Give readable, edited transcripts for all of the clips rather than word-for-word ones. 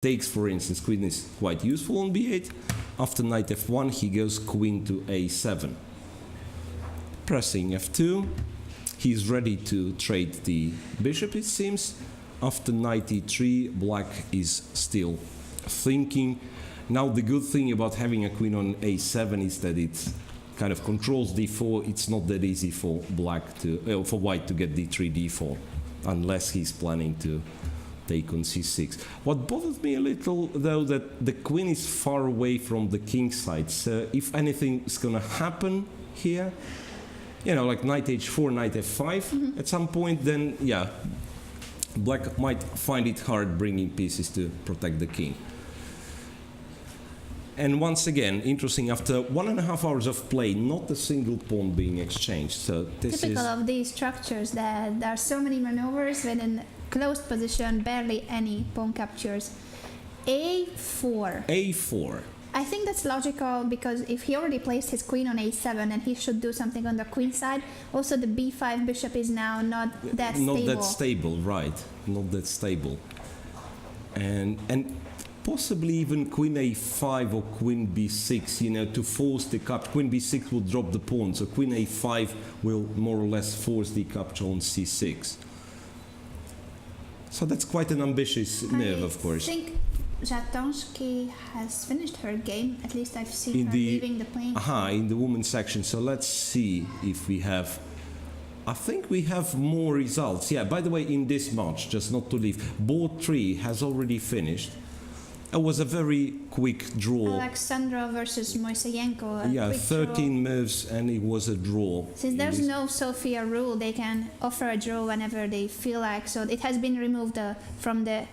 takes, for instance, queen is quite useful on b8. After knight f1, he goes queen to a7. Pressing f2, he's ready to trade the bishop, it seems. After knight e3, black is still thinking. Now the good thing about having a queen on a7 is that it kind of controls d4. It's not that easy for for white to get d3, d4, unless he's planning to take on c6. What bothers me a little, though, that the queen is far away from the king side. So if anything is going to happen here, you know, like knight h4, knight f5 at some point, then yeah, black might find it hard bringing pieces to protect the king. And once again, interesting, after 1.5 hours of play, not a single pawn being exchanged. So this typical of these structures, that there are so many maneuvers within closed position, barely any pawn captures. a4. a4. I think that's logical, because if he already placed his queen on a7, and he should do something on the queen side. Also, the b5 bishop is now not that stable. Not that stable, right? Not that stable. And possibly even queen a5 or queen b6, you know, to force the capture. Queen b6 will drop the pawn, so queen a5 will more or less force the capture on c6. So that's quite an ambitious move, of course. I think Żatomski has finished her game. At least I've seen her leaving the playing field. In the women's section. So let's see if we have... I think we have more results. Yeah, by the way, in this match, just not to leave, board 3 has already finished. It was a very quick draw. Alexandra versus Moiseyenko. Yeah, 13 moves, and it was a draw. Since there's no Sofia rule, they can offer a draw whenever they feel like. So it has been removed from the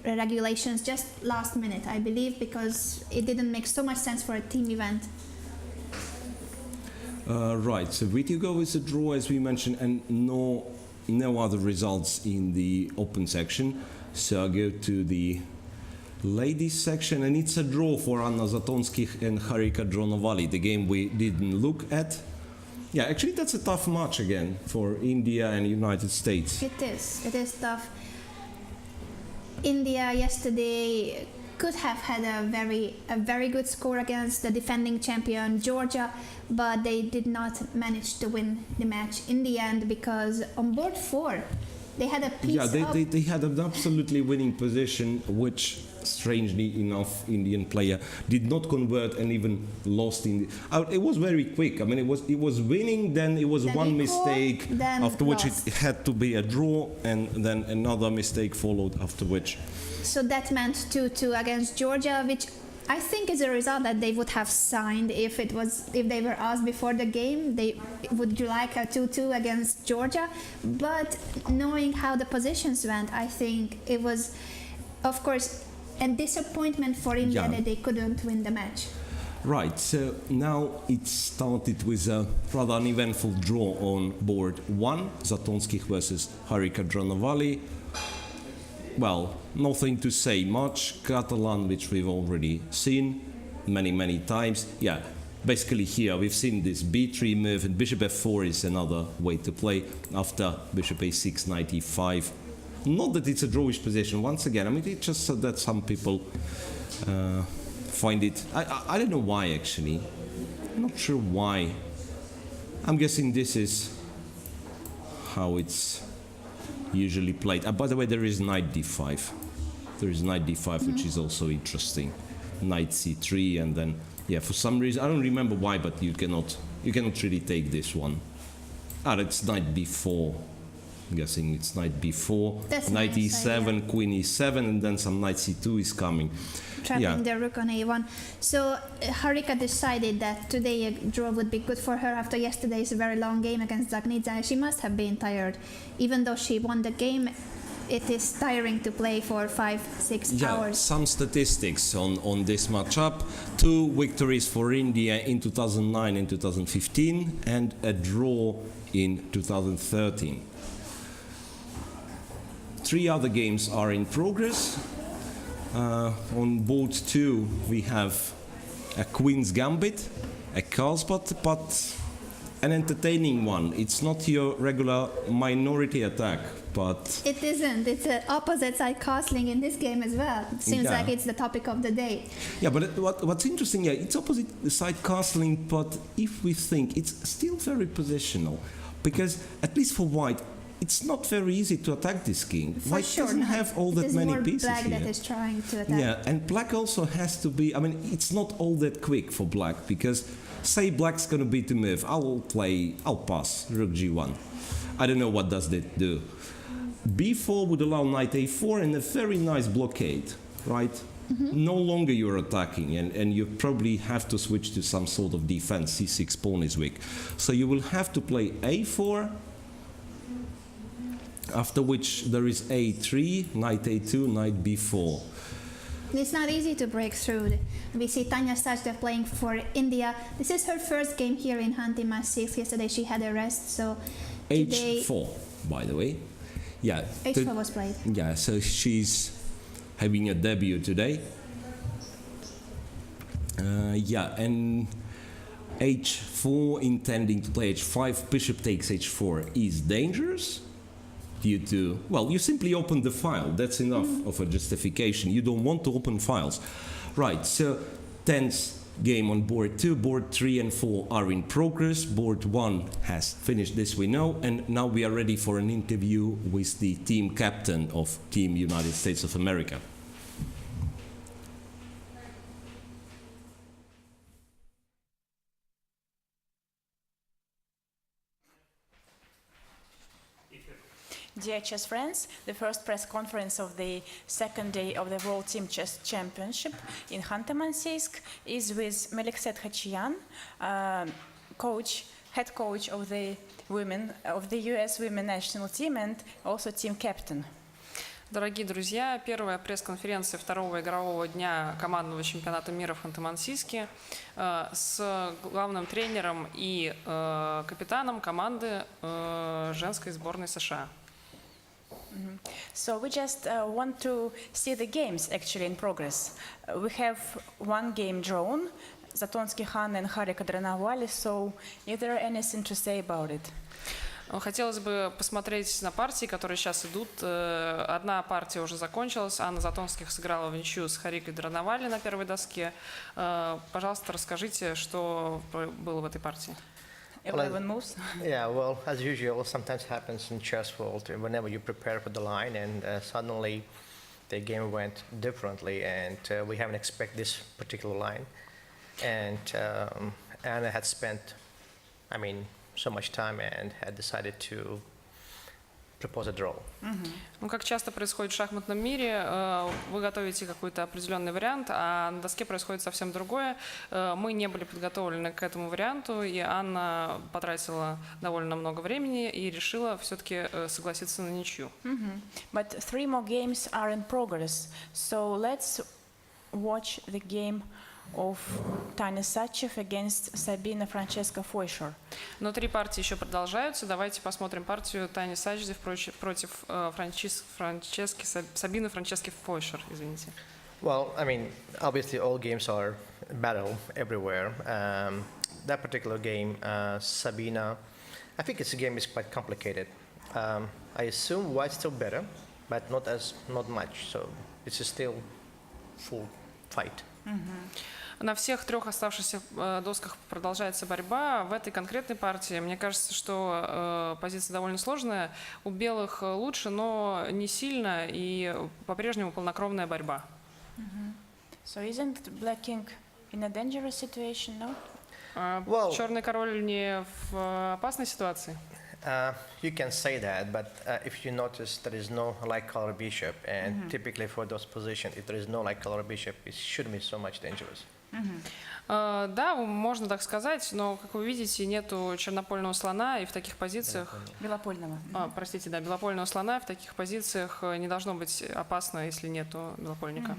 regulations just last minute, I believe, because it didn't make so much sense for a team event. Right, so Vitigo is a draw, as we mentioned, and no other results in the open section. So I'll go to the ladies section, and it's a draw for Anna Zatonskih and Harika Dronovali, the game we didn't look at. Yeah, actually that's a tough match again for India and United States. It is tough. India yesterday could have had a very good score against the defending champion Georgia, but they did not manage to win the match in the end, because on board 4 they had a piece they had an absolutely winning position, which strangely enough Indian player did not convert and even lost in the, it was very quick. I mean, it was winning, then it was one mistake, after which it had to be a draw, and then another mistake followed, after which. So that meant 2-2 against Georgia, which I think is a result that they would have signed if they were asked before the game. Would you like a 2-2 against Georgia? But knowing how the positions went, I think it was, of course, a disappointment for India that they couldn't win the match. Right, so now it started with a rather uneventful draw on board 1, Zatonskih versus Harika Dronovali. Well, nothing to say much. Catalan, which we've already seen many times. Yeah, basically here we've seen this b3 move, and bishop f4 is another way to play after bishop a6, knight e5. Not that it's a drawish position, once again. I mean, it's just that some people find it... I don't know why, actually. I'm not sure why. I'm guessing this is how it's usually played. By the way, there is knight d5. There is knight d5, which is also interesting. Knight c3, and then, yeah, for some reason, I don't remember why, but you cannot really take this one. It's knight b4. I'm guessing it's knight b4, that's knight nice, e7, queen e7, and then some knight c2 is coming. Trapping the rook on a1. So Harika decided that today a draw would be good for her after yesterday's very long game against Zagnidza. She must have been tired. Even though she won the game, it is tiring to play for 5-6 hours. Some statistics on this matchup. 2 victories for India in 2009 and 2015, and a draw in 2013. 3 other games are in progress. On board 2 we have a Queen's Gambit, a Carlsbad, but an entertaining one. It's not your regular minority attack, but It isn't. It's an opposite side castling in this game as well. It seems Yeah. like it's the topic of the day. yeah. But what's interesting, yeah, it's opposite side castling. But if we think, it's still very positional, because at least for white, it's not very easy to attack this king. For White sure doesn't not. have all It that is many more pieces black here. that is trying to attack. Yeah, and black also has to be, I mean, it's not all that quick for black, because say black's gonna be to move, I'll pass, rook g1. I don't know what does that do. b4 would allow knight a4 and a very nice blockade, right? No longer you're attacking, and you probably have to switch to some sort of defense. c6 pawn is weak. So you will have to play a4, after which there is a3, knight a2, knight b4. It's not easy to break through. We see Tanya Sajdev playing for India. This is her first game here in khanty-masiysk. Yesterday she had a rest, so today h4, by the way. Yeah. h4 was played. Yeah, so she's having a debut today. Yeah, and h4 intending to play h5, bishop takes h4 is dangerous due to, well, you simply open the file. That's enough of a justification. You don't want to open files. Right, so tense game on board 2, board 3 and 4 are in progress. Board 1 has finished, this we know, and now we are ready for an interview with the team captain of Team United States of America. Dear chess friends, the first press conference of the second day of the World Team Chess Championship in Khanty-Mansiysk is with Melikset Hachiyan, head coach of the US Women National Team and also team captain. Дорогие друзья, первая пресс-конференция второго игрового дня командного чемпионата мира в Ханты-Мансийске с главным тренером и капитаном команды женской сборной США. So we just want to see the games actually in progress. We have one game drawn, Zatonsky Khan and Harika Dranavali, so is there anything to say about it? Хотелось бы посмотреть на партии, которые сейчас идут. Одна партия уже закончилась. Анна Затонских сыграла в ничью с Харикой Дранавали на первой доске. Пожалуйста, расскажите, что было в этой партии. 11 moves. Yeah, well, as usual, sometimes happens in chess world. Whenever you prepare for the line, and suddenly the game went differently, and we haven't expected this particular line. And Anna had spent, so much time and had decided to propose a draw. Ну, как часто происходит в шахматном мире, вы готовите какой-то определенный вариант, а на доске происходит совсем другое. Мы не были подготовлены к этому варианту, и Анна потратила довольно много времени и решила все-таки согласиться на ничью. But 3 more games are in progress, so let's watch the game of Tanya Sajdev against Sabina Francesca Fleischer. Но 3 партии еще продолжаются. Давайте посмотрим партию Тани Садждев против Сабины Франчески Флойшер, извините. Well, obviously all games are battle everywhere. That particular game, Sabina, I think its game is quite complicated. I assume white's still better, but not much. So it's still full fight. На всех 3 оставшихся досках продолжается борьба. В этой конкретной партии, мне кажется, что позиция довольно сложная. У белых лучше, но не сильно, и по-прежнему полнокровная борьба. So isn't Black King in a dangerous situation, no? Well, Черный король не в опасной ситуации? You can say that, but if you notice there is no light color bishop, and typically for those positions, if there is no light color bishop, it shouldn't be so much dangerous. Да, можно так сказать, но, как вы видите, нету чернопольного слона, и в таких позициях... Белопольного. Простите, да, белопольного слона, в таких позициях не должно быть опасно, если нету белопольника.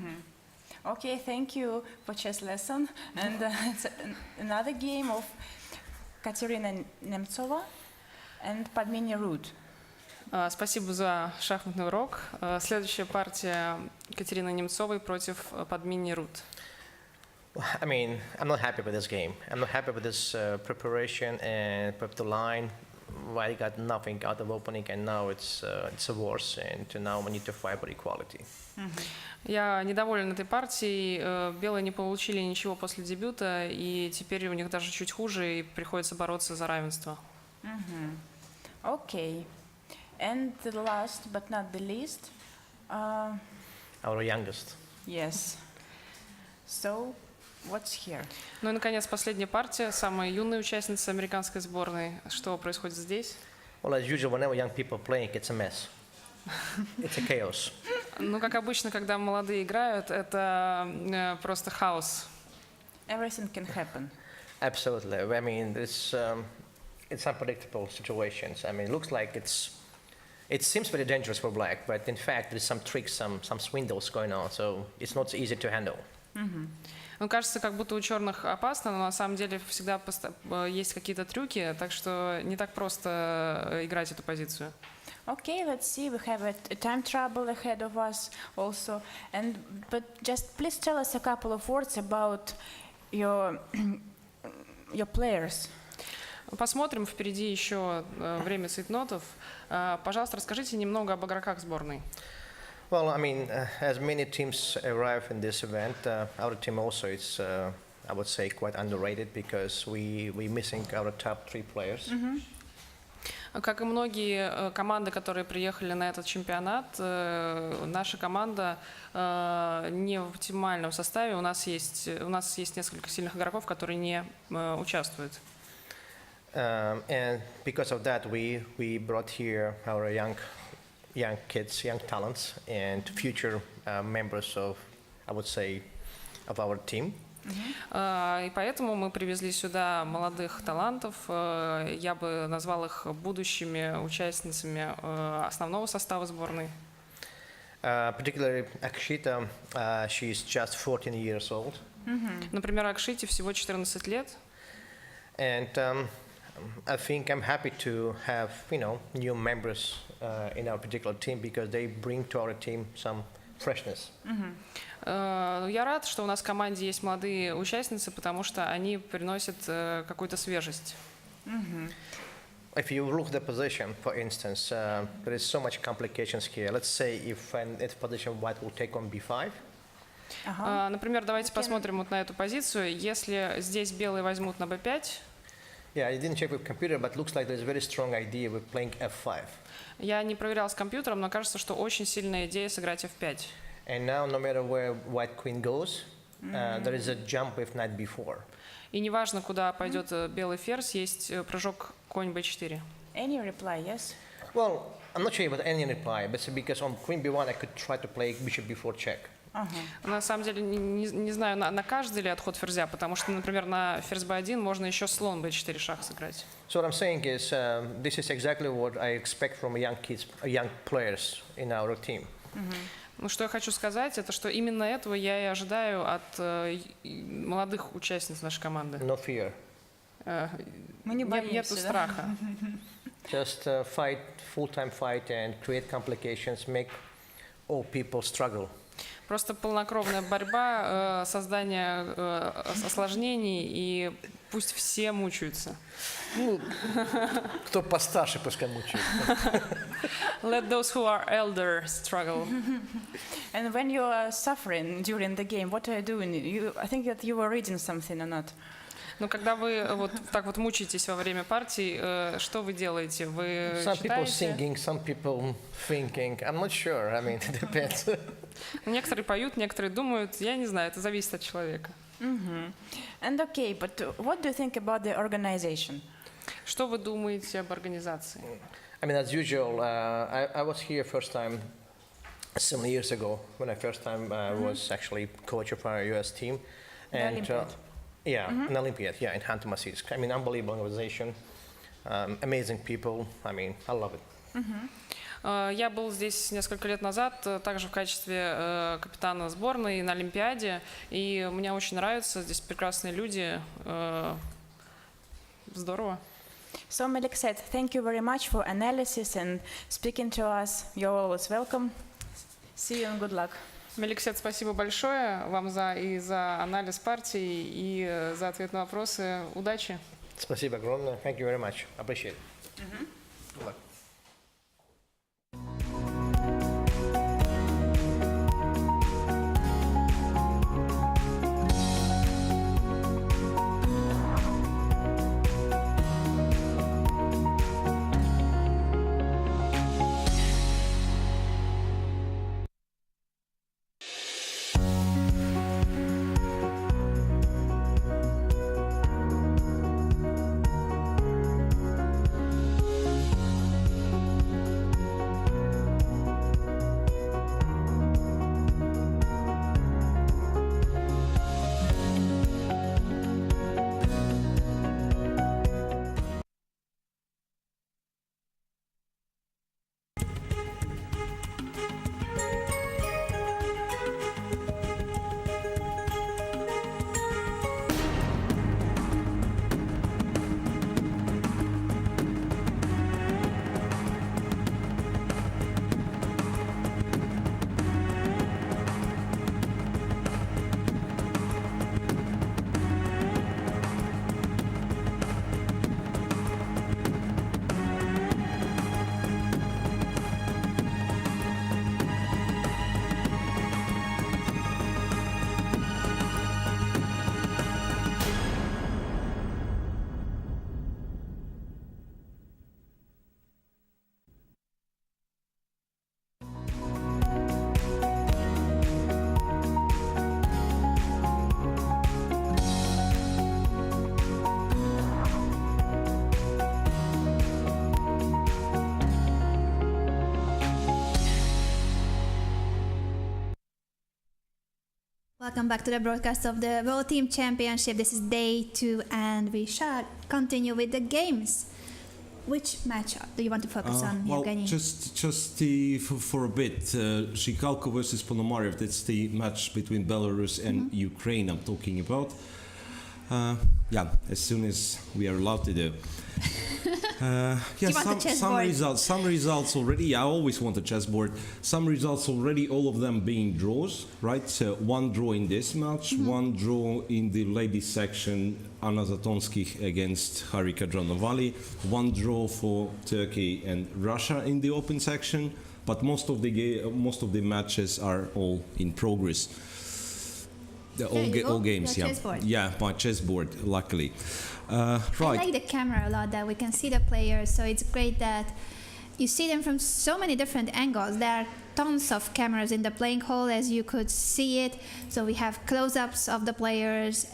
Okay, thank you for chess lesson. And it's another game of Katerina Nemtsova and Padmini Root. Спасибо за шахматный урок. Следующая партия Катерины Немцовой против Падмини Рут. I mean, I'm not happy with this game. I'm not happy with this preparation and prep the line. I got nothing out of opening, and now it's a worse, and now we need to fight for equality. Я недоволен этой партией. Белые не получили ничего после дебюта, и теперь у них даже чуть хуже, и приходится бороться за равенство. Okay. And the last but not the least, Our youngest. yes. So, what's here? Ну и, наконец, последняя партия, самая юная участница американской сборной. Что происходит здесь? Well, as usual, whenever young people playing, it's a mess. It's a chaos. Ну, как обычно, когда молодые играют, это просто хаос. Everything can happen. Absolutely. I mean, it's unpredictable situations. I mean, it looks like it seems very dangerous for black, but in fact, there's some tricks, some swindles going on, so it's not easy to handle. Ну, кажется, как будто у черных опасно, но на самом деле всегда есть какие-то трюки, так что не так просто играть эту позицию. Okay, let's see. We have a time trouble ahead of us also. But just please tell us a couple of words about your players. Посмотрим, впереди еще время цейтнотов. Пожалуйста, расскажите немного об игроках сборной. Well, I mean, as many teams arrive in this event, our team also is, I would say, quite underrated because we're missing our top 3 players. Как и многие команды, которые приехали на этот чемпионат, наша команда не в оптимальном составе. У нас есть несколько сильных игроков, которые не участвуют. And because of that, we brought here our young kids, young talents, and future members of, I would say, of our team. И поэтому мы привезли сюда молодых талантов. Я бы назвал их будущими участницами основного состава сборной. Particularly Akshita, she's just 14 years old. Например, Акшите всего 14 лет. And I think I'm happy to have, new members in our particular team because they bring to our team some freshness. Я рад, что у нас в команде есть молодые участницы, потому что они приносят какую-то свежесть. If you look at the position, for instance, there is so much complications here. Let's say if position white will take on b5. Например, давайте посмотрим вот на эту позицию. Если здесь белые возьмут на b5. Yeah, I didn't check with computer, but looks like there's a very strong idea with playing f5. Я не проверял с компьютером, но кажется, что очень сильная идея сыграть f5. And now, no matter where white queen goes, there is a jump with knight b4. И неважно, куда пойдет белый ферзь, есть прыжок конь b4. Any reply, yes? Well, I'm not sure about any reply, but because on queen b1 I could try to play bishop b4 check. На самом деле не знаю, на каждый ли отход ферзя, потому что, например, на ферзь b1 можно еще слон b4 шах сыграть. So what I'm saying is, this is exactly what I expect from young players in our team. Ну, что я хочу сказать, это что именно этого я и ожидаю от молодых участниц нашей команды. No fear. Мы не боимся, Нету страха. Just fight, full-time fight and create complications, make all people struggle. Просто полнокровная борьба, создание осложнений, и пусть все мучаются. Ну, кто постарше, пускай мучается. Let those who are elder struggle. And when you are suffering during the game, what are you doing? I think that you were reading something or not? Но когда вы вот так вот мучаетесь во время партий, что вы делаете? Вы Some people читаете? singing, some people thinking. I'm not sure. I mean, it depends. Некоторые поют, некоторые думают. Я не знаю, это зависит от человека. And okay, but what do you think about the organization? Что вы думаете об организации? I mean, as usual, I was here first time 7 years ago when I first time was actually coach of our US team. The Olympiad. Yeah, an Olympiad, yeah, in Khanty-Masiysk. I mean, unbelievable organization, amazing people. I mean, I love it. Я был здесь несколько лет назад, также в качестве капитана сборной на Олимпиаде, и мне очень нравится, здесь прекрасные люди, здорово. So Melik said, thank you very much for analysis and speaking to us. You're always welcome. See you and good luck. Меликсет, спасибо большое вам за анализ партии и за ответ на вопросы. Удачи. Спасибо огромное. Thank you very much. Appreciate it. Good luck. Welcome back to the broadcast of the World Team Championship. This is day 2 and we shall continue with the games. Which match do you want to focus on, Well, Evgeny? just for a bit, Zhigalko versus Ponomarev, that's the match between Belarus and Ukraine I'm talking about. Yeah, as soon as we are allowed to do. you want the some results already. Yeah, I always want a chessboard. Some results already, all of them being draws, right? So one draw in this match, one draw in the ladies section, Anna Zatonskih against Harika Dranovali, one draw for Turkey and Russia in the open section, but most of the matches are all in progress. All games, Your yeah. chessboard. Yeah, my chessboard, luckily. I Right. like the camera a lot, that we can see the players, so it's great that you see them from so many different angles. There are tons of cameras in the playing hall, as you could see it, so we have close-ups of the players.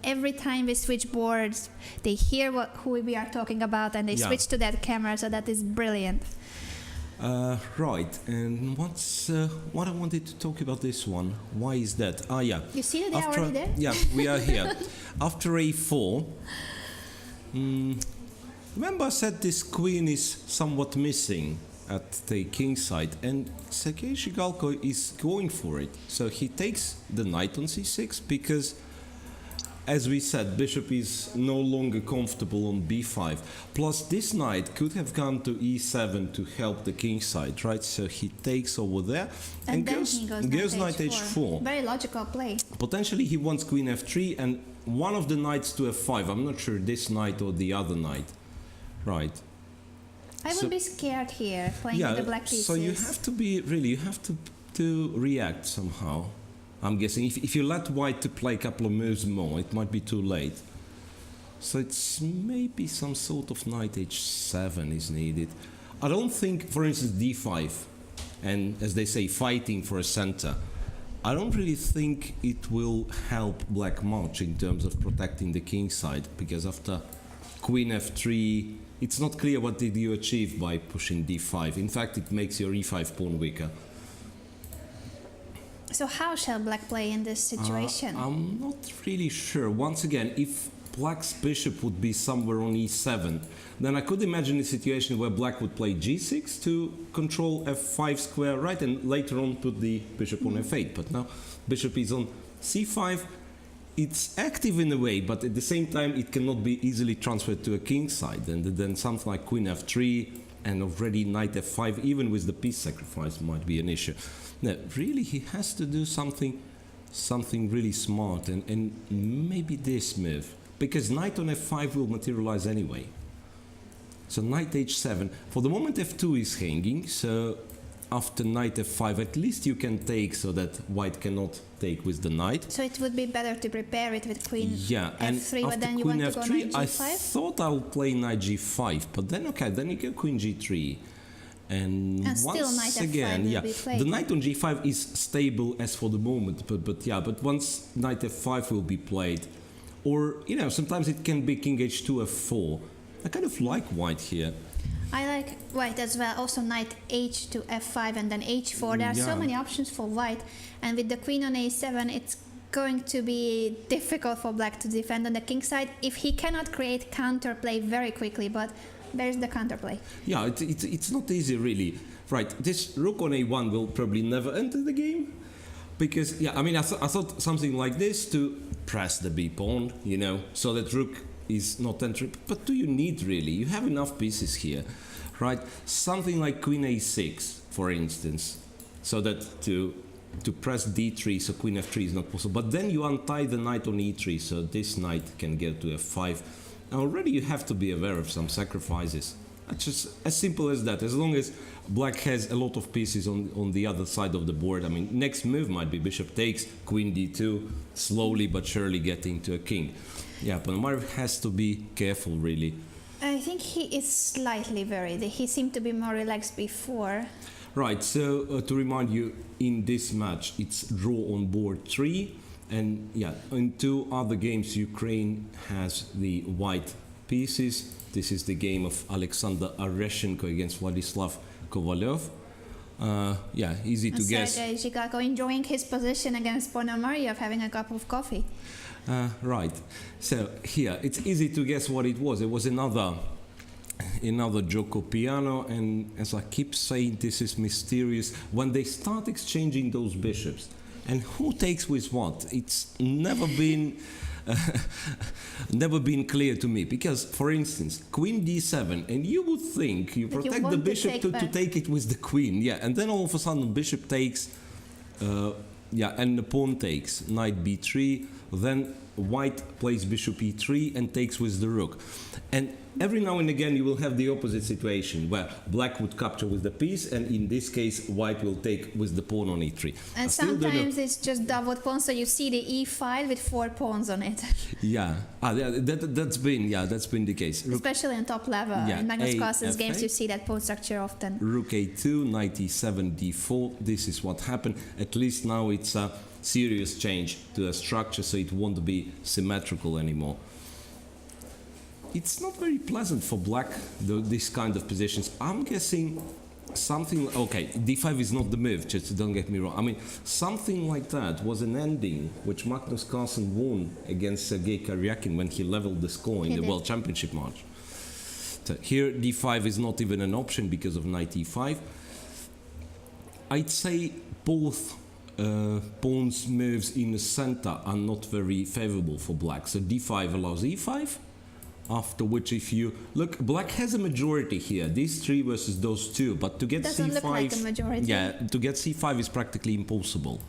Every time we switch boards, they hear who we are talking about and they Yeah. switch to that camera, so that is brilliant. Right, and what I wanted to talk about this one. Why is that? Yeah. You see that they are already there? Yeah, we are here. After a4, remember I said this queen is somewhat missing at the king side, and Sergei Zhigalko is going for it. So he takes the knight on c6 because, as we said, bishop is no longer comfortable on b5. Plus, this knight could have gone to e7 to help the king side, right? So he takes over there And then he goes knight h4. Very logical play. Potentially, he wants queen f3 and one of the knights to f5. I'm not sure this knight or the other knight, right? I would be scared here, playing with the black pieces. So you have to be you have to react somehow. I'm guessing if you let white to play a couple of moves more, it might be too late. So it's maybe some sort of knight h7 is needed. I don't think, for instance, d5, and as they say, fighting for a center, I don't really think it will help black much in terms of protecting the king side, because after queen f3, it's not clear what did you achieve by pushing d5. In fact, it makes your e5 pawn weaker. So how shall black play in this situation? I'm not really sure. Once again, if black's bishop would be somewhere on e7, then I could imagine a situation where black would play g6 to control f5 square, right, and later on put the bishop on f8. But now bishop is on c5. It's active in a way, but at the same time it cannot be easily transferred to a king side. And then something like queen f3, and already knight f5, even with the piece sacrifice, might be an issue. No, really, he has to do something really smart, and maybe this move, because knight on f5 will materialize anyway. So knight h7. For the moment, f2 is hanging, so after knight f5, at least you can take so that white cannot take with the knight. So it would be better to prepare it with queen And f3, but after then you queen want to go f3, knight I g5? thought I'll play knight g5, but then then you go queen g3. And still once knight f5 again, will be played. the knight on g5 is stable as for the moment, but once knight f5 will be played, or sometimes it can be king h2 f4. I kind of like white here. I like white as well. Also knight h to f5 and then h4. There are so Yeah. many options for white, and with the queen on a7, it's going to be difficult for black to defend on the king side if he cannot create counterplay very quickly. But there's the counterplay. Yeah, it's not easy really. Right, this rook on a1 will probably never enter the game, because I thought something like this to press the b pawn, so that rook is not entering. But do you need really? You have enough pieces here, right? Something like queen a6, for instance, so that to press d3, so queen f3 is not possible. But then you untie the knight on e3, so this knight can get to f5. And already you have to be aware of some sacrifices. It's just as simple as that. As long as black has a lot of pieces on the other side of the board. Next move might be bishop takes, queen d2, slowly but surely getting to a king. Yeah, Ponomarev has to be careful, really. I think he is slightly worried. He seemed to be more relaxed before. Right, so to remind you, in this match, it's draw on board 3. And yeah, in 2 other games, Ukraine has the white pieces. This is the game of Alexander Areshenko against Vladislav Kovalyov. Easy to guess. Sergei Zhigako enjoying his position against Ponomarev, having a cup of coffee. Right. So here, it's easy to guess what it was. It was another Joko piano, and as I keep saying, this is mysterious. When they start exchanging those bishops, and who takes with what, it's never been clear to me. Because, for instance, queen d7, and you would think you protect the bishop to take it with the queen, and then all of a sudden bishop takes, and the pawn takes, knight b3, then white plays bishop e3 and takes with the rook. And every now and again you will have the opposite situation where black would capture with the piece, and in this case white will take with the pawn on e3. And sometimes it's just double pawn, so you see the e file with 4 pawns on it. That's been the case. Especially on top level. In Magnus Carlsen's games you see that pawn structure often. Rook a2, knight e7, d4. This is what happened. At least now it's a serious change to the structure, so it won't be symmetrical anymore. It's not very pleasant for black, this kind of positions. I'm guessing something, okay, d5 is not the move, just don't get me wrong. Something like that was an ending which Magnus Carlsen won against Sergei Karyakin when he leveled the score in the World Championship match. So here d5 is not even an option because of knight e5. I'd say both pawns moves in the center are not very favorable for black. So d5 allows e5, after which if you look, black has a majority here, these 3 versus those 2, but to get doesn't c5, look like a majority. to get c5 is practically impossible.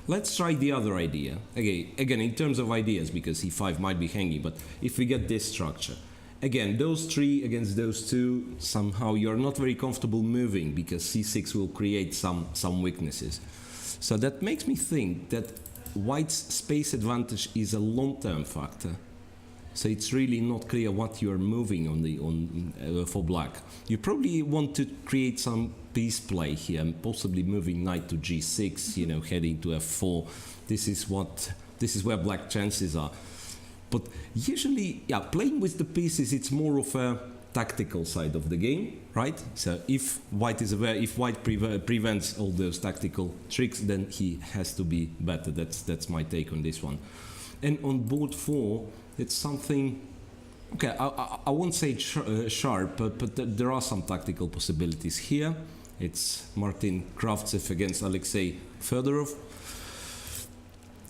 Let's try the other idea. Again, in terms of ideas, because e5 might be hanging, but if we get this structure, again, those 3 against those 2, somehow you're not very comfortable moving because c6 will create some weaknesses. So that makes me think that white's space advantage is a long-term factor. So it's really not clear what you're moving for black. You probably want to create some piece play here, possibly moving knight to g6, heading to f4. This is where black chances are. But usually, playing with the pieces, it's more of a tactical side of the game, right? So if white is aware, if white prevents all those tactical tricks, then he has to be better. That's my take on this one. And on board 4, it's something, okay, I won't say sharp, but there are some tactical possibilities here. It's Martin Kravtsev against Alexei Fedorov.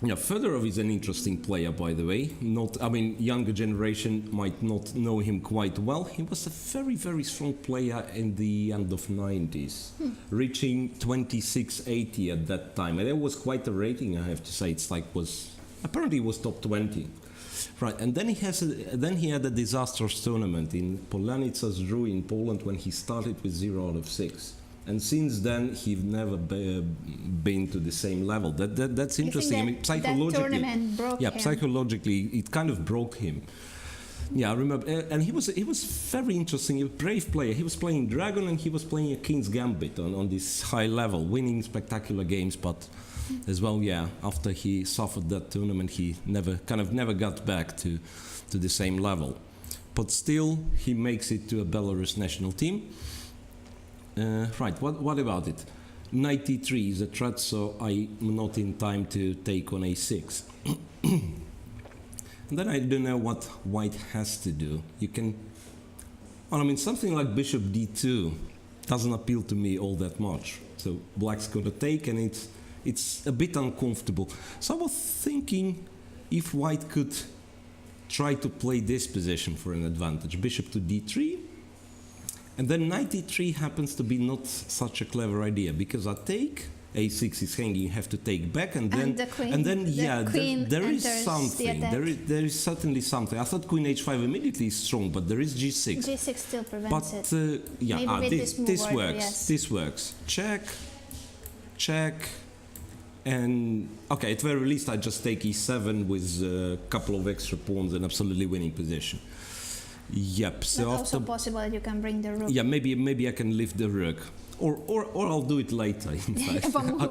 Yeah, Fedorov is an interesting player, by the way. Younger generation might not know him quite well. He was a very, very strong player in the end of 90s, reaching 2680 at that time. And it was quite a rating, I have to say. Apparently it was top 20. Right, and then he had a disastrous tournament in Polanica's Drew in Poland when he started with 0 out of 6. And since then, he's never been to the same level. That's interesting. Psychologically, that tournament broke him. Psychologically, it kind of broke him. Yeah, I remember, and he was very interesting. A brave player. He was playing Dragon and he was playing a King's Gambit on this high level, winning spectacular games. But as well, after he suffered that tournament, he never got back to the same level. But still, he makes it to a Belarus national team. Right, what about it? 93 is a threat, so I'm not in time to take on a6. And then I don't know what white has to do. Something like bishop d2 doesn't appeal to me all that much. So black's gonna take, and it's a bit uncomfortable. So I was thinking if white could try to play this position for an advantage. Bishop to d3. And then 93 happens to be not such a clever idea, because I take, a6 is hanging, you have to take back, and then there is something. There is certainly something. I thought queen h5 immediately is strong, but there is g6. G6 still prevents it. This works. Yes. This works. Check. And okay, at very least I just take e7 with a couple of extra pawns and absolutely winning position. Yep. So it's also possible that you can bring the rook. Yeah, maybe I can lift the rook, or I'll do it later. In fact, I'll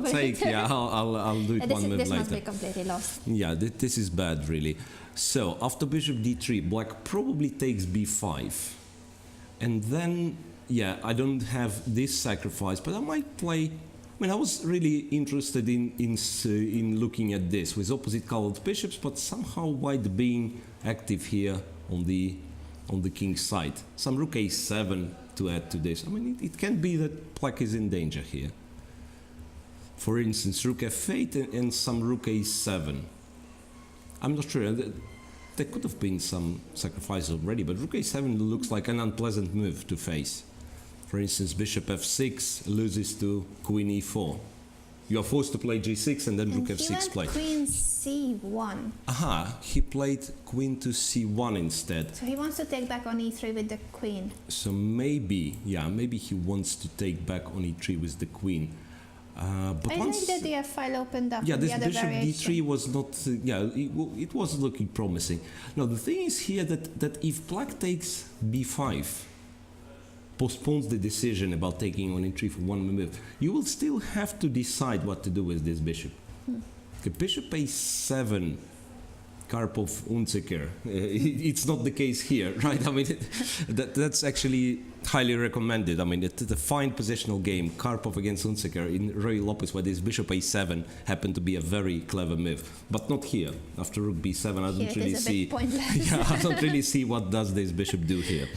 do it 1 move later. This must be completely lost. Yeah, this is bad, really. So after bishop d3, black probably takes b5, and then I don't have this sacrifice, but I might play. I was really interested in looking at this with opposite colored bishops, but somehow white being active here on the king's side. Some rook a7 to add to this. It can be that black is in danger here. For instance, rook f8 and some rook a7. I'm not sure. There could have been some sacrifice already, but rook a7 looks like an unpleasant move to face. For instance, bishop f6 loses to queen e4. You are forced to play g6 and then rook f6 play. Queen c1. He played queen to c1 instead. So he wants to take back on e3 with the queen. So maybe he wants to take back on e3 with the queen. But I think that the f-file opened up. Yeah, this bishop d3 was not. It was looking promising. Now the thing is here that if black takes b5, postpones the decision about taking on e3 for 1 move, you will still have to decide what to do with this bishop. Okay, bishop a7, Karpov, Unziker. It's not the case here, right? That's actually highly recommended. It's a fine positional game, Karpov against Unziker in Roy Lopez, where this bishop a7 happened to be a very clever move, but not here. After rook b7, I don't really see. I don't really see what does this bishop do here.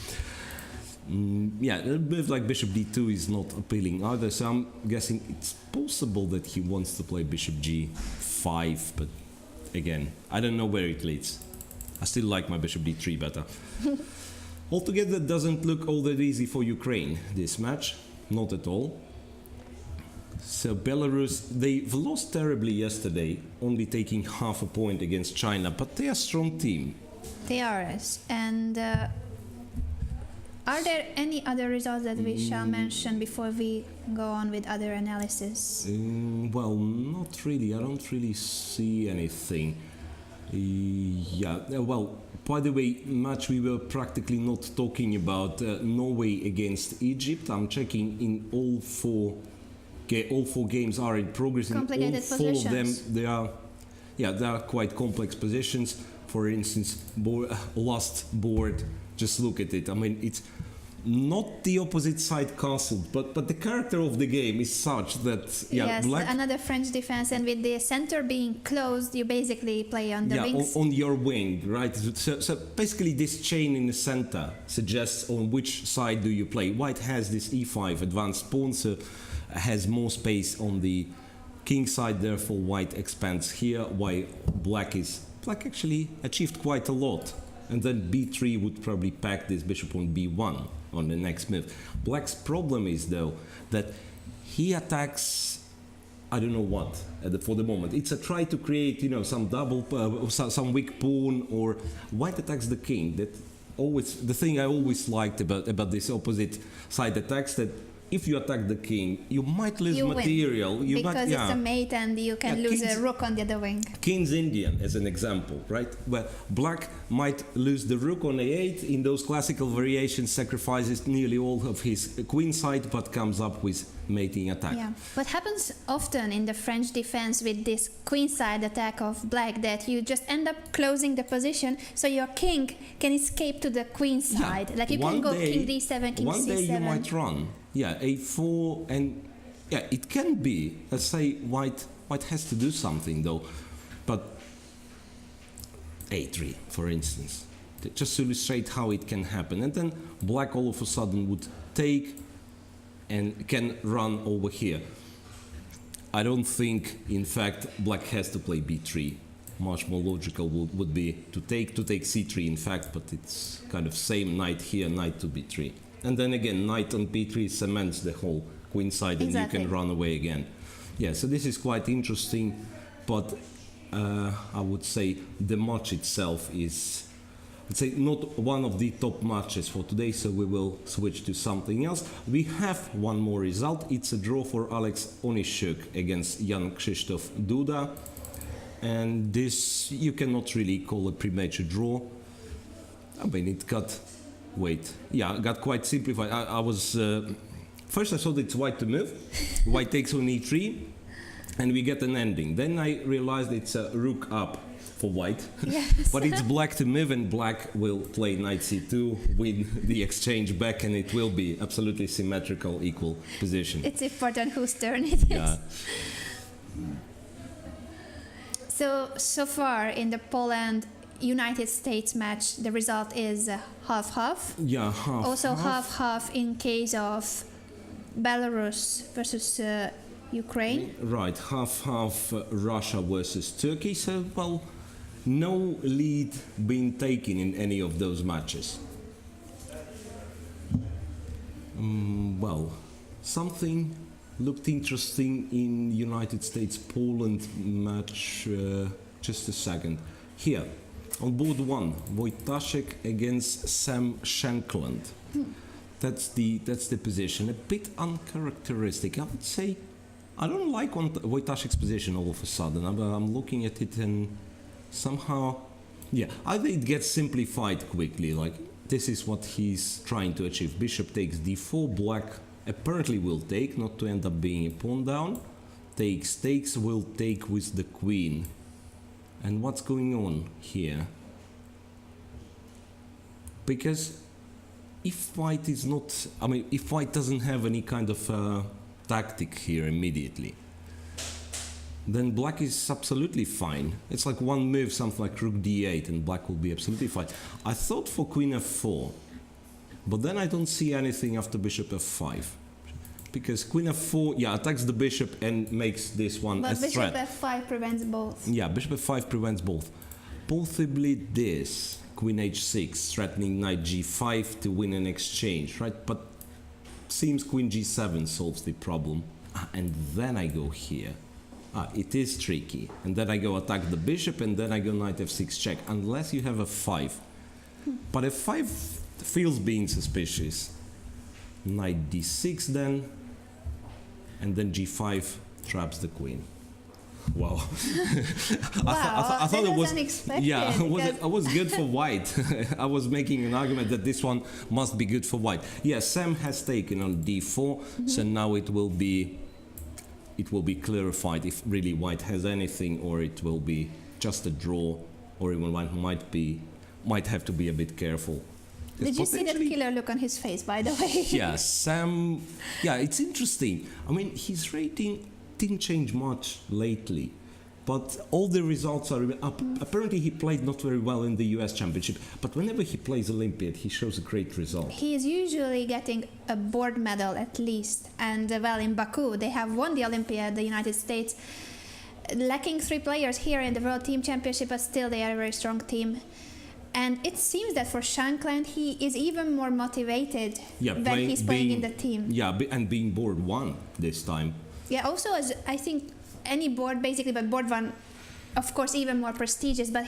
A move like bishop d2 is not appealing either, so I'm guessing it's possible that he wants to play bishop g5, but again, I don't know where it leads. I still like my bishop d3 better. Altogether, it doesn't look all that easy for Ukraine, this match. Not at all. So Belarus, they've lost terribly yesterday, only taking half a point against China, but they're a strong team. They are, and are there any other results that we shall mention before we go on with other analysis? Well, not really. I don't really see anything. Well, by the way, match we were practically not talking about Norway against Egypt. I'm checking in all four games are in progress. Complicated in all four positions. of them, they are quite complex positions. For instance, last board, just look at it. It's not the opposite side castle, but the character of the game is such that black, another French defense, and with the center being closed, you basically play on the wings. on your wing, right? So basically, this chain in the center suggests on which side do you play. White has this e5 advanced pawn, so has more space on the King side, therefore, white expands here, while black actually achieved quite a lot. And then b3 would probably pack this bishop on b1 on the next move. Black's problem is, though, that he attacks, I don't know what, for the moment. It's a try to create, some double, some weak pawn, or white attacks the king. That always, the thing I always liked about this opposite side attacks, that if you attack the king, you might lose material. Because it's a mate and you can lose a rook on the other wing. King's Indian, as an example, right? Well, black might lose the rook on a8. In those classical variations, sacrifices nearly all of his queen side, but comes up with mating attack. Yeah, what happens often in the French defense with this queen side attack of black, that you just end up closing the position, so your king can escape to the queen side. Like you can go king d7, king c7. One day you might run. Yeah, a4, and yeah, it can be. Let's say white has to do something though, but a3, for instance, just to illustrate how it can happen. And then black all of a sudden would take and can run over here. I don't think, in fact, black has to play b3. Much more logical would be to take c3, in fact, but it's kind of same knight here, knight to b3. And then again, knight on b3 cements the whole queen side, and you can run away again. Yeah, so this is quite interesting, but I would say the match itself is, let's say, not one of the top matches for today, so we will switch to something else. We have one more result. It's a draw for Alex Onyszczuk against Jan Krzysztof Duda. And this you cannot really call a premature draw. I mean, it got... got quite simplified. I was first I thought it's white to move, white takes on e3, and we get an ending. Then I realized it's a rook up for white, yes. But it's black to move, and black will play knight c2, win the exchange back, and it will be absolutely symmetrical, equal position. It's important whose turn it is. Yeah. So far in the Poland United States match, the result is half-half. Yeah, half. Also half-half in case of Belarus versus Ukraine. Right, half-half Russia versus Turkey. So, well, no lead being taken in any of those matches. Well, something looked interesting in United States-Poland match. Just a second. Here. On board one, Wojtaszek against Sam Shankland. That's the position. A bit uncharacteristic, I would say. I don't like Wojtaszek's position all of a sudden. I'm looking at it and somehow, either it gets simplified quickly, like this is what he's trying to achieve. Bishop takes d4, black apparently will take, not to end up being a pawn down. Takes, will take with the queen. And what's going on here? Because if white is not, if white doesn't have any kind of tactic here immediately, then black is absolutely fine. It's like one move, something like rook d8, and black will be absolutely fine. I thought for queen f4, but then I don't see anything after bishop f5. Because queen f4, attacks the bishop and makes this one a threat. But bishop f5 prevents both. Yeah, bishop f5 prevents both. Possibly this, queen h6, threatening knight g5 to win an exchange, right? But seems queen g7 solves the problem. And then I go here. It is tricky. And then I go attack the bishop, and then I go knight f6 check, unless you have f5. But f5 feels being suspicious. Knight d6 then. And then g5 traps the queen. Wow. I thought it was unexpected. Yeah, it was good for white. I was making an argument that this one must be good for white. Yeah, Sam has taken on d4, so now it will be clarified if really white has anything, or it will be just a draw, or even white might have to be a bit careful. Did you see that killer look on his face, by the way? Yeah, Sam. Yeah, it's interesting. His rating didn't change much lately. but all the results are apparently he played not very well in the US Championship, but whenever he plays Olympiad he shows a great result. He is usually getting a board medal at least, and well, in Baku they have won the Olympiad, the United States, lacking 3 players here in the World Team Championship, but still they are a very strong team. And it seems that for Shankland he is even more motivated when he's playing in the team. Yeah, and being board 1 this time. Yeah, also as I think any board basically, but board 1 of course even more prestigious, but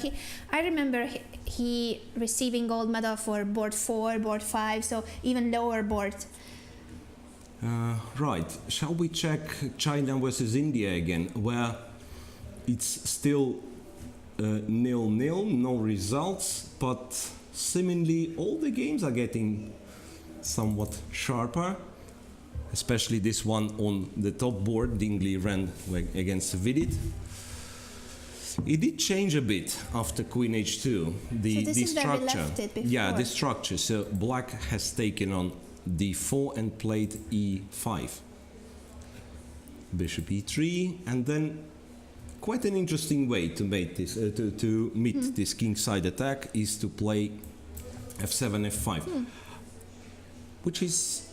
I remember he receiving gold medal for board 4, board 5, so even lower board. Right, shall we check China versus India again, where it's still 0-0, no results, but seemingly all the games are getting somewhat sharper, especially this one on the top board, Dingley ran against Vidit. It did change a bit after Queen H2, the structure. Left it before. Yeah, the structure. So Black has taken on D4 and played E5. Bishop E3, and then quite an interesting way to make this to meet this kingside attack is to play F7, F5, which is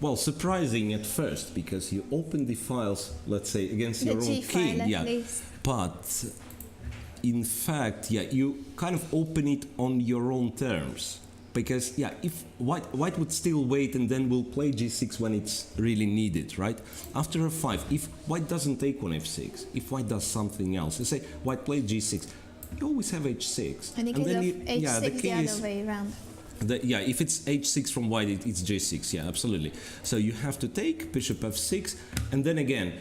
well, surprising at first because you open the files, let's say, against your own king, but in fact, you kind of open it on your own terms. Because if white would still wait and then will play G6 when it's really needed, right? After F5, if white doesn't take on F6, if white does something else, you say white plays G6, you always have H6. And in case of H6, the other way around. If it's H6 from white, it's G6, yeah, absolutely. So you have to take bishop F6, and then again,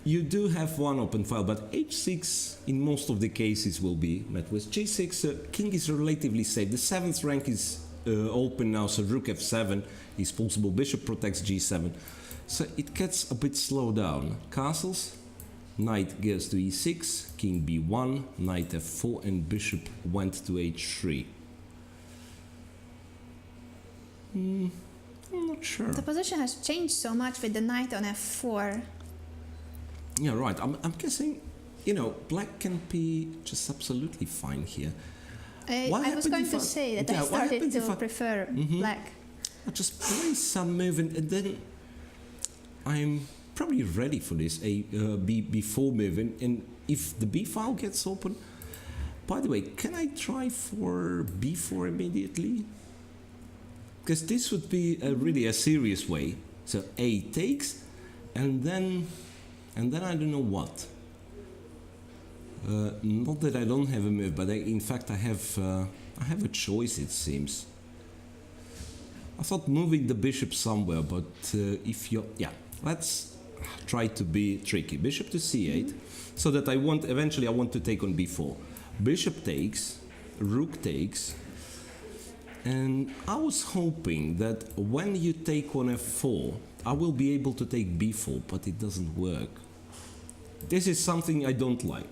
you do have one open file, but H6 in most of the cases will be met with G6. So king is relatively safe. The 7th rank is open now, so rook F7 is possible, bishop protects G7, so it gets a bit slowed down. Castles, knight goes to E6, king B1, knight F4, and bishop went to H3. I'm not sure. The position has changed so much with the knight on F4. Yeah, right. I'm guessing, black can be just absolutely fine here. I was going to say that I started to prefer black. I just play some move and then I'm probably ready for this B4 move, and if the B file gets open, by the way, can I try for B4 immediately? Because this would be really a serious way. So A takes, and then I don't know what. Not that I don't have a move, but in fact I have a choice, it seems. I thought moving the bishop somewhere, but let's try to be tricky. Bishop to C8, so that eventually I want to take on B4. Bishop takes, rook takes, and I was hoping that when you take on F4, I will be able to take B4, but it doesn't work. This is something I don't like.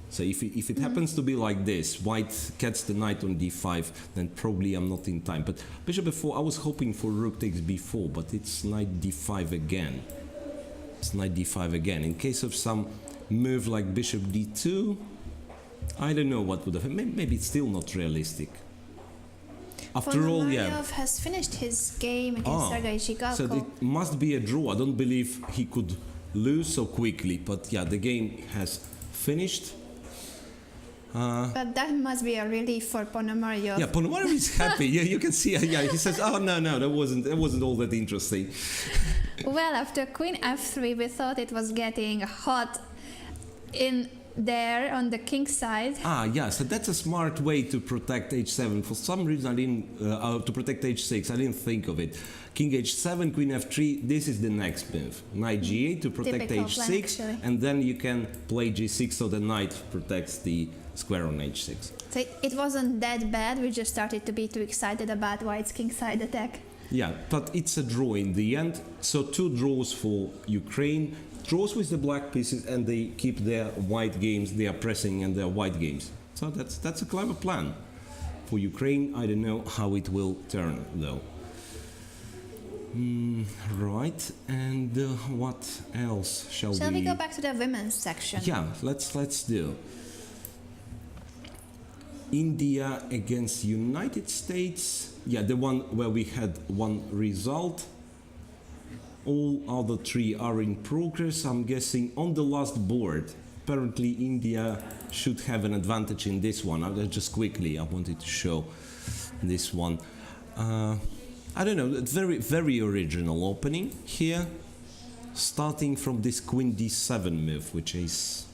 So if it happens to be like this, white gets the knight on D5, then probably I'm not in time. But bishop F4, I was hoping for rook takes B4, but it's knight D5 again. It's knight D5 again. In case of some move like bishop D2, I don't know what would have happened. Maybe it's still not realistic. After all, Ponomarev has finished his game against Sergei Zhigalko. So it must be a draw. I don't believe he could lose so quickly, but the game has finished. But that must be a relief for Ponomarev. Yeah, Ponomarev is happy. You can see. He says, "Oh no, that wasn't all that interesting." Well, after Queen F3, we thought it was getting hot in there on the king side. So that's a smart way to protect H7. For some reason, I didn't to protect H6. I didn't think of it. King H7, Queen F3. This is the next move. Knight G8 to protect Typical H6, plan, and then you can play G6, so the knight protects the square on H6. So it wasn't that bad. We just started to be too excited about White's king side attack. Yeah, but it's a draw in the end. So 2 draws for Ukraine. Draws with the black pieces, and they keep their white games. They are pressing and their white games. So that's a clever plan for Ukraine. I don't know how it will turn though. Right, and what else shall Shall we go back to the women's section? Yeah, let's do. India against United States. Yeah, the one where we had one result. All other three are in progress. I'm guessing on the last board. Apparently, India should have an advantage in this one. Just quickly, I wanted to show this one. I don't know, very, very original opening here, starting from this Queen D7 move, which is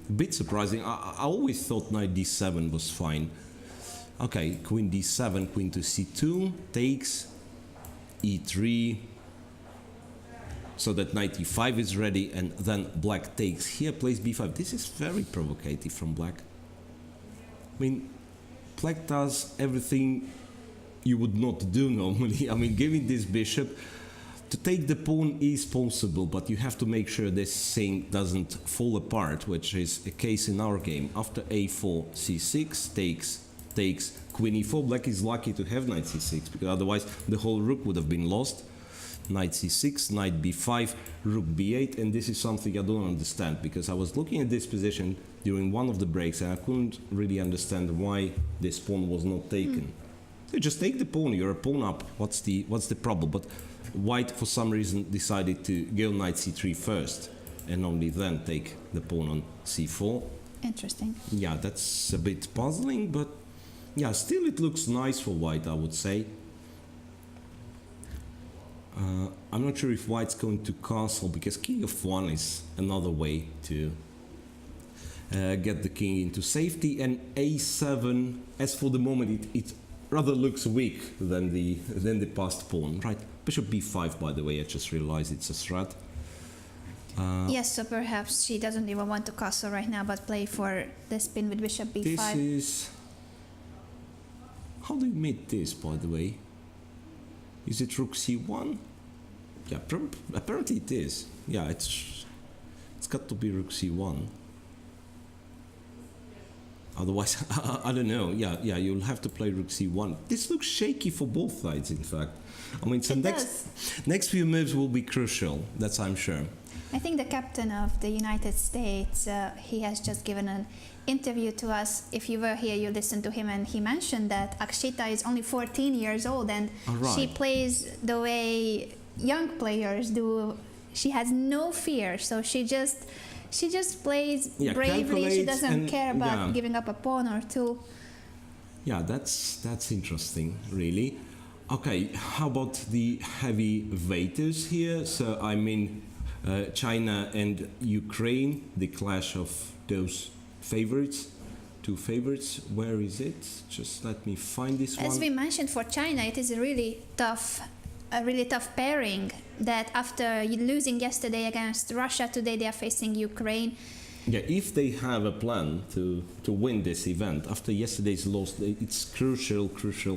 a bit surprising. I always thought Knight D7 was fine. Okay, Queen D7, Queen to C2, takes, E3, so that Knight E5 is ready, and then Black takes here, plays B5. This is very provocative from Black. I mean, Black does everything you would not do normally. I mean, giving this bishop to take the pawn is possible, but you have to make sure this thing doesn't fall apart, which is a case in our game. After A4, C6, takes Queen E4. Black is lucky to have Knight C6, because otherwise the whole rook would have been lost. Knight C6, Knight B5, Rook B8, and this is something I don't understand, because I was looking at this position during one of the breaks and I couldn't really understand why this pawn was not taken. So just take the pawn, you're a pawn up, what's the problem? But White for some reason decided to go Knight C3 first and only then take the pawn on C4. Interesting. Yeah, that's a bit puzzling, but yeah, still it looks nice for White, I would say. I'm not sure if White's going to castle, because King of 1 is another way to get the king into safety, and A7, as for the moment, it rather looks weak than the passed pawn, right? Bishop B5, by the way, I just realized it's a threat. Yes, so perhaps she doesn't even want to castle right now, but play for the spin with Bishop B5. This is... How do you meet this, by the way? Is it Rook C1? Yeah, apparently it is. Yeah, it's got to be Rook C1. Otherwise, I don't know. Yeah, you'll have to play Rook C1. This looks shaky for both sides, in fact. I mean, so next few moves will be crucial. That's I'm sure. I think the captain of the United States, he has just given an interview to us. If you were here, you listened to him, and he mentioned that Akshita is only 14 years old, and she plays the way young players do. She has no fear, so she just plays bravely. She doesn't care about giving up a pawn or two. Yeah, that's interesting, really. Okay, how about the heavyweights here? So I mean, China and Ukraine, the clash of those favorites, two favorites. Where is it? Just let me find this one. As we mentioned, for China, it is a really tough pairing. That after losing yesterday against Russia, today they are facing Ukraine. Yeah, if they have a plan to win this event after yesterday's loss, it's crucial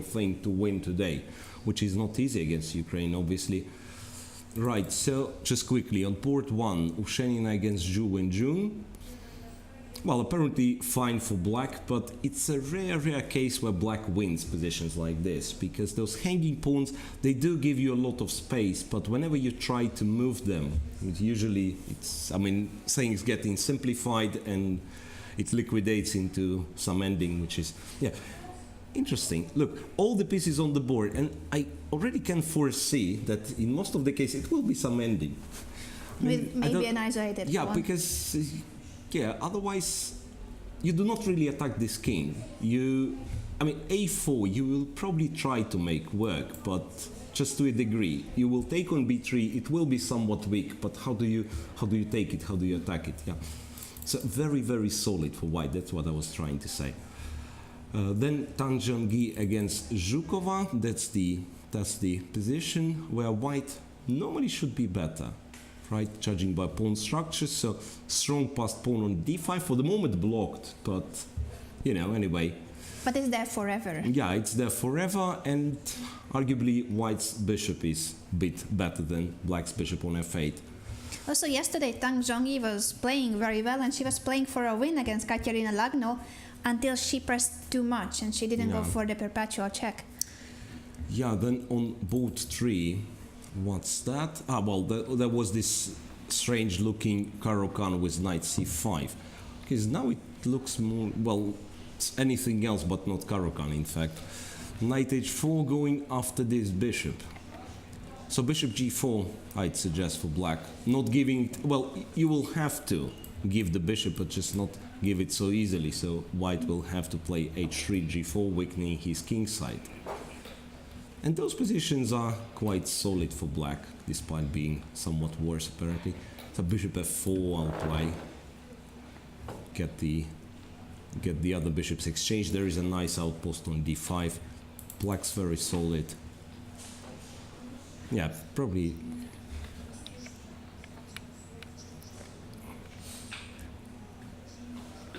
thing to win today, which is not easy against Ukraine, obviously. Right, so just quickly on port 1, Ushenina against Zhu in June. Well, apparently fine for Black, but it's a rare case where Black wins positions like this, because those hanging pawns, they do give you a lot of space, but whenever you try to move them, things getting simplified and it liquidates into some ending, which is, interesting. Look, all the pieces on the board, and I already can foresee that in most of the cases it will be some ending. With maybe an isolated one. Because... otherwise you do not really attack this king. A4 you will probably try to make work, but just to a degree. You will take on B3, it will be somewhat weak, but how do you take it, how do you attack it? So very solid for White, that's what I was trying to say. Then Tang Zhongyi against Zhukova, that's the position where White normally should be better. Right, judging by pawn structure, so strong passed pawn on d5, for the moment blocked, but anyway. But it's there forever. Yeah, it's there forever, and arguably White's bishop is a bit better than Black's bishop on f8. Also yesterday Tang Zhongyi was playing very well, and she was playing for a win against Katerina Lagno until she pressed too much and she didn't go for the perpetual check. Yeah, then on board 3, What's that? Ah, well, there was this strange-looking Caro-Kann with knight c5. Because now it looks more, well, it's anything else but not Caro-Kann, in fact. Knight h4 going after this bishop. So bishop g4, I'd suggest for black. Not giving, well, you will have to give the bishop, but just not give it so easily. So white will have to play h3, g4, weakening his king side. And those positions are quite solid for black, despite being somewhat worse apparently. So bishop f4 I'll play. Get the other bishops exchanged. There is a nice outpost on d5. Black's very solid. Yeah, probably.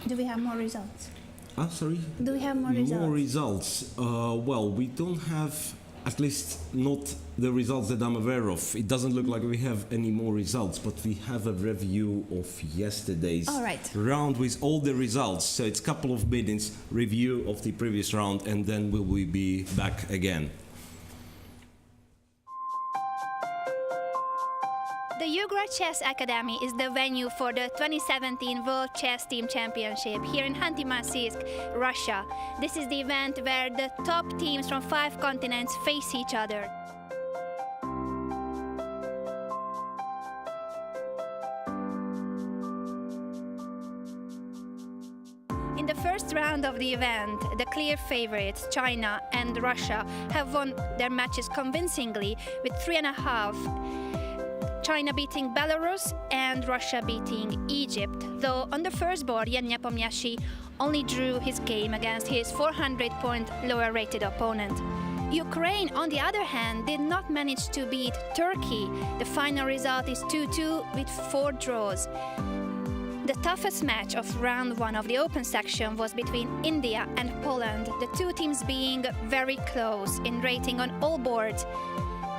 Do we have more results? Ah, sorry? Do we have more results? More results. Well, we don't have, at least not the results that I'm aware of. It doesn't look like we have any more results, but we have a review of yesterday's round with all the results. So it's a couple of minutes review of the previous round, and then we will be back again. The Yugra Chess Academy is the venue for the 2017 World Chess Team Championship here in Khanty-Masiysk, Russia. This is the event where the top teams from 5 continents face each other. In the first round of the event, the clear favorites, China and Russia, have won their matches convincingly with 3.5. China beating Belarus and Russia beating Egypt, though on the first board Jan Nepomniachtchi only drew his game against his 400-point lower-rated opponent. Ukraine, on the other hand, did not manage to beat Turkey. The final result is 2-2 with 4 draws. The toughest match of round 1 of the open section was between India and Poland, the two teams being very close in rating on all boards.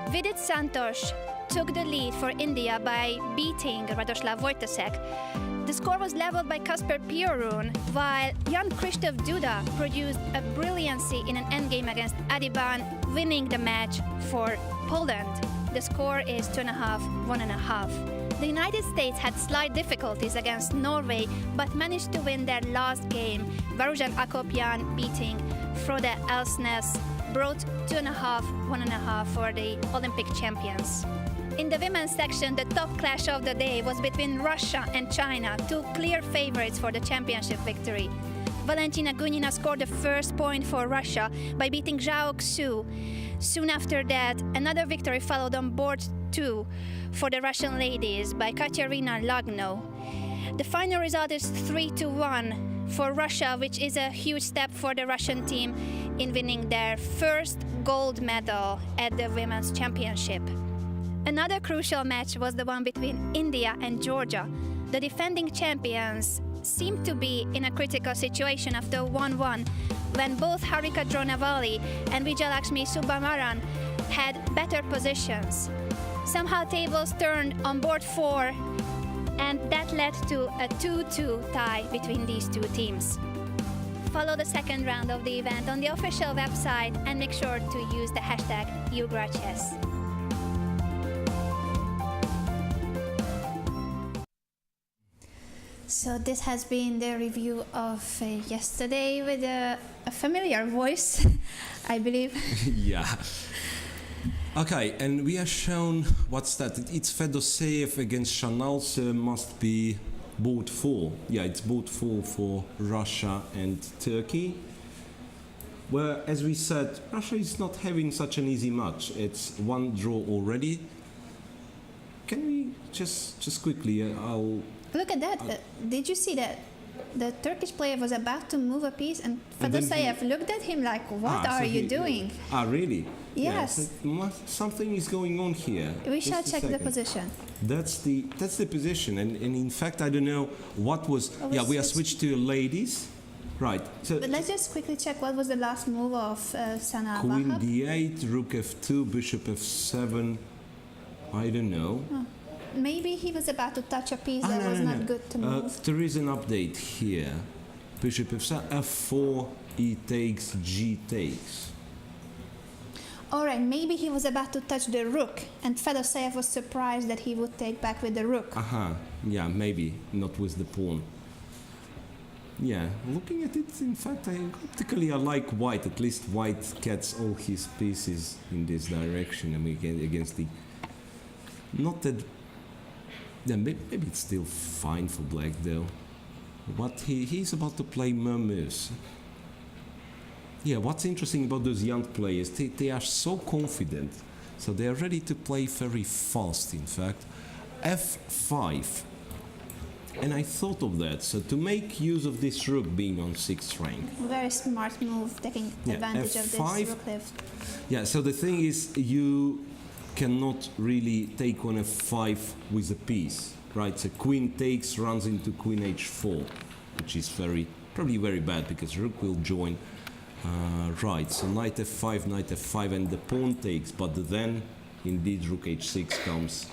Vidit Santosh took the lead for India by beating Radoslav Wojtasek. The score was leveled by Kasper Piorun, while Jan Krzysztof Duda produced a brilliancy in an endgame against Adiban, winning the match for Poland. The score is 2.5, 1.5. The United States had slight difficulties against Norway, but managed to win their last game. Varujan Akopyan beating Frode Elsnes brought 2.5, 1.5 for the Olympic champions. In the women's section, the top clash of the day was between Russia and China, two clear favorites for the championship victory. Valentina Gunina scored the first point for Russia by beating Zhao Xu. Soon after that, another victory followed on board 2 for the Russian ladies by Katerina Lagno. The final result is 3-1 for Russia, which is a huge step for the Russian team in winning their first gold medal at the Women's Championship. Another crucial match was the one between India and Georgia. The defending champions seemed to be in a critical situation after 1-1, when both Harika Dronavali and Vijayalakshmi Subamaran had better positions. Somehow tables turned on board 4, and that led to a 2-2 tie between these two teams. Follow the second round of the event on the official website and make sure to use the hashtag #UGRAChess. So this has been the review of yesterday with a familiar voice, I believe. Yeah. Okay, and we are shown, what's that? It's Fedoseev against Chanel, so must be board 4. Yeah, it's board 4 for Russia and Turkey. Where, as we said, Russia is not having such an easy match. It's one draw already. Can we just quickly, Look at that. Did you see that? The Turkish player was about to move a piece and Fedoseev looked at him like, what are you doing? Really? Yes. Yeah, something is going on here. We shall check the position. That's the position. And in fact, I don't know what was... we are switched to ladies. Right. So but let's just quickly check what was the last move of Sana Queen Wahab. d8, Rook f2, Bishop f7. I don't know. Oh. Maybe he was about to touch a piece that was not good to move. There is an update here. Bishop f7, f4, e takes, g takes. All right, maybe he was about to touch the rook, and Fedoseev was surprised that he would take back with the rook. Aha, yeah, maybe not with the pawn. Yeah, looking at it, in fact, optically I like white. At least white gets all his pieces in this direction. I mean, against the... Not that... Yeah, maybe it's still fine for black, though. But he's about to play more moves. Yeah, what's interesting about those young players, they are so confident. So they are ready to play very fast, in fact. F5. And I thought of that, so to make use of this rook being on 6th rank. Very smart move, taking advantage of this F5. rook lift. Yeah, so the thing is, you cannot really take on F5 with a piece, right? So queen takes, runs into queen H4, which is probably very bad because rook will join. Right, so knight F5, and the pawn takes, but then indeed rook H6 comes.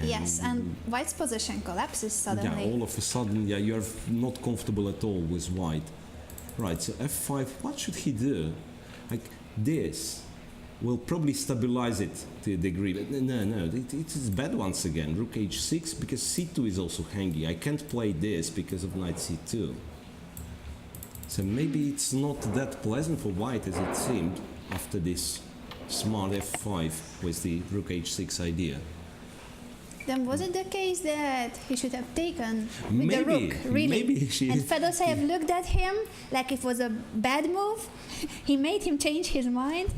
Yes, and white's position collapses suddenly. Yeah, all of a sudden, yeah, you're not comfortable at all with white. Right, so F5, what should he do? Like, this will probably stabilize it to a degree. But no, it is bad once again. Rook H6, because C2 is also hanging. I can't play this because of knight C2. So maybe it's not that pleasant for white as it seemed after this smart F5 with the rook H6 idea. Then was it the case that he should have taken with Maybe, the rook, really? maybe And Fedoseev looked at him like it was a bad move. He made him change his mind.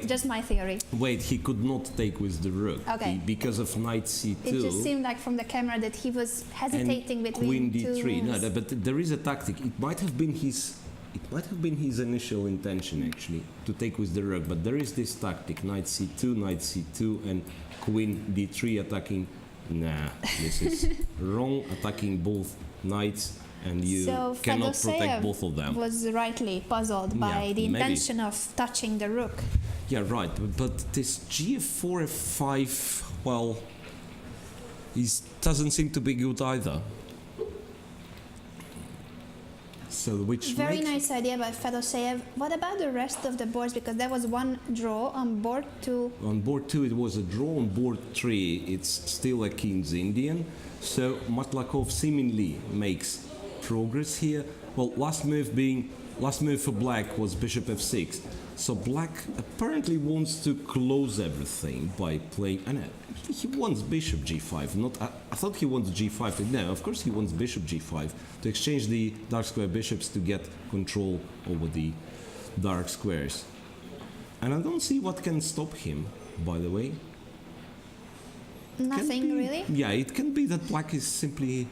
Just my theory. Wait, he could not take with the rook. Okay. Because of knight C2. It just seemed like from the camera that he was hesitating between queen two D3. moves. No, but there is a tactic. It might have been his initial intention actually to take with the rook, but there is this tactic: knight C2, and queen D3 attacking. Nah, this is wrong. Attacking both knights, and you So cannot protect Fedoseev both of them. was rightly puzzled by the maybe. intention of touching the rook. Yeah, right. But this G4, F5, well, doesn't seem to be good either. So which Very makes nice idea by Fedoseev. What about the rest of the boards? Because there was one draw on board 2. on board 2 it was a draw. On board 3 it's still a king's Indian. So Matlakov seemingly makes progress here. Well, last move for black was bishop F6. So black apparently wants to close everything by playing. Actually he wants bishop G5. I thought he wants G5. No, of course he wants bishop G5 to exchange the dark square bishops to get control over the dark squares. And I don't see what can stop him, by the way. Nothing really? Yeah, it can be that black simply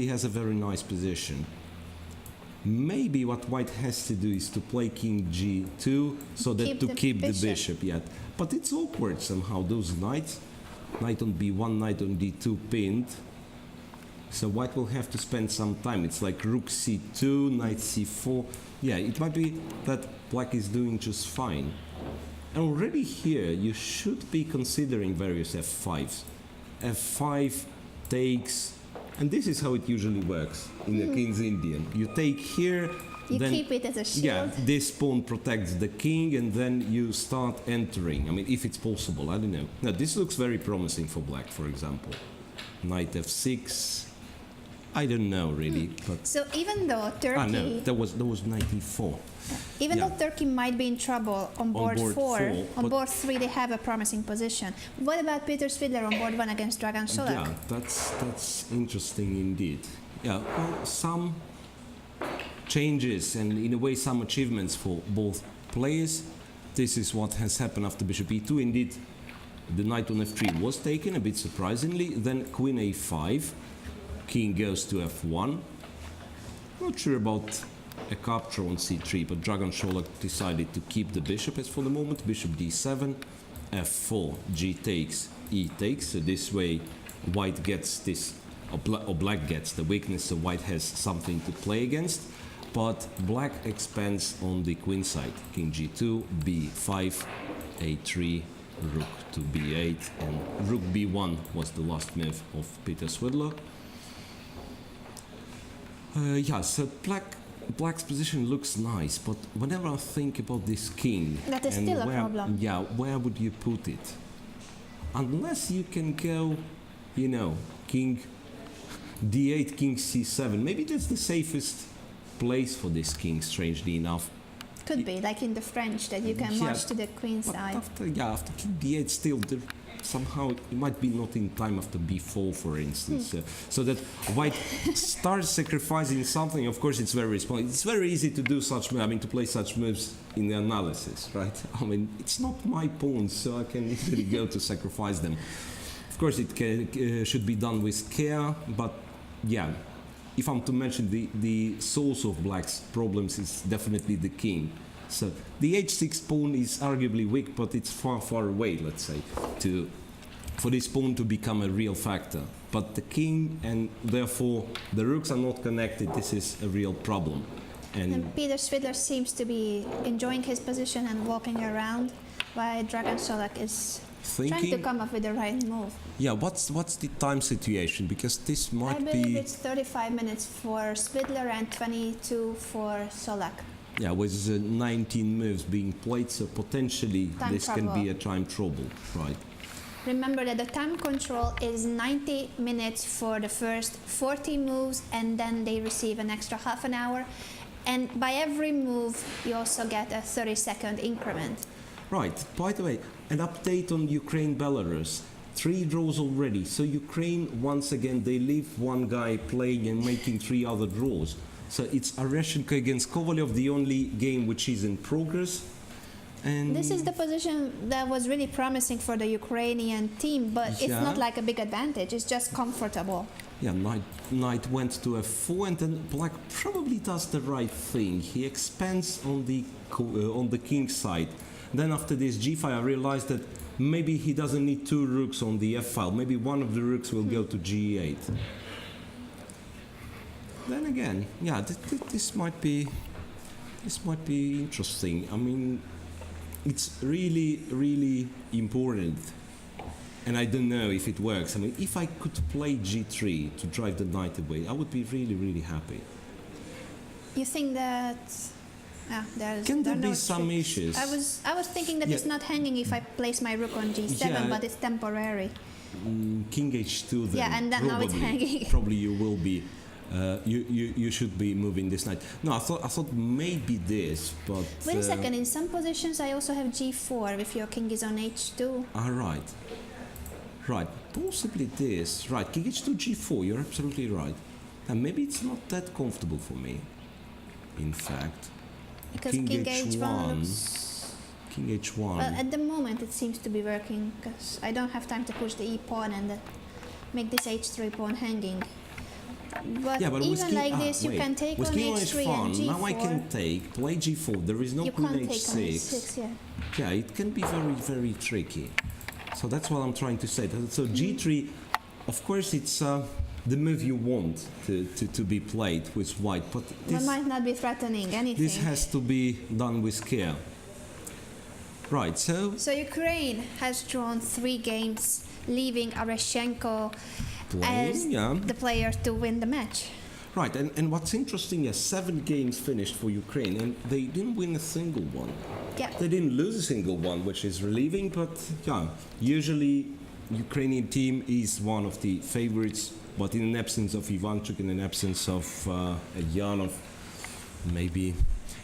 has a very nice position. Maybe what white has to do is to play king G2 so that to keep the bishop. Yeah, but it's awkward somehow. Those knights, knight on B1, knight on D2 pinned. So white will have to spend some time. It's like rook C2, knight C4. Yeah, it might be that black is doing just fine. And already here you should be considering various F5s. F5 takes. And this is how it usually works in the King's Indian. You take here, You then keep it as a shield. yeah, this pawn protects the king, and then you start entering. I mean, if it's possible, I don't know. Now, this looks very promising for black, for example. Knight F6. I don't know really, but So even though Turkey, no, there was knight E4. even yeah. though Turkey might be in trouble on board, board 4, but- on board 3 they have a promising position. What about Peter Svidler on board 1 against Dragan Solak? Yeah, that's interesting indeed. Yeah, well, some changes and in a way some achievements for both players. This is what has happened after bishop E2. Indeed, the knight on F3 was taken, a bit surprisingly. Then queen A5, king goes to F1. Not sure about a capture on C3, but Dragan Solak decided to keep the bishop as for the moment. Bishop D7, F4, G takes, E takes. So this way white gets this, or black gets the weakness, so white has something to play against. But black expands on the queen side. King G2, B5, A3, rook to B8, and rook B1 was the last move of Peter Svidler. Yeah, so black black's position looks nice, but whenever I think about this king, That is and still a where, problem. Yeah, where would you put it? Unless you can go, you know, king d8, king c7. Maybe that's the safest place for this king, strangely enough. Could be like in the French that you can Yeah, march to the queen But side. after king d8, still somehow it might be not in time after b4, for instance. So that white starts sacrificing something. Of course, it's very responsive. It's very easy to do such, I mean, to play such moves in the analysis, right? I mean, it's not my pawns, so I can easily go to sacrifice them. Of course, it should be done with care, but yeah. If I'm to mention the source of black's problems is definitely the king. So the h6 pawn is arguably weak, but it's far, far away, let's say, for this pawn to become a real factor. But the king and therefore the rooks are not connected. This is a real problem. And Peter Svidler seems to be enjoying his position and walking around, while Dragan Solak is trying to come up with the right move. Yeah, what's the time situation? Because this might I believe be... it's 35 minutes for Svidler and 22 for Solak. Yeah, with 19 moves being played, so potentially Time this trouble. can be a time trouble, right? Remember that the time control is 90 minutes for the first 40 moves, and then they receive an extra half an hour. And by every move, you also get a 30-second increment. Right. By the way, an update on Ukraine-Belarus. 3 draws already. So Ukraine, once again, they leave one guy playing and making 3 other draws. So it's Areshenko against Kovalyov, the only game which is in progress. And This is the position that was really promising for the Ukrainian team, but it's Yeah. not like a big advantage. It's just comfortable. yeah, knight went to f4, and then black probably does the right thing. He expands on the king's side. Then after this g5, I realized that maybe he doesn't need 2 rooks on the f file. Maybe one of the rooks will go to g8. Then again, yeah, this might be interesting. I mean, it's really, really important. And I don't know if it works. I mean, if I could play g3 to drive the knight away, I would be really, really happy. You think that Can there are be no some tricks. issues? I was thinking that Yeah. it's not hanging if I place my rook on g7, Yeah. but it's temporary. King h2 then. Yeah, and then now it's hanging. Probably you will be. You should be moving this knight. No, I thought maybe this, but. Wait a second. In some positions, I also have g4 if your king is on h2. Right. Right. Possibly this. Right. King h2 g4. You're absolutely right. And maybe it's not that comfortable for me. In fact. Because King king h1. h1 looks... King h1. Well, at the moment it seems to be working, because I don't have time to push the e pawn and make this h3 pawn hanging. But yeah, but with even king, like this, you wait. can take with on king h3 h1, and g4. now I can play g4. There is no You queen can't take on h6. h6, yeah. Yeah, it can be very, very tricky. So that's what I'm trying to say. So g3, of course, it's the move you want to be played with white, but One might not be threatening anything. this has to be done with care. Right, so So Ukraine has drawn 3 games, leaving Areshenko playing, as yeah. the player to win the match. Right, and what's interesting is 7 games finished for Ukraine, and they didn't win a single one. Yeah. They didn't lose a single one, which is relieving, but yeah, usually Ukrainian team is one of the favorites, but in an absence of Ivanchuk, in an absence of Yanov, maybe,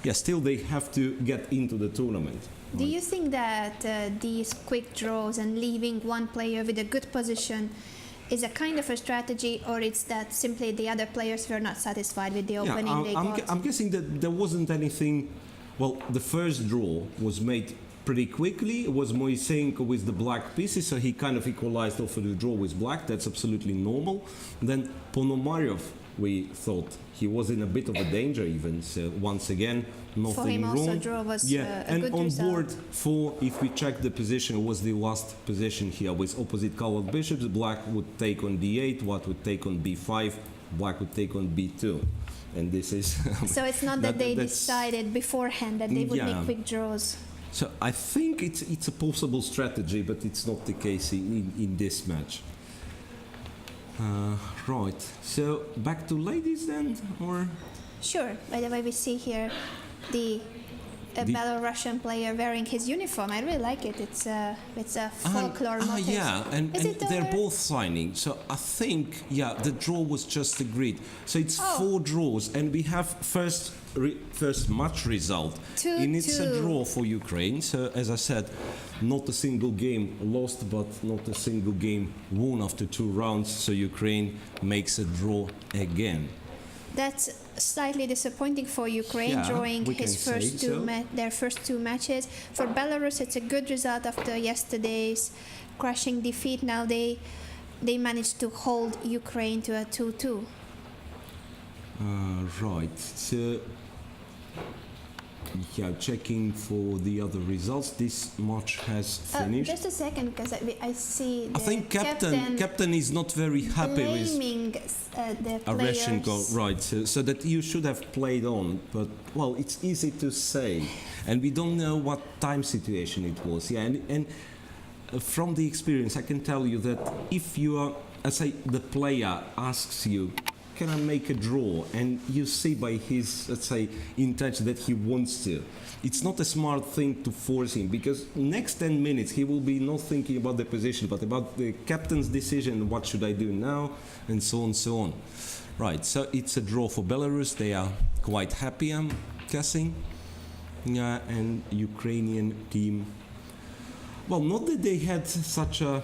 yeah, still they have to get into the tournament. Do you think that these quick draws and leaving one player with a good position is a kind of a strategy, or it's that simply the other players were not satisfied with the opening they got? I'm guessing that there wasn't anything. Well, the first draw was made pretty quickly. It was Moisenko with the black pieces, so he kind of equalized off of the draw with black. That's absolutely normal. And then Ponomaryov, we thought he was in a bit of a danger even. So once again, nothing For him wrong. also draw was yeah, a and good on result. board 4, if we check the position, was the last position here with opposite colored bishops. Black would take on d8, white would take on b5, black would take on b2. And this is... So it's not that they that's- decided beforehand that they would Yeah. make quick draws. So I think it's a possible strategy, but it's not the case in this match. Right. So back to ladies then, or Sure. By the way, we see here the Belarusian player wearing his uniform. I really like it. It's a folklore motif. Yeah, and Is it they're over? both signing. So I think, yeah, the draw was just agreed. So it's Oh. 4 draws, and we have first match result. 2-2. And it's a draw for Ukraine. So as I said, not a single game lost, but not a single game won after 2 rounds. So Ukraine makes a draw again. That's slightly disappointing for Ukraine, Yeah, drawing we can his say first so. their first 2 matches. For Belarus, it's a good result after yesterday's crushing defeat. Now they managed to hold Ukraine to a 2-2. Right. So, yeah, checking for the other results. This match has finished. Just a second, because I see the I think captain is not very happy with blaming the a Russian goal, players. right? So that you should have played on, but well, it's easy to say, and we don't know what time situation it was. Yeah, and from the experience, I can tell you that if you are, let's say, the player asks you, "Can I make a draw?" and you see by his, let's say, intention that he wants to, it's not a smart thing to force him, because next 10 minutes he will be not thinking about the position but about the captain's decision, what should I do now, and so on, so on. Right, so it's a draw for Belarus. They are quite happy, I'm guessing. Yeah, and Ukrainian team, well, not that they had such a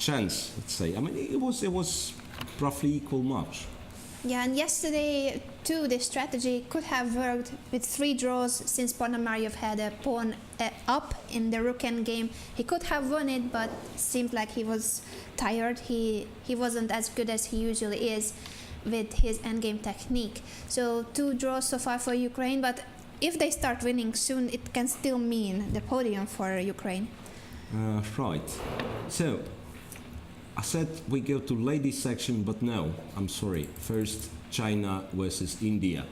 chance, let's say. I mean, it was roughly equal match. Yeah, and yesterday too, the strategy could have worked with 3 draws since Ponomaryov had a pawn up in the rook endgame. He could have won it, but seemed like he was tired. He wasn't as good as he usually is with his endgame technique. So 2 draws so far for Ukraine, but if they start winning soon, it can still mean the podium for Ukraine. Right. So, I said we go to ladies section, but no, I'm sorry. First, China versus India.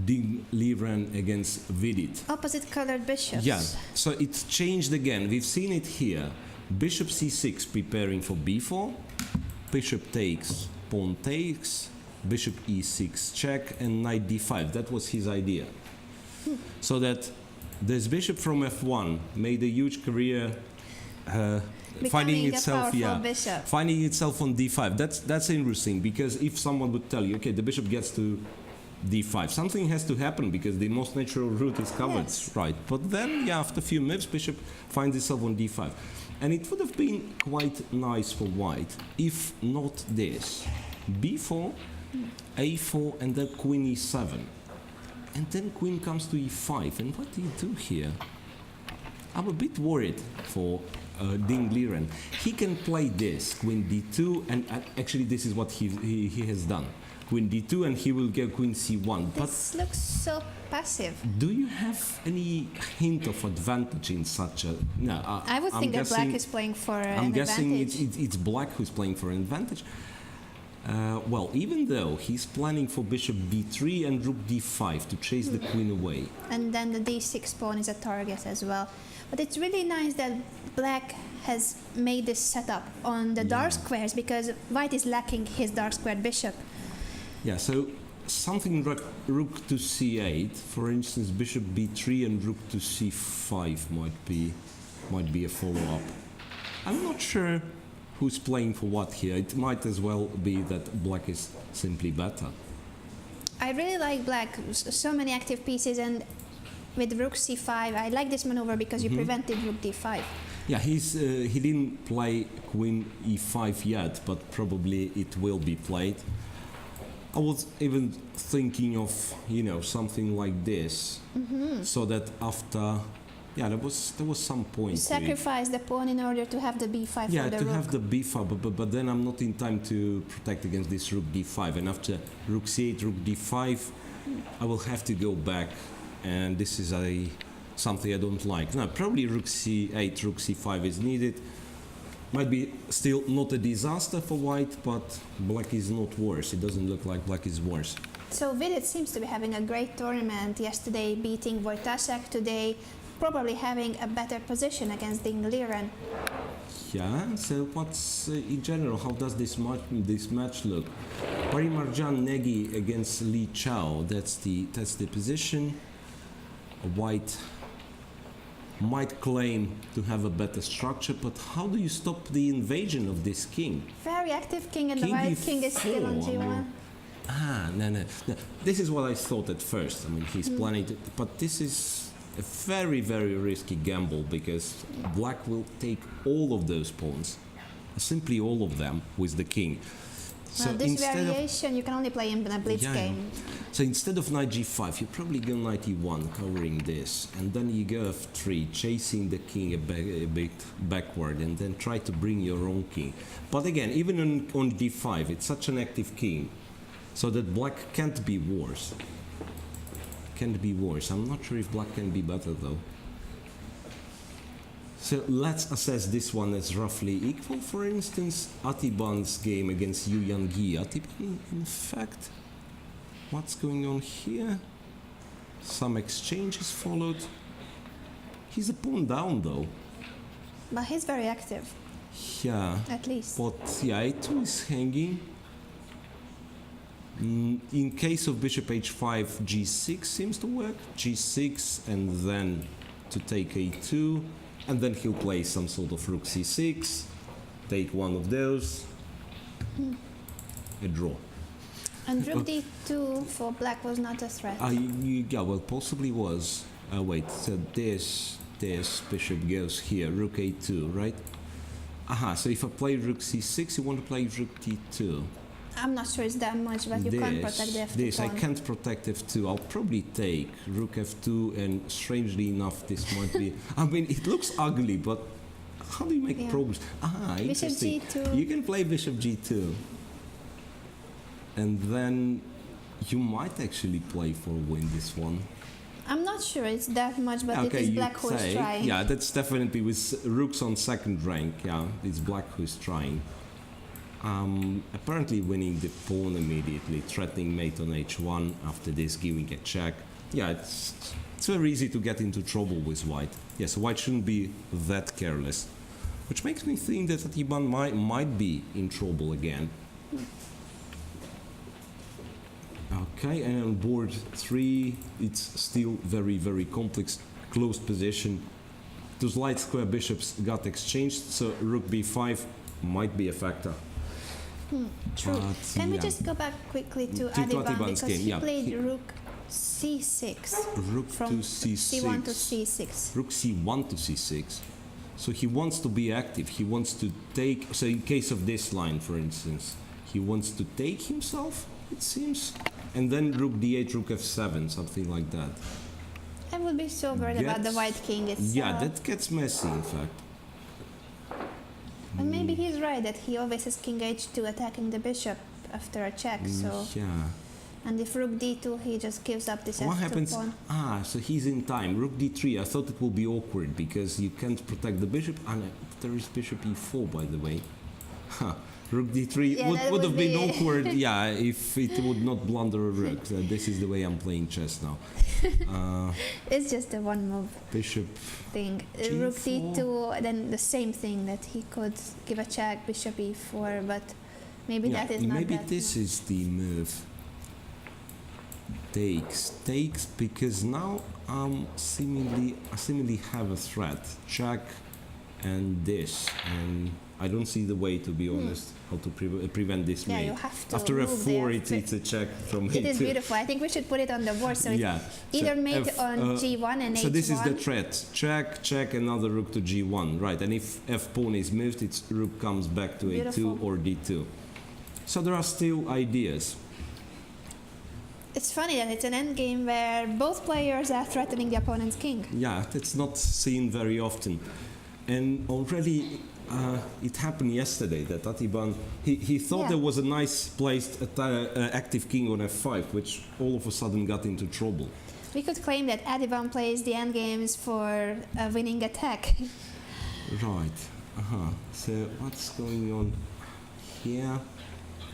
Ding Liren against Vidit. Opposite colored bishops. Yeah, so it's changed again. We've seen it here. Bishop c6 preparing for b4. Bishop takes, pawn takes. Bishop e6 check, and knight d5. That was his idea. So that this bishop from f1 made a huge career finding itself, finding itself on d5. That's interesting, because if someone would tell you, okay, the bishop gets to d5, something has to happen because the most natural route is covered, Yes. right? But then, yeah, after a few moves, bishop finds itself on d5, and it would have been quite nice for white if not this: b4, a4, and then queen e7, and then queen comes to e5. And what do you do here? I'm a bit worried for Ding Liren. He can play this, queen d2, and actually this is what he has done. Queen d2, and he will go queen c1. This looks so passive. But do you have any hint of advantage in such a... No, I would I'm think that black guessing- is playing for I'm an guessing advantage. it's black who's playing for an advantage. Well, even though he's planning for bishop b3 and rook d5 to chase the queen away. And then the d6 pawn is a target as well. But it's really nice that black has made this setup on the dark squares, because white is lacking his dark squared bishop. Yeah, so something like rook to c8, for instance, bishop b3 and rook to c5 might be a follow-up. I'm not sure who's playing for what here. It might as well be that black is simply better. I really like black, so many active pieces, and with rook c5, I like this maneuver because you prevented rook d5. Yeah, he didn't play queen e5 yet, but probably it will be played. I was even thinking of, something like this, so that after, there was some point. to it. Sacrifice the pawn in order to have the b5 Yeah, for the to rook. have the b5, but then I'm not in time to protect against this rook d5, and after rook c8, rook d5, I will have to go back, and this is something I don't like. No, probably rook c8, rook c5 is needed. Might be still not a disaster for white, but black is not worse. It doesn't look like black is worse. So Vidit seems to be having a great tournament. Yesterday beating Wojtaszek, today probably having a better position against Ding Liren. Yeah, so what's in general, how does this match look? Parimarjan Negi against Li Chao, that's the position. White might claim to have a better structure, but how do you stop the invasion of this king? Very active king, and the King white king is still on D4, I G1. mean, no. This is what I thought at first. I mean, he's planning to, but this is a very, very risky gamble because black will take all of those pawns, simply all of them, with the king. So This instead variation you can only play in a blitz Yeah, game. so instead of knight g5, you probably go knight e1, covering this, and then you go f3, chasing the king a bit backward, and then try to bring your own king. But again, even on d5, it's such an active king, so that black can't be worse. Can't be worse. I'm not sure if black can be better though. So let's assess this one as roughly equal. For instance, Atiban's game against Yu Yangi. Atiban, in fact, what's going on here? Some exchanges followed. He's a pawn down though. But he's very active, Yeah, at least. but yeah, a2 is hanging. In case of bishop h5, g6 seems to work. g6 and then to take a2. And then he'll play some sort of rook c6, take one of those, a draw. And rook d2 for black was not a threat. Yeah, well, possibly was. Wait, so this bishop goes here, rook a2, right? Aha, so if I play rook c6, you want to play rook d2. I'm not sure it's that much, but you can't protect the f2 This, I pawn. can't protect f2. I'll probably take rook f2, and strangely enough, this might be... I mean, it looks ugly, but how do you make Yeah. progress? Ah, Bishop interesting. g2. You can play bishop g2. And then you might actually play for a win this one. I'm not sure it's that much, but it is you black who is say. trying. Yeah, that's definitely with rooks on second rank. Yeah, it's black who's trying. Apparently winning the pawn immediately, threatening mate on h1, after this giving a check. Yeah, it's very easy to get into trouble with white. Yes, white shouldn't be that careless. Which makes me think that Atiban might be in trouble again. Okay, and on board 3, it's still very, very complex, closed position. Those light square bishops got exchanged, so rook b5 might be a factor. True. But, Can we yeah. just go back quickly to To Adiban, Adiban's because game, he yeah. played rook c6 Rook from to c6. c1 to c6. Rook c1 to c6. So he wants to be active. He wants to take. So in case of this line, for instance, he wants to take himself, it seems, and then rook d8, rook f7, something like that. I would be so worried about the Gets- white king itself. Yeah, that gets messy, in fact. And maybe he's right that he always has king h2 attacking the bishop after a check. So, Yeah. and if rook d2, he just gives up this What f2 happens? pawn. So he's in time. Rook d3. I thought it will be awkward because you can't protect the bishop. And there is bishop e4, by the way. Huh. Rook d3 Yeah, that would would have been be- awkward, yeah, if it would not blunder a rook. So this is the way I'm playing chess now. It's just a one move Bishop. thing. Rook d2, then the same thing that he could give a check, bishop e4, but maybe Yeah, that is not maybe that this move. is the move. Takes because now I seemingly have a threat. Check and this, and I don't see the way, to be honest, how to prevent this Yeah, mate. you have to After move f4, there. it's a check from It is a2. beautiful. I think we should put it on the board. So it's Yeah. either So mate on g1 and So h1. this is the threat. Check, another rook to g1, right? And if f pawn is moved, its rook comes back to Beautiful. a2 or d2. So there are still ideas. It's funny that it's an endgame where both players are threatening the opponent's king. Yeah, that's not seen very often. And already it happened yesterday that Atiban, he thought Yeah. there was a nice placed active king on f5, which all of a sudden got into trouble. We could claim that Adiban plays the endgames for a winning attack. Right. So what's going on here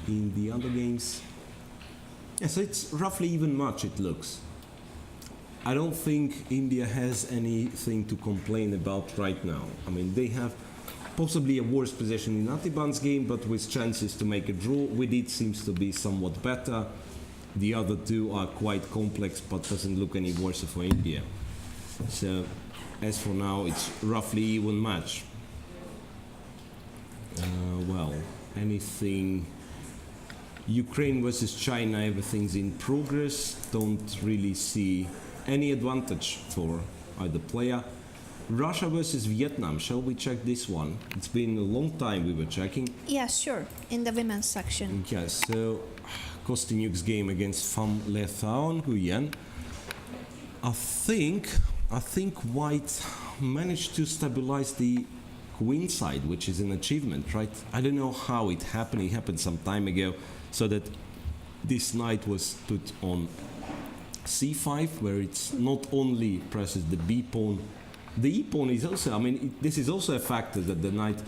in the other games? Yeah, so it's roughly even match, it looks. I don't think India has anything to complain about right now. I mean, they have Possibly a worse position in Atiban's game, but with chances to make a draw. With it seems to be somewhat better. The other two are quite complex, but doesn't look any worse for India. So, as for now, it's roughly even match. Well, anything... Ukraine versus China, everything's in progress. Don't really see any advantage for either player. Russia versus Vietnam, shall we check this one? It's been a long time we were checking. Yeah, sure. In the women's section. Yeah, so Kostyniuk's game against Pham Le Thaon, Nguyen. I think White managed to stabilize the queen side, which is an achievement, right? I don't know how it happened. It happened some time ago, so that this knight was put on c5, where it's not only presses the b pawn. The e pawn is also, I mean, this is also a factor that the knight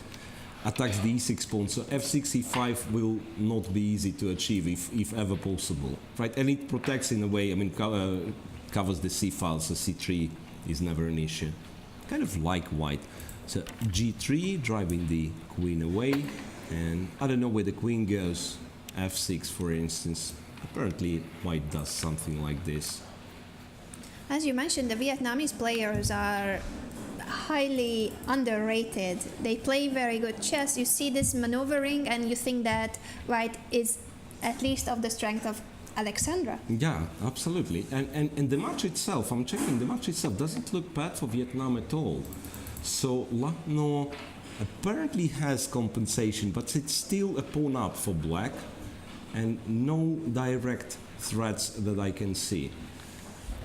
attacks the e6 pawn, so f6, e5 will not be easy to achieve if ever possible, right? And it protects in a way, I mean, covers the c file, so c3 is never an issue. Kind of like White. So g3, driving the queen away, and I don't know where the queen goes. f6, for instance. Apparently, White does something like this. As you mentioned, the Vietnamese players are highly underrated. They play very good chess. You see this maneuvering and you think that White is at least of the strength of Alexandra. Yeah, absolutely. And the match itself, I'm checking, the match itself doesn't look bad for Vietnam at all. So Lucknow apparently has compensation, but it's still a pawn up for Black and no direct threats that I can see.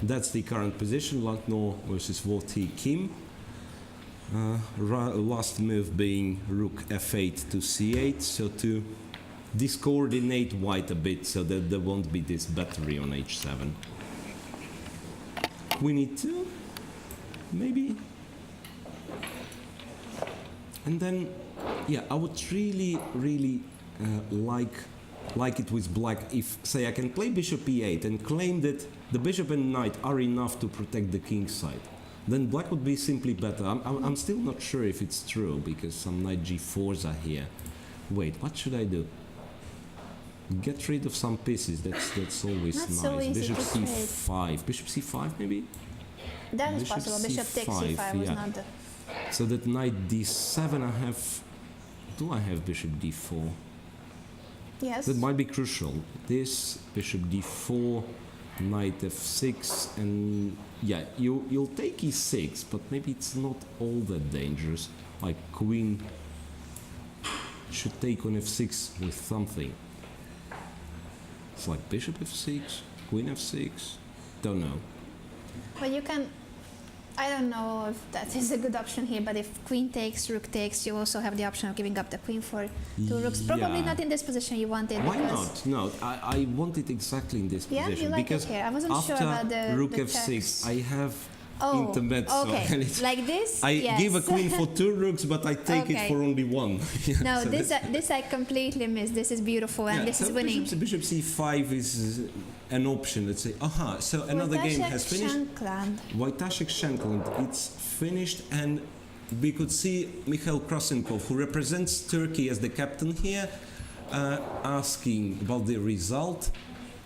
That's the current position, Lucknow versus Voti Kim. Last move being rook f8 to c8, so to discoordinate White a bit so that there won't be this battery on h7. Queen e2, maybe? And then, yeah, I would really like it with Black if, say, I can play bishop e8 and claim that the bishop and knight are enough to protect the king side. Then Black would be simply better. I'm still not sure if it's true, because some knight g4s are here. Wait, what should I do? Get rid of some pieces, that's always Not nice. so easy Bishop to trade. c5. Bishop c5 maybe? That is Bishop possible. Bishop takes c5, c5 was yeah. not the... So that knight d7 I have... Do I have bishop d4? Yes. That might be crucial. This, bishop d4, knight f6, and yeah, you'll take e6, but maybe it's not all that dangerous. Like queen should take on f6 with something. It's like bishop f6, queen f6, don't know. Well, you can... I don't know if that is a good option here, but if queen takes, rook takes, you also have the option of giving up the queen for two rooks. Probably Yeah. not in this position you want it. Why because not? No, I want it exactly in this Yeah, position. you like it because here. I wasn't after sure about the rook the f6, checks. I have Oh, intermezzo. okay. And it's, Like this? I Yes. give a queen for two rooks, but I take it Okay. for only one. Yeah, No, so this I completely missed. This is beautiful and yeah, this so is winning. Bishop c5 is an option. Let's say, aha, so another game has finished. Shankland. Wojtaszek Shankland, it's finished, and we could see Mikhail Krasenkov, who represents Turkey as the captain here, asking about the result,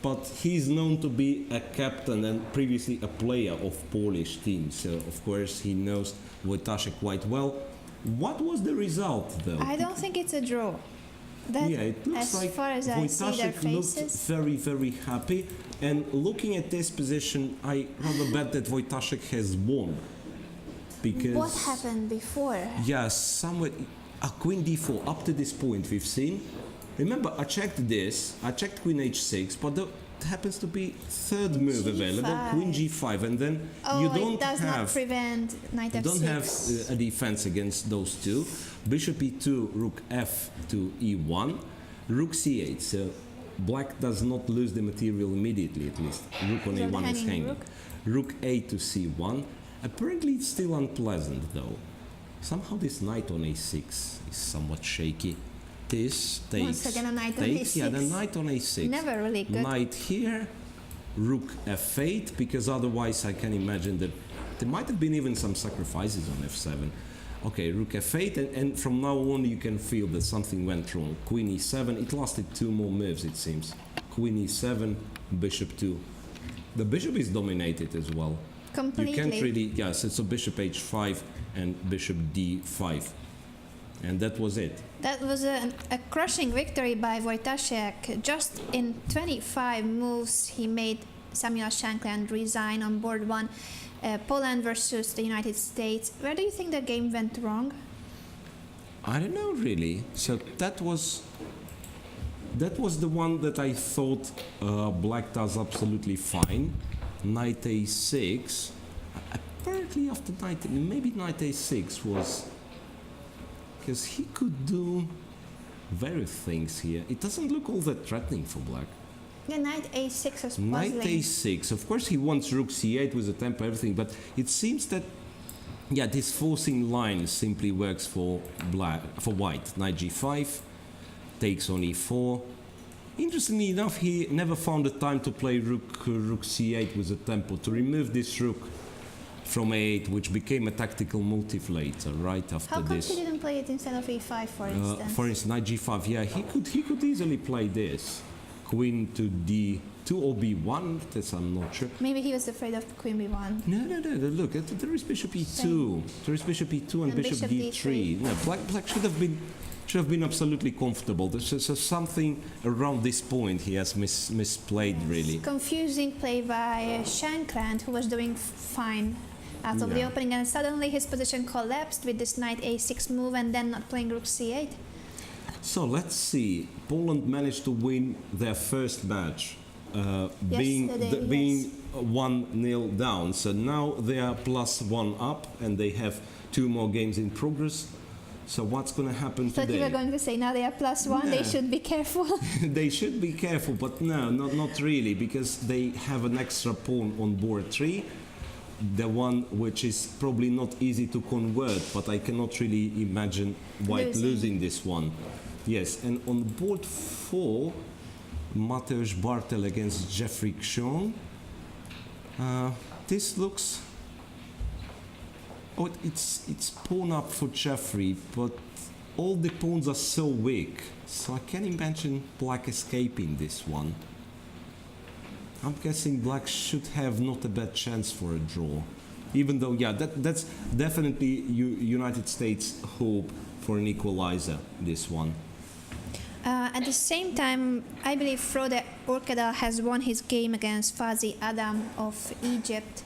but he's known to be a captain and previously a player of Polish team, so of course he knows Wojtaszek quite well. What was the result, though? I don't think it's a draw. That, Yeah, it looks as like far as I see their Wojtaszek looked faces. very happy, and looking at this position, I rather bet that Wojtaszek has won. Because What happened before? yeah, somewhere queen d4 up to this point we've seen. Remember, I checked this. I checked queen h6, but there happens to be third move available, queen g5, and then Oh, you don't it does not have prevent knight you f6. don't have a defense against those two. Bishop e2, rook f to e1, rook c8. So Black does not lose the material immediately, at least. Rook on So the a1 is hanging hanging. rook? Rook a to c1. Apparently it's still unpleasant though. Somehow this knight on a6 is somewhat shaky. This takes, Once again, a knight on takes, yeah, the a6. knight on a6. Never really good. Knight here, rook f8, because otherwise I can imagine that there might have been even some sacrifices on f7. Okay, rook f8, and from now on you can feel that something went wrong. Queen e7, it lasted 2 more moves it seems. Queen e7, bishop 2. The bishop is dominated as well. Completely. You can't really, yes, it's a bishop h5 and bishop d5. And that was it. That was a crushing victory by Wojtaszek. Just in 25 moves, he made Samuel Shankland resign on board 1. Poland versus the United States. Where do you think the game went wrong? I don't know really. So that was the one that I thought black does absolutely fine. Knight a6. Apparently after knight, maybe knight a6 was, because he could do various things here. It doesn't look all that threatening for black. Yeah, knight a6 is puzzling. Knight a6. Of course, he wants rook c8 with the tempo, everything, but it seems that, yeah, this forcing line simply works for black, for white. Knight g5 takes on e4. Interestingly enough, he never found the time to play rook c8 with the tempo to remove this rook from a8, which became a tactical motive later, right after How come this. he didn't play it instead of e5, for instance? For instance, knight g5. Yeah, he could easily play this. Queen to d2 or b1. That's I'm not sure. Maybe he was afraid of queen b1. No. Look, there is bishop e2. Same. There is bishop e2 and bishop bishop d3. d3. No, black should have been absolutely comfortable. There's something around this point he has misplayed really. Confusing play by Shankland, who was doing fine out of the Yeah. opening, and suddenly his position collapsed with this knight a6 move and then not playing rook c8. So let's see. Poland managed to win their first match, being Yesterday, 1-0 down. So now they are +1 up, and they have 2 more games in progress. So what's going to happen Thought you today? were going to say now they are +1, they Yeah. should be careful. They should be careful, but no, not really, because they have an extra pawn on board 3. The one which is probably not easy to convert, but I cannot really imagine white losing this one. Yes, and on board 4, Mateusz Bartel against Jeffrey Ksiong. This looks... Oh, it's pawn up for Jeffrey, but all the pawns are so weak, so I can't imagine black escaping this one. I'm guessing black should have not a bad chance for a draw. Even though, yeah, that's definitely United States' hope for an equalizer, this one. At the same time, I believe Frode Urkedal has won his game against Fazi Adam of Egypt.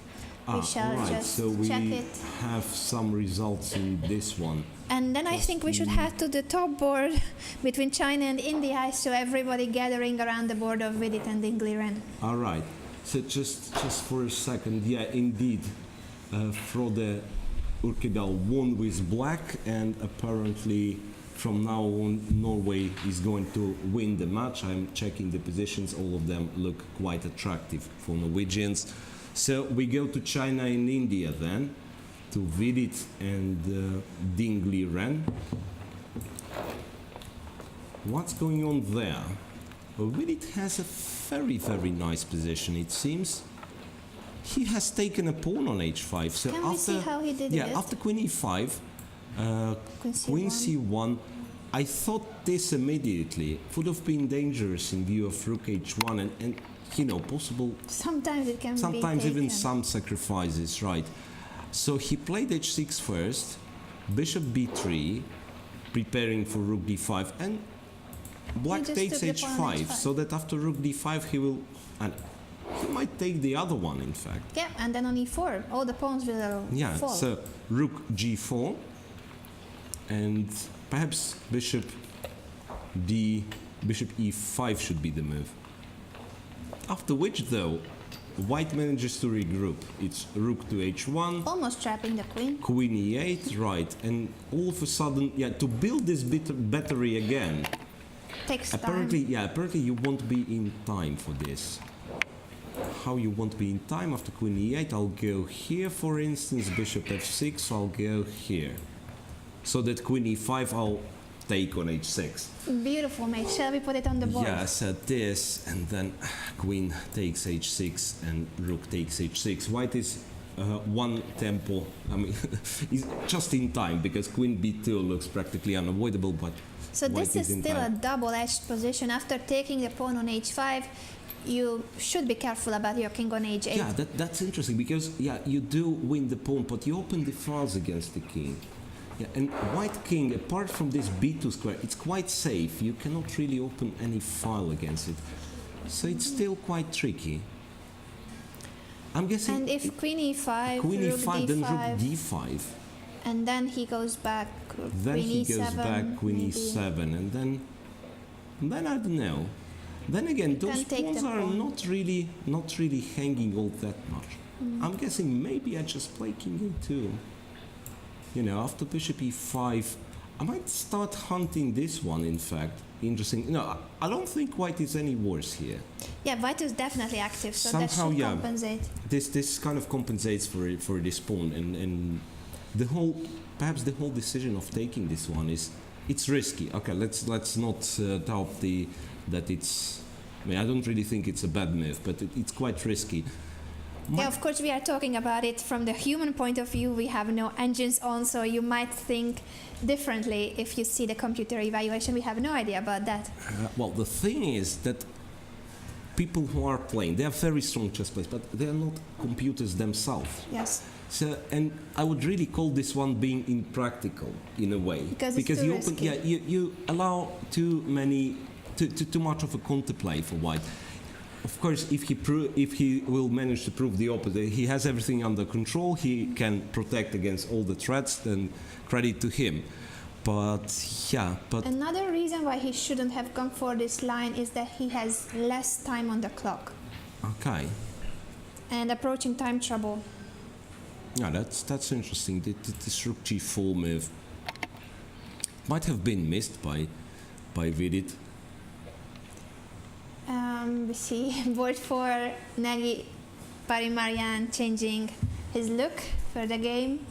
We shall right, just so we check it. have some results in this one. And then I think we should head to the top board between China and India. I saw everybody gathering around the board of Vidit and Dingliren. All right, so just for a second, yeah, indeed, Frode Urkedal won with black, and apparently from now on Norway is going to win the match. I'm checking the positions, all of them look quite attractive for Norwegians. So we go to China and India then, to Vidit and Dingliren. What's going on there? Well, Vidit has a very nice position, it seems. He has taken a pawn on h5. So Can after, we see how he did yeah, it? after queen e5, queen c1. I thought this immediately would have been dangerous in view of rook h1 and you know, possible, Sometimes it can sometimes be even taken. some sacrifices, right? So he played h6 first, bishop b3, preparing for rook d5, and black just takes took the pawn on h5, h5. so that after rook d5 he will, and he might take the other one in fact. Yeah, and then on e4, all the pawns will Yeah, fall. so rook g4, and perhaps bishop e5 should be the move. After which, though, white manages to regroup. It's rook to h1, Almost trapping the queen. queen e8, right, and all of a sudden, yeah, to build this battery again, Takes apparently you won't be in time for this. How you won't be in time after queen e8? I'll go here, for instance, bishop f6, I'll go here. So that queen e5, I'll take on h6. time. Beautiful, mate. Shall we put it on the board? Yeah, so this, and then queen takes h6 and rook takes h6. White is one tempo. I mean, is just in time because queen b2 looks practically unavoidable, but So white this is in still a time. double-edged position. After taking the pawn on h5, you should be careful about your king on h8. Yeah, that's interesting because you do win the pawn, but you open the files against the king. Yeah, and white king, apart from this b2 square, it's quite safe. You cannot really open any file against it, so it's still quite tricky. I'm guessing. And if queen e5, queen rook e5, d5, then rook d5. and then he goes back, Then queen he e7, goes back queen maybe. e7, and then I don't know. Then again, those Can take pawns the are pawn. not really hanging all that much. I'm guessing maybe I just play king e2. You know, after bishop e5, I might start hunting this one. In fact, interesting. No, I don't think white is any worse here. Yeah, white is definitely active, so Somehow, that should yeah. compensate. This kind of compensates for this pawn, and perhaps the whole decision of taking this one it's risky. Okay, let's not doubt that it's. I mean, I don't really think it's a bad move, but it's quite risky. Yeah, of course, we are talking about it from the human point of view. We have no engines on, so you might think differently if you see the computer evaluation. We have no idea about that. Well, the thing is that people who are playing, they are very strong chess players, but they are not computers themselves. Yes. So, and I would really call this one being impractical in a way, Because it's too you risky. you allow too much of a counterplay for white. Of course, if he will manage to prove the opposite, he has everything under control. He can protect against all the threats. Then credit to him. But Another reason why he shouldn't have gone for this line is that he has less time on the clock okay. and approaching time trouble. Yeah, that's interesting. This rook g4 move might have been missed by Vidit. We see board for Nagy Parimarian changing his look for the game.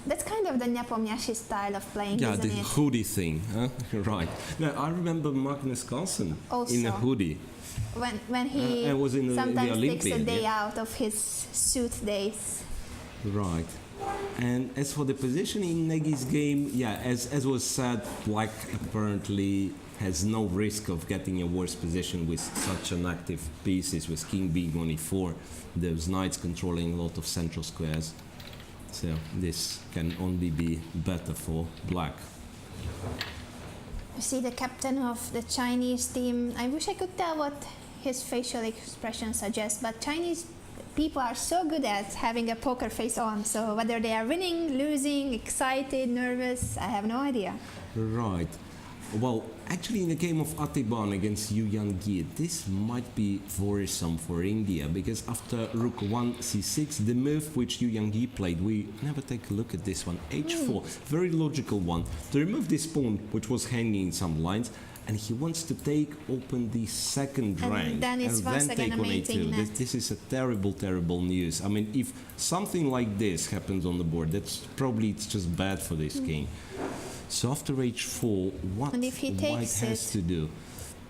That's kind of the Nepomniachtchi style of playing, Yeah, isn't the it? hoodie thing, huh? Right. Now, I remember Magnus Carlsen in a Also. hoodie. When he I was in the sometimes takes a Olympiad, day yeah. out of his suit days. Right. And as for the position in Nagy's game, yeah, as was said, Black apparently has no risk of getting a worse position with such an active pieces, with king being on e4, those knights controlling a lot of central squares. So this can only be better for Black. You see the captain of the Chinese team. I wish I could tell what his facial expression suggests, but Chinese people are so good at having a poker face on. So whether they are winning, losing, excited, nervous, I have no idea. Right. Well, actually, in the game of Atiban against Yu Yang-gi, this might be worrisome for India, because after rook 1 c6, the move which Yu Yang-gi played, we never take a look at this one, h4, very logical one, to remove this pawn which was hanging in some lines, and he wants to take open the second And rank, then it's once again take a on mating a2. net. This is a terrible news. I mean, if something like this happens on the board, it's just bad for this king. So after h4, what And if he white takes has to do?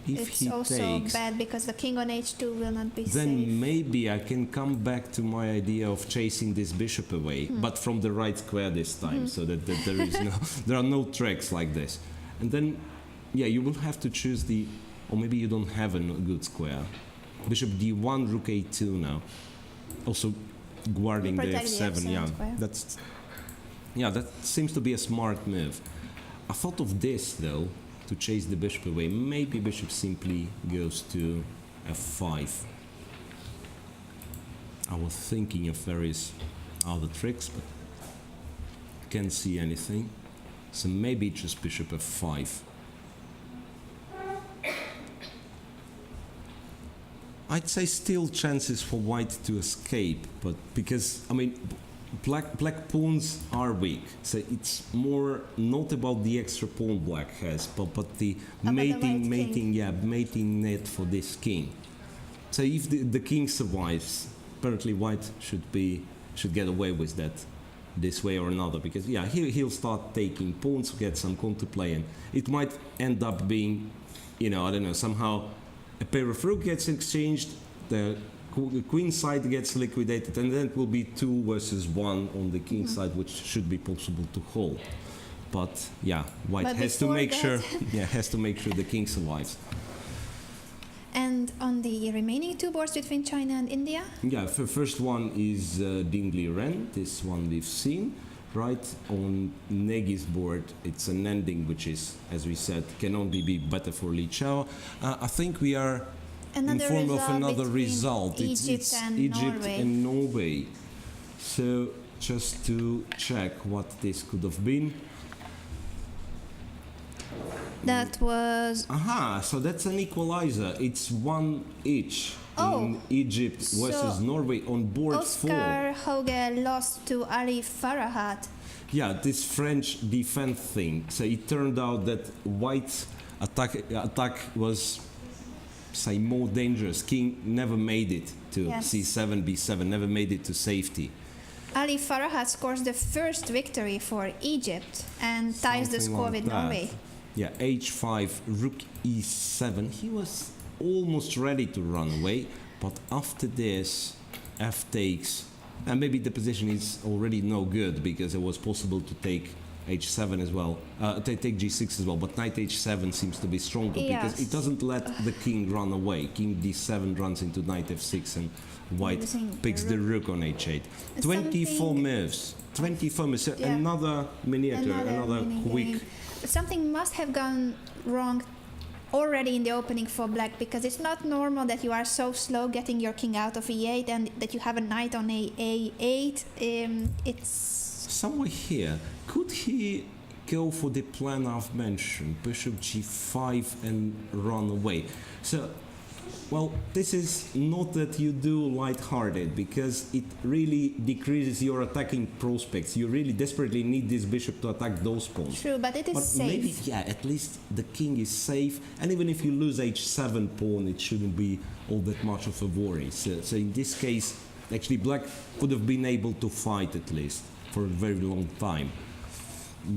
If It's he also takes, bad because the king on h2 will not be then safe. maybe I can come back to my idea of chasing this bishop away, but from the right square this time, so that there is there are no tricks like this. And then, yeah, you will have to choose or maybe you don't have a good square. Bishop d1, rook a2 now. Also guarding the protect the f7. f7 square. That seems to be a smart move. I thought of this though, to chase the bishop away. Maybe bishop simply goes to f5. I was thinking of various other tricks, but can't see anything. So maybe just bishop f5. I'd say still chances for white to escape, but because, I mean, black pawns are weak, so it's more not about the extra pawn black has, but the About the mating white mating net for this king. So if the king survives, apparently white should get away with that this way or another, because he'll start taking pawns, get some counterplay, and it might end up being, I don't know, somehow a pair of rook gets exchanged, the queen side gets liquidated, and then it will be 2 versus 1 on the king Mm-hmm. side, which should be possible to hold. But yeah, white But has to before make that- sure. Yeah, has to make sure the king survives. And on the remaining 2 boards between China and India, Yeah, first one is Dingli Ren. This one we've seen. Right on Negi's board, it's an ending which is, as we said, can only be better for Li Chao. I think we are another informed result of another between result. Egypt and Egypt Norway. and Norway. So just to check what this could have been. That was Aha, so that's an equalizer. It's 1 each Oh, in Egypt versus so Norway on board 4. Oscar Hauge lost to Ali Farahat. Yeah, this French defense thing. So it turned out that white attack was, say, more dangerous. King never made it to Yes. C7, B7, never made it to safety. Ali Farahat scores the first victory for Egypt and ties the Something score like with that. Norway. Yeah, H5, Rook E7. He was almost ready to run away, but after this, F takes, and maybe the position is already no good because it was possible to take H7 as well, take G6 as well, but Knight H7 seems to be stronger because Yes. it doesn't let the king run away. King D7 runs into Knight F6 and white Losing the picks the rook on H8. 24 Something- moves. 24 moves. So Yeah. another miniature, another mini quick. game. Something must have gone wrong already in the opening for black because it's not normal that you are so slow getting your king out of E8 and that you have a knight on A8. It's Somewhere here, could he go for the plan I've mentioned, bishop G5 and run away? So, well, this is not that you do light-hearted because it really decreases your attacking prospects. You really desperately need this bishop to attack those pawns. true, but it is But safe. maybe, yeah, at least the king is safe, and even if you lose H7 pawn, it shouldn't be all that much of a worry. So in this case, actually, black could have been able to fight at least for a very long time.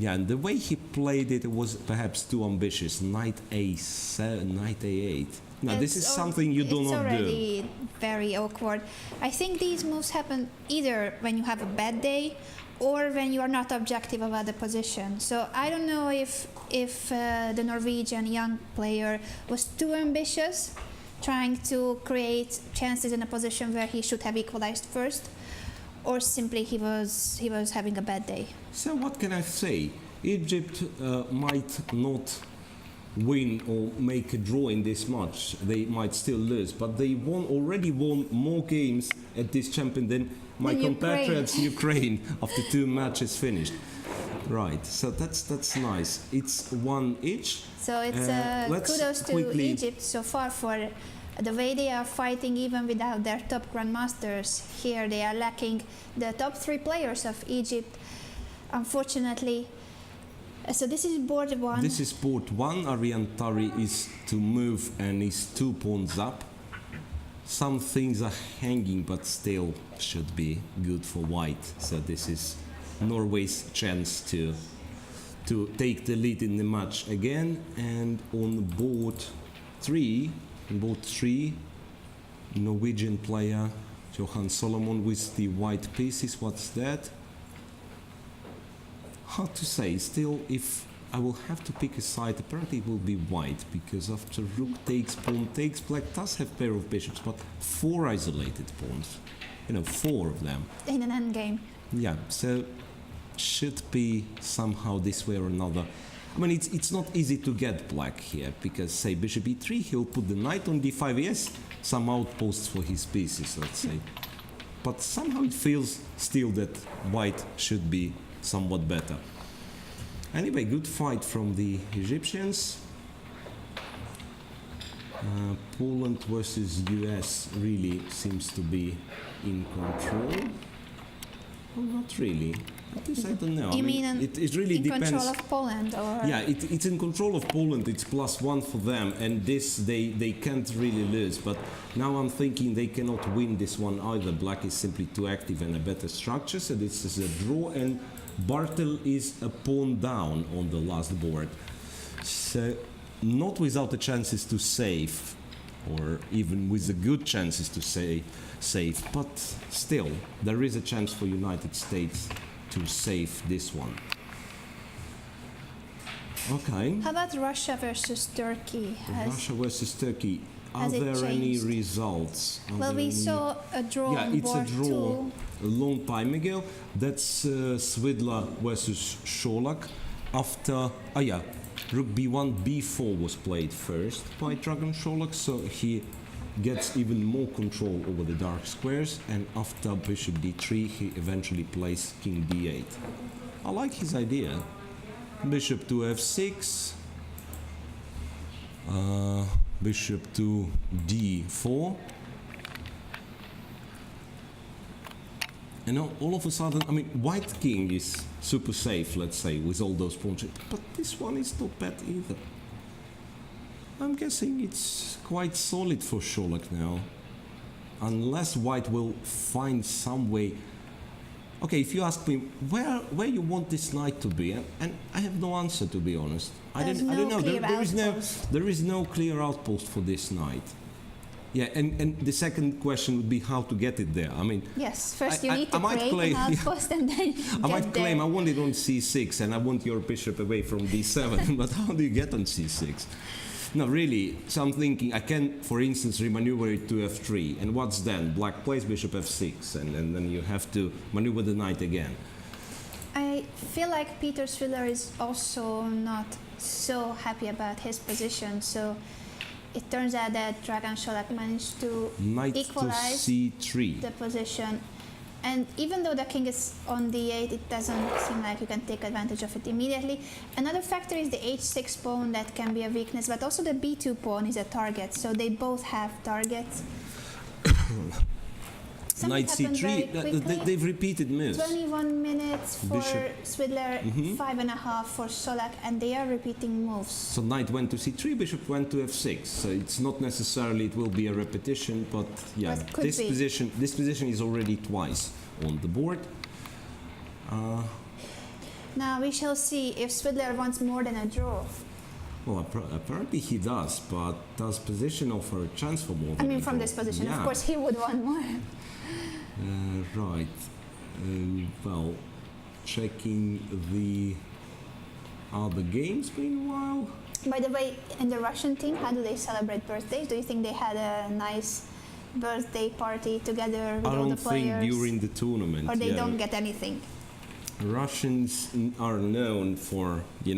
Yeah, and the way he played it was perhaps too ambitious. Knight A7, Knight A8. Now, this is It's something you do it's not do. already very awkward. I think these moves happen either when you have a bad day or when you are not objective about the position. So I don't know if the Norwegian young player was too ambitious, trying to create chances in a position where he should have equalized first, or simply he was having a bad day. So what can I say? Egypt might not win or make a draw in this match. They might still lose, but they already won more games at this champion than my Than compatriots Ukraine after 2 matches finished. Right, so that's nice. It's 1 each. So it's let's kudos to quickly- Egypt so far for the way they are fighting even without their top grandmasters. Here they are lacking the top 3 players of Egypt, unfortunately. So this is board 1. This is board 1. Arian Tari is to move and is 2 pawns up. Some things are hanging, but still should be good for white. So this is Norway's chance to take the lead in the match again. And on board 3, Norwegian player Johan Solomon with the white pieces. What's that? Hard to say. Still, if I will have to pick a side, apparently it will be white, because after rook takes, pawn takes, black does have pair of bishops, but 4 isolated pawns. 4 of them. in an endgame. Yeah, so should be somehow this way or another. I mean, it's not easy to get black here, because, say, bishop e3, he'll put the knight on d5, yes, some outposts for his pieces, let's say. But somehow it feels still that white should be somewhat better. Anyway, good fight from the Egyptians. Poland versus US really seems to be in control. Well, not really. At least I don't know. You I mean it really in depends. control of Poland, or Yeah, it's in control of Poland. It's +1 for them, and this they can't really lose. But now I'm thinking they cannot win this one either. Black is simply too active and a better structure, so this is a draw. And Bartel is a pawn down on the last board, so not without the chances to save. or even with the good chances to say save. But still, there is a chance for United States to save this one. Okay. How about Russia versus Turkey? Russia versus Turkey. Are has it there any changed? results? Are Well, there we any- saw a draw Yeah, on it's a board draw two. a long time ago. That's Svidler versus Sholak. After, Rook B1, B4 was played first by Dragan Sholak, so he gets even more control over the dark squares, and after Bishop D3, he eventually plays King D8. I like his idea. Bishop to F6, Bishop to D4. And all of a sudden, I mean, White King is super safe, let's say, with all those pawns. But this one is not bad either. I'm guessing it's quite solid for Sholak now. Unless White will find some way. Okay, if you ask me where you want this knight to be, and I have no answer, to be honest. I There's don't no know. clear There is no clear outpost for this knight. Yeah, and the second question would be how to get it there. I mean, Yes, first you I need to might create play- an outpost and then I might get claim I there. want it on c6 and I want your bishop away from d7, but how do you get on c6? No, really, so I'm thinking I can, for instance, remaneuver it to f3, and what's then? Black plays bishop f6, and then you have to maneuver the knight again. I feel like Peter Svidler is also not so happy about his position, so it turns out that Dragan Sholak managed to Knight to equalize c3. the position. And even though the king is on d8, it doesn't seem like you can take advantage of it immediately. Another factor is the h6 pawn that can be a weakness, but also the b2 pawn is a target, so they both have targets. Something Knight happened very c3, quickly. they've repeated moves. 21 minutes for Bishop. Svidler, 5.5 for Sholak, and they are repeating moves. So knight went to c3, bishop went to f6. So it's not necessarily it will be a repetition, but yeah, But could this be. position is already twice on the board. Now we shall see if Svidler wants more than a draw. Well, apparently he does, but does position offer a chance for more? I than mean, a from draw? this position, Yeah. of course, he would want more. Right. Well, checking the other games meanwhile. By the way, in the Russian team, how do they celebrate birthdays? Do you think they had a nice birthday party together with I all don't the players? think during the tournament. Or they yeah. don't get anything? Russians are known for, huge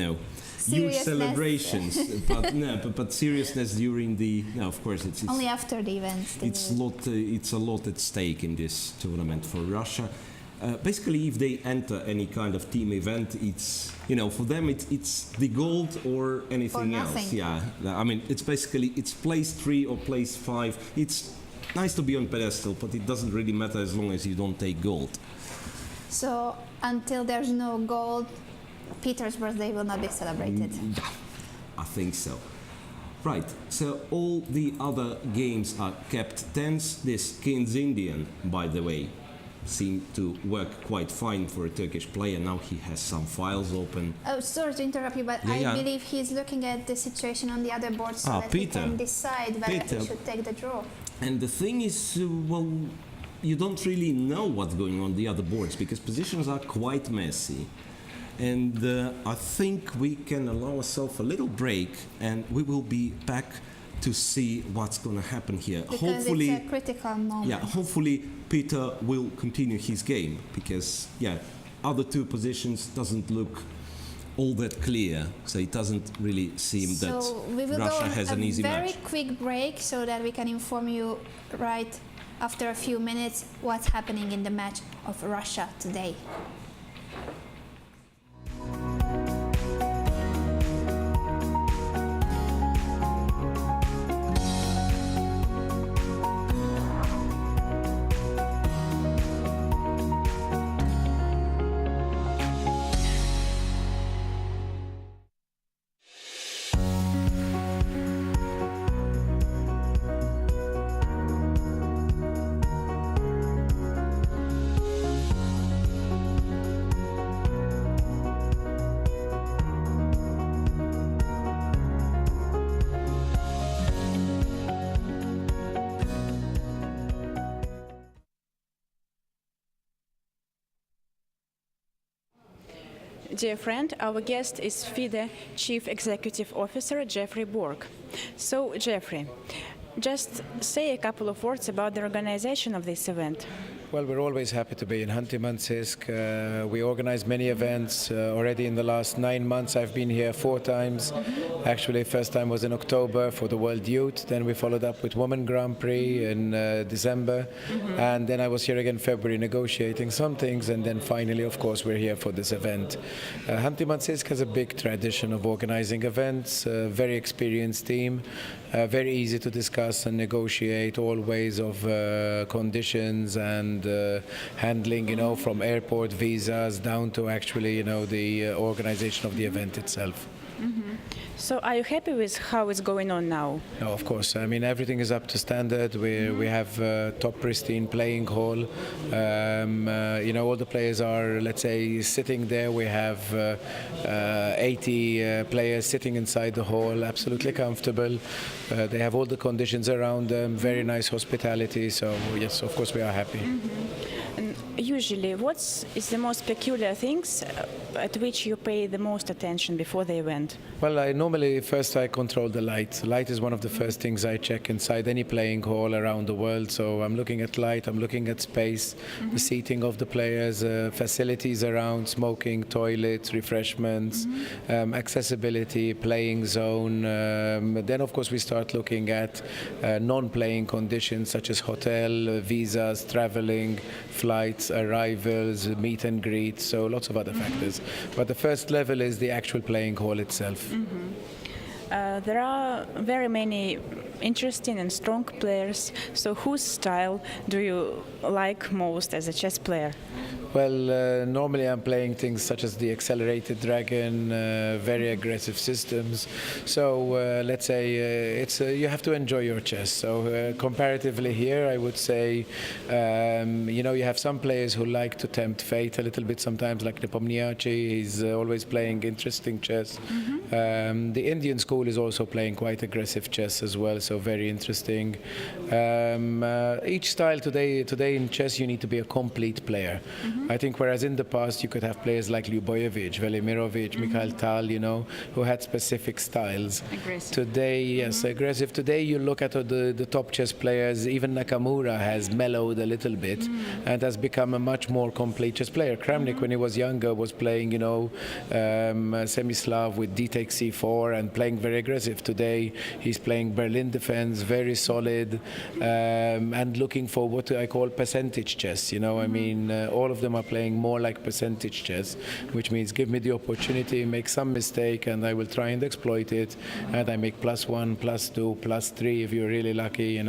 Seriousness. celebrations, but but seriousness during the. No, of course it's Only after the events. they it's do it. it's a lot at stake in this tournament for Russia. Basically, if they enter any kind of team event, it's for them it's the gold or anything else. nothing. Yeah, I mean it's basically it's place 3 or place 5. It's nice to be on pedestal, but it doesn't really matter as long as you don't take gold. So until there's no gold, Peter's birthday will not be celebrated. Yeah, I think so. Right, so all the other games are kept tense. This King's Indian, by the way, seemed to work quite fine for a Turkish player. Now he has some files open. Oh, sorry to interrupt you, but I Yeah. believe he's looking at the situation on the other board so that Peter. he can decide whether Peter. he should take the draw. And the thing is, you don't really know what's going on the other boards because positions are quite messy. And I think we can allow ourselves a little break and we will be back to see what's going to happen here. Because Hopefully, it's a critical moment. yeah, hopefully Peter will continue his game because, other two positions doesn't look all that clear. So it doesn't really seem So that we will Russia go on has an easy a very match. quick break so that we can inform you right after a few minutes what's happening in the match of Russia today. Dear friend, our guest is FIDE Chief Executive Officer Jeffrey Borg. So, Jeffrey, just say a couple of words about the organization of this event. Well, we're always happy to be in Khanty-Masiysk. We organize many events. Already in the last 9 months, I've been here 4 times. Actually, first time was in October for the World Youth. Then we followed up with Women Grand Prix in December. And then I was here again February negotiating some things. And then finally, of course, we're here for this event. Khanty-Masiysk has a big tradition of organizing events, a very experienced team, very easy to discuss and negotiate all ways of conditions and handling, from airport visas down to actually, the organization of the event itself. So, are you happy with how it's going on now? No, of course. I mean, everything is up to standard. We have top pristine playing hall. All the players are, let's say, sitting there. We have 80 players sitting inside the hall, absolutely comfortable. They have all the conditions around them, very nice hospitality. So, yes, of course, we are happy. And usually, what is the most peculiar things at which you pay the most attention before the event? Well, normally first I control the light. Light is one of the first things I check inside any playing hall around the world. So I'm looking at light, I'm looking at space, the seating of the players, facilities around, smoking, toilets, refreshments, accessibility, playing zone. Then of course we start looking at non-playing conditions such as hotel, visas, traveling, flights, arrivals, meet and greet, so lots of other factors. But the first level is the actual playing hall itself. There are very many interesting and strong players. So, whose style do you like most as a chess player? Well, normally I'm playing things such as the accelerated dragon, very aggressive systems. So let's say you have to enjoy your chess. So comparatively here, I would say, you have some players who like to tempt fate a little bit sometimes, like Nepomniachtchi. He's always playing interesting chess. The Indian school is also playing quite aggressive chess as well, so very interesting. Each style today in chess, you need to be a complete player. I think whereas in the past you could have players like Ljubojevic, Velimirovic, Mikhail Tal, who had specific styles. Aggressive. Today, yes, aggressive. Today you look at the top chess players, even Nakamura has mellowed a little bit and has become a much more complete chess player. Kramnik, when he was younger, was playing, Semislav with d takes c4 and playing very aggressive. Today he's playing Berlin defense, very solid, and looking for what I call percentage chess. I mean, all of them are playing more like percentage chess, which means give me the opportunity, make some mistake, and I will try and exploit it. And I make +1, +2, +3 if you're really lucky.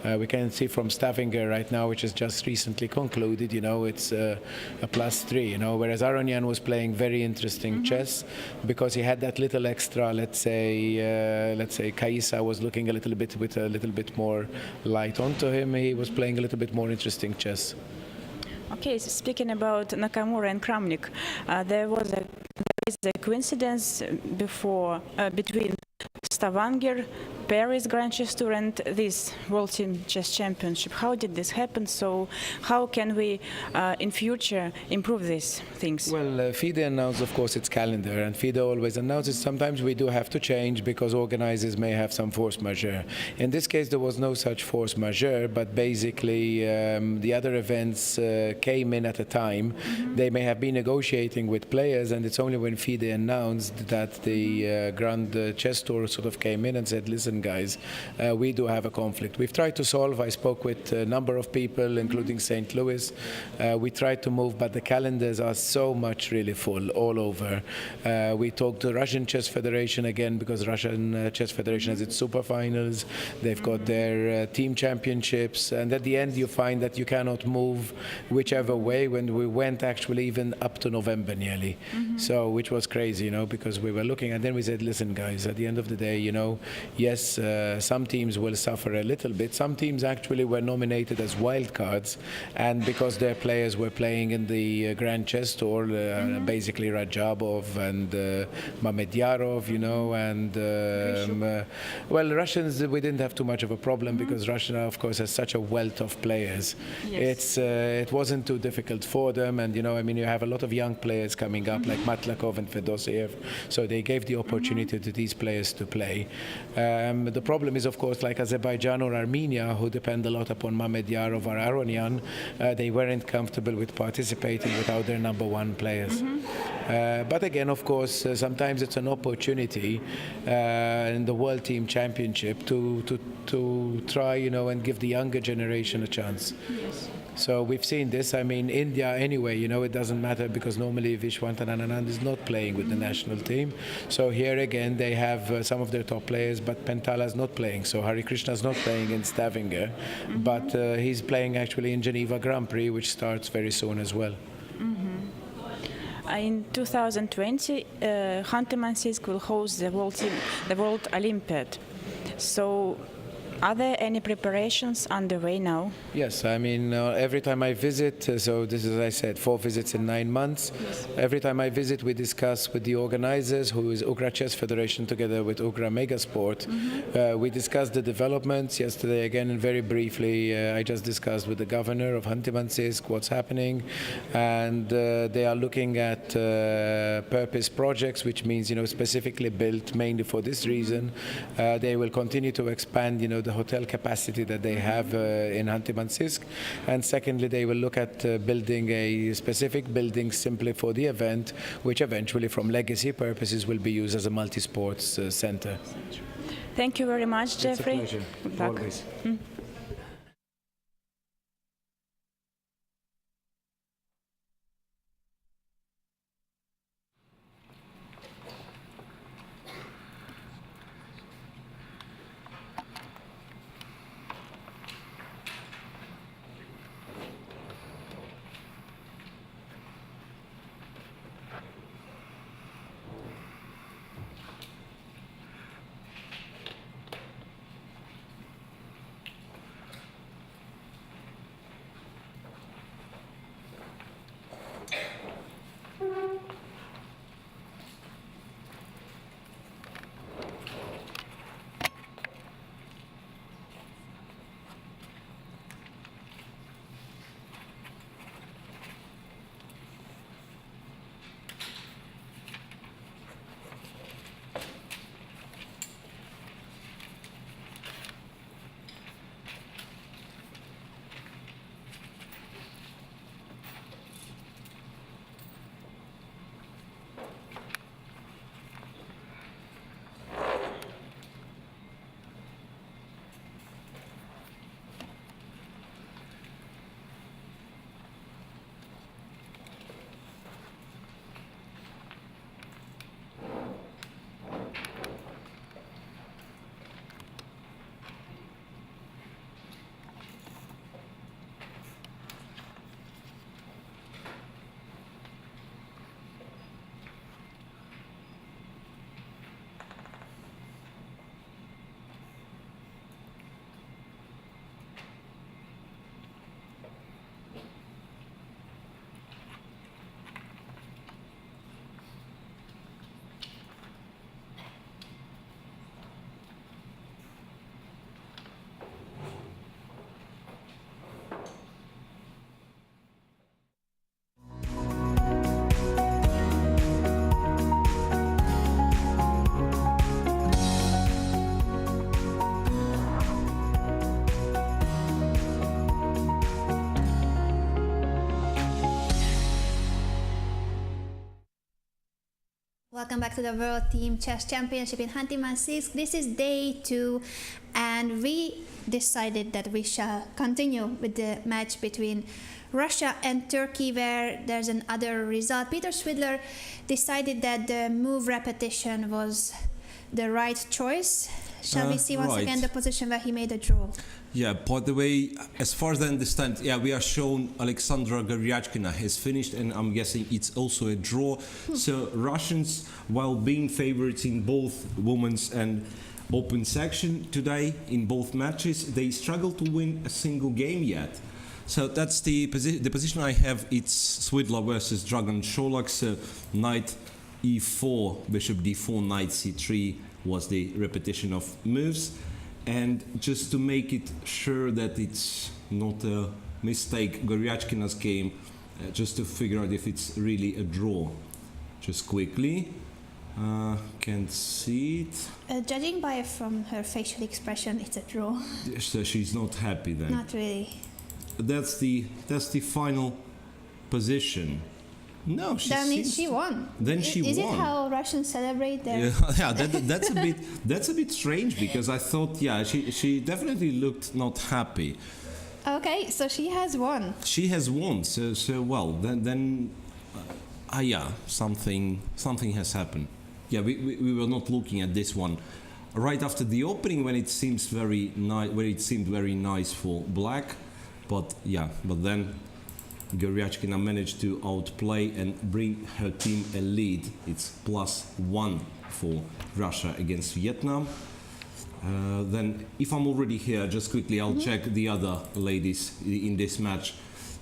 We can see from Stavanger right now, which is just recently concluded. It's a +3. Whereas Aronian was playing very interesting chess because he had that little extra. Let's say Kaisa was looking a little bit with a little bit more light onto him. He was playing a little bit more interesting chess. Okay, so speaking about Nakamura and Kramnik, there is a coincidence between Stavanger, Paris Grand Chess Tour, and this World Team Chess Championship. How did this happen? So, how can we, in future, improve these things? Well, FIDE announced, of course, its calendar, and FIDE always announces sometimes we do have to change because organizers may have some force majeure. In this case, there was no such force majeure, but basically the other events came in at a time. They may have been negotiating with players, and it's only when FIDE announced that the Grand Chess Tour sort of came in and said, listen, guys, we do have a conflict. We've tried to solve. I spoke with a number of people, including St. Louis. We tried to move, but the calendars are so much really full all over. We talked to Russian Chess Federation again because Russian Chess Federation has its super finals. They've got their team championships, and at the end you find that you cannot move whichever way. When we went actually even up to November nearly, so which was crazy, because we were looking, and then we said, listen, guys, at the end of the day, yes. yes, some teams will suffer a little bit. Some teams actually were nominated as wild cards, and because their players were playing in the Grand Chess Tour, basically Rajabov and Mamedyarov, you know, and well, Russians, we didn't have too much of a problem because Russia, of course, has such a wealth of players. Yes. It wasn't too difficult for them, and you know, I mean, you have a lot of young players coming up like Matlakov and Fedosiev, so they gave the opportunity to these players to play. The problem is, of course, like Azerbaijan or Armenia, who depend a lot upon Mamedyarov or Aronian, they weren't comfortable with participating without their number one players. But again, of course, sometimes it's an opportunity in the World Team Championship to try, you know, and give the younger generation a chance. Yes. So we've seen this. I mean, India anyway, you know, it doesn't matter because normally Vishwanathan Anand is not playing with the national team. So here again, they have some of their top players, but Pentala is not playing. So Hari Krishna is not playing in Stavanger, but he's playing actually in Geneva Grand Prix, which starts very soon as well. In 2020, Khanty-Masiysk will host the World Olympiad. So, are there any preparations underway now? Yes, I mean, every time I visit, so this is, as I said, 4 visits in 9 months. Yes. Every time I visit, we discuss with the organizers, who is UGRA Chess Federation, together with ЮГРАМЕГАСПОRT. We discussed the developments yesterday again, and very briefly, I just discussed with the governor of Khanty-Mансийsk what's happening, and they are looking at purpose projects, which means, you know, specifically built mainly for this reason. They will continue to expand, you know, the hotel capacity that they have in Khanty-Mансийsk, and secondly, they will look at building a specific building simply for the event, which eventually, from legacy purposes, will be used as a multi-sports center. Thank you very much, Jeffrey. It's a pleasure, Good luck. always. Welcome back to the World Team Chess Championship in Khanty-Mансийск. This is day 2, and we decided that we shall continue with the match between Russia and Turkey, where there's another result. Peter Swidler decided that the move repetition was the right choice. Shall we see once again the position where he made a draw? Yeah, by the way, as far as I understand, yeah, we are shown Alexandra Goryachkina has finished, and I'm guessing it's also a draw. So Russians, while being favorites in both women's and open section today in both matches. They struggle to win a single game yet. So that's the position I have. It's Swidler versus Dragon Sholak. So knight e4, bishop d4, knight c3 was the repetition of moves. And just to make it sure that it's not a mistake, Goryachkina's game, just to figure out if it's really a draw. Just quickly, can't see it. Judging from her facial expression, it's a draw. So she's not happy then. Not really. That's the final position. No, She won. Then she Is won. it how Russians celebrate their? Yeah, that's a bit strange because I thought, yeah, she definitely looked not happy. Okay, so she has won. She has won. So well then, yeah, something has happened. Yeah, we were not looking at this one right after the opening when it seemed very nice for black, but then Goryachkina managed to outplay and bring her team a lead. It's +1 for Russia against Vietnam. Then, if I'm already here, just quickly, I'll check the other ladies in this match.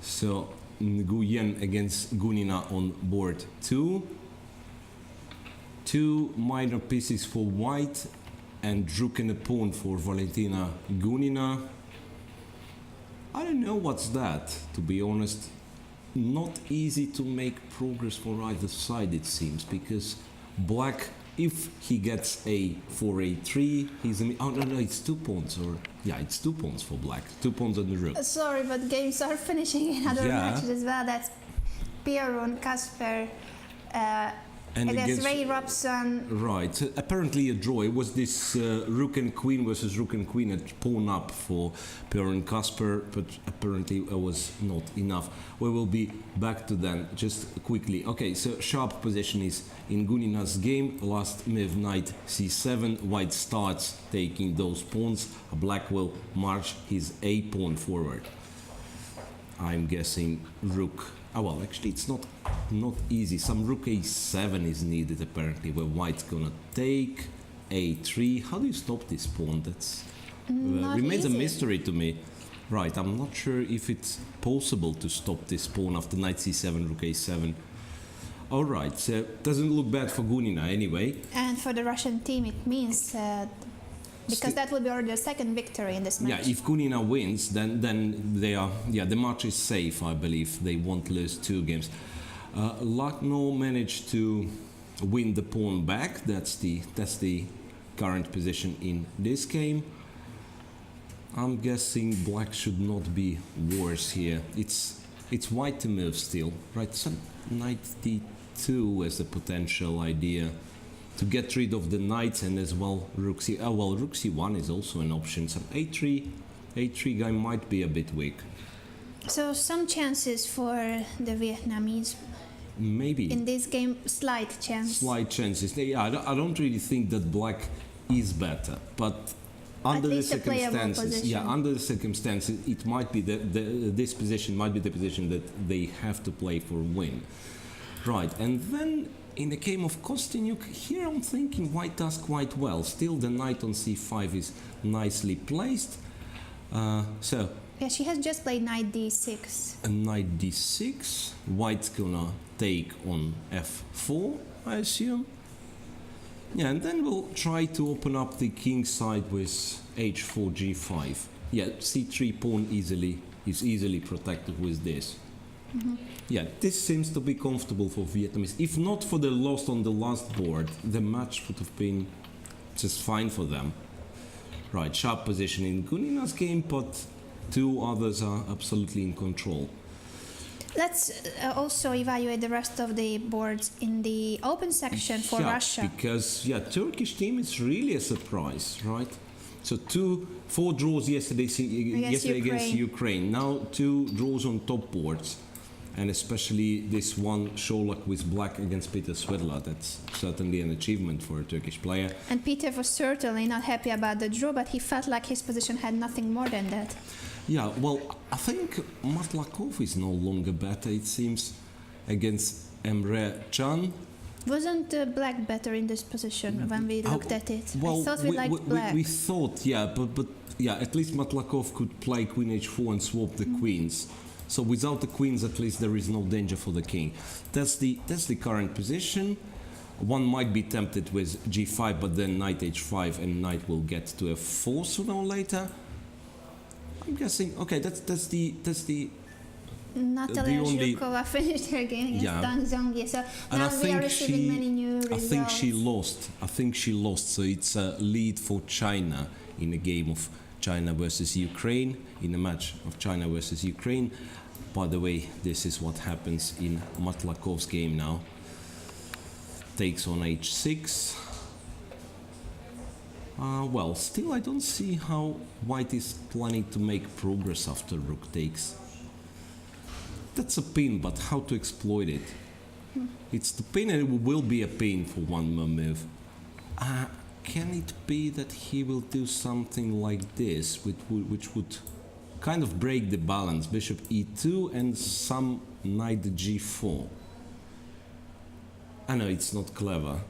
So, Nguyen against Gunina on board 2. 2 minor pieces for white and rook and a pawn for Valentina Gunina. I don't know what's that, to be honest. Not easy to make progress for either side, it seems, because black, if he gets a 4a3, he's oh no, it's 2 pawns, or yeah, it's 2 pawns for black, 2 pawns on the rook. Sorry, but games are finishing in other matches as well. That's Pierron, Kasper, and against Ray Robson. Right, so apparently a draw. It was this rook and queen versus rook and queen at pawn up for Pierron Kasper, but apparently it was not enough. We will be back to them just quickly. Okay, so sharp position is in Gunina's game. Last move, knight c7. White starts taking those pawns. Black will march his a pawn forward. I'm guessing rook. Oh well, actually it's not easy. Some rook a7 is needed apparently, where white's gonna take a3. How do you stop this pawn? That's remains a mystery to me. Right, I'm not sure if it's possible to stop this pawn after knight c7, rook a7. All right, so doesn't look bad for Gunina anyway. And for the Russian team, it means because that will be already the second victory in this match. Yeah, if Gunina wins, then they are. Yeah, the match is safe. I believe they won't lose 2 games. Lucknow managed to win the pawn back. That's the current position in this game. I'm guessing black should not be worse here. It's white to move still, right? So knight d2 as a potential idea to get rid of the knights, and as well rook c. Oh well, rook c1 is also an option. Some a3 guy might be a bit weak. So some chances for the Vietnamese. Maybe in this game, slight chances. Yeah, I don't really think that black is better, but under the circumstances, it might be this position might be the position that they have to play for win. Right, and then in the game of Kostyniuk, here I'm thinking white does quite well. Still, the knight on c5 is nicely placed. So. Yeah, she has just played knight d6. A knight d6. White's gonna take on f4, I assume. Yeah, and then we'll try to open up the king side with h4, g5. Yeah, c3 pawn is easily protected with this. Yeah, this seems to be comfortable for Vietnamese. If not for the loss on the last board, the match would have been just fine for them. Right, sharp position in Gunina's game, but 2 others are absolutely in control. Let's also evaluate the rest of the boards in the open section for Russia. Because Turkish team is really a surprise, right? So 4 draws yesterday against Ukraine. Now 2 draws on top boards, and especially this one Sholak with black against Peter Svedla. That's certainly an achievement for a Turkish player. And Peter was certainly not happy about the draw, but he felt like his position had nothing more than that. Yeah, well, I think Matlakov is no longer better, it seems, against Emre Can. Wasn't black better in this position when we looked at it? I thought we liked black. We thought, yeah, but yeah, at least Matlakov could play queen h4 and swap the queens. So without the queens, at least there is no danger for the king. That's the current position. One might be tempted with g5, but then knight h5 and knight will get to f4 sooner or later. I'm guessing. Okay, that's the Natalia only- Zhukova finished her game against Yeah. Dang Zhongyi. So And now we are receiving many new results. I think she lost. So it's a lead for China in a game of China versus Ukraine, in a match of China versus Ukraine. By the way, this is what happens in Matlakov's game now. Takes on h6. Well, still I don't see how white is planning to make progress after rook takes. That's a pin, but how to exploit it? It's the pin and it will be a pin for one more move. Can it be that he will do something like this, which would kind of break the balance? Bishop e2 and some knight g4. I know it's not clever.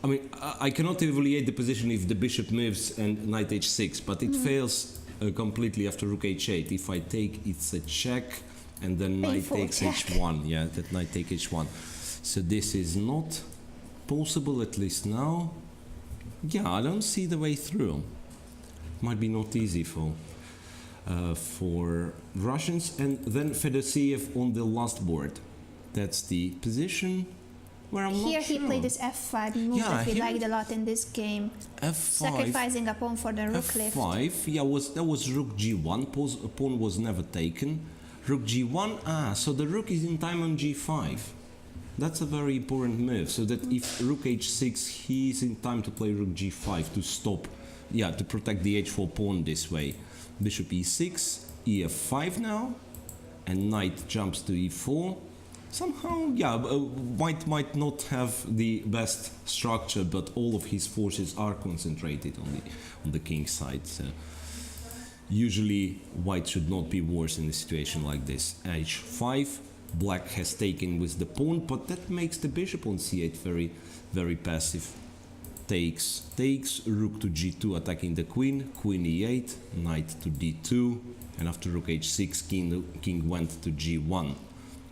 I mean, I cannot evaluate the position if the bishop moves and knight h6, but it fails completely after rook h8. If I take, it's a check, and then knight Painful takes check. h1. Yeah, that knight take h1. So this is not possible, at least now. Yeah, I don't see the way through. Might be not easy for Russians. And then Fedosiev on the last board. That's the position where I'm Here not he sure. played this f5 move Yeah, that we here- liked a lot in this game. f5. Sacrificing a pawn for the rook lift. F5, yeah, that was rook g1, pawn was never taken. Rook g1, so the rook is in time on g5. That's a very important move, so that if rook h6, he's in time to play rook g5 to stop, yeah, to protect the h4 pawn this way. Bishop e6, ef5 now, and knight jumps to e4. Somehow, yeah, white might not have the best structure, but all of his forces are concentrated on the king's side. So usually, white should not be worse in a situation like this. h5, black has taken with the pawn, but that makes the bishop on c8 very, very passive. Takes, rook to g2, attacking the queen, queen e8, knight to d2, and after rook h6, king went to g1.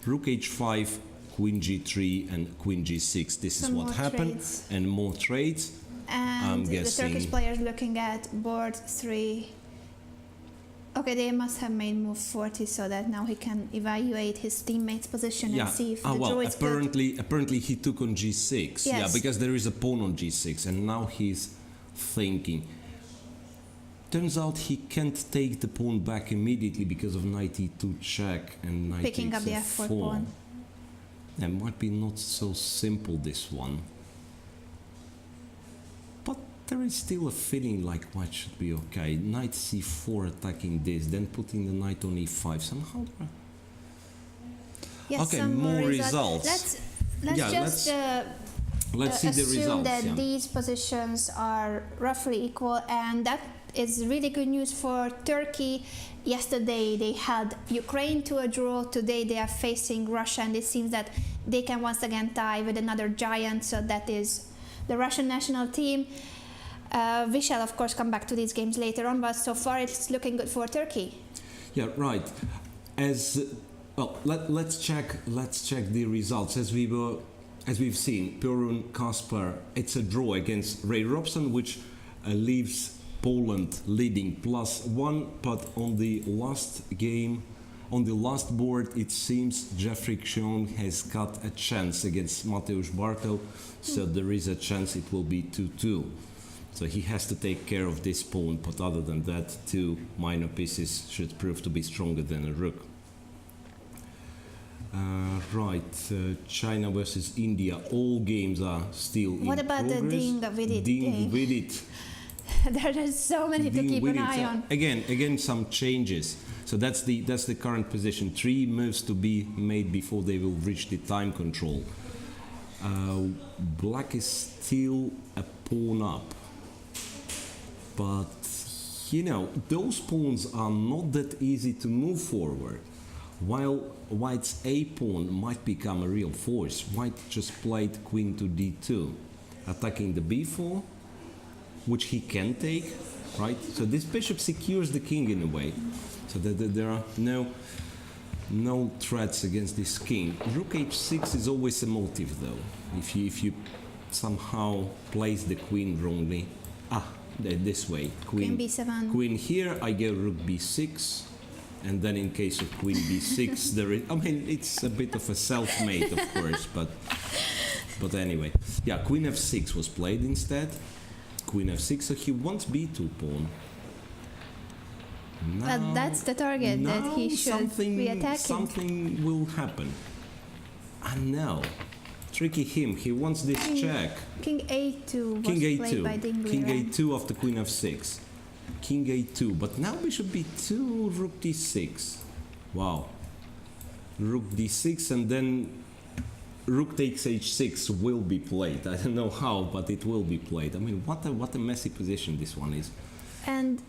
Rook h5, queen g3, and queen g6. This Some is what more happened, trades. and more trades. I'm And the guessing- Turkish players looking at board 3. Okay, they must have made move 40 so that now he can evaluate his teammate's position and see if the draw is good. apparently he took on g6. Yeah, Yes. because there is a pawn on g6, and now he's thinking. Turns out he can't take the pawn back immediately because of knight e2 check and knight Picking up the f4 f4 pawn. That might be not so simple, this one. But there is still a feeling like white should be okay. Knight c4 attacking this, then putting the knight on e5. Somehow there are... Yes, Okay, some more results. Let's Yeah, just Let's see the assume results. that yeah. these positions are roughly equal, and that is really good news for Turkey. Yesterday they had Ukraine to a draw. Today they are facing Russia, and it seems that they can once again tie with another giant. So that is the Russian national team. We shall of course come back to these games later on, but so far it's looking good for Turkey. Yeah, right. Well, let's check the results as we've seen. Perun Kasper, it's a draw against Ray Robson, which leaves Poland leading +1. But on the last game, on the last board, it seems Jeffrey Ksiong has got a chance against Mateusz Bartel, so there is a chance it will be 2-2. So he has to take care of this pawn, but other than that, 2 minor pieces should prove to be stronger than a rook. China versus India. All games are still in progress. What about the Ding Vidit game? Vidit. There are so many to keep an eye on. Again, some changes. So that's the current position. 3 moves to be made before they will reach the time control. Black is still a pawn up, but you know those pawns are not that easy to move forward. While White's a pawn might become a real force, White just played queen to d2, attacking the b4, which he can take, right? So this bishop secures the king in a way, so that there are no threats against this king. Rook h6 is always a motive, though. If you somehow place the queen wrongly, this way, Queen b7. queen here, I go rook b6, and then in case of queen b6, there is, I mean, it's a bit of a self-made, of course, but anyway. Yeah, queen f6 was played instead. Queen f6, so he wants b2 pawn. But that's the target that he should be attacking. Something will happen. And now, tricky him, he wants this check. King a2 was King played a2. by Dingley. King right? a2 after queen f6. King a2, but now bishop b2, rook d6. Wow. Rook d6, and then rook takes h6 will be played. I don't know how, but it will be played. I mean, what a messy position this one is. And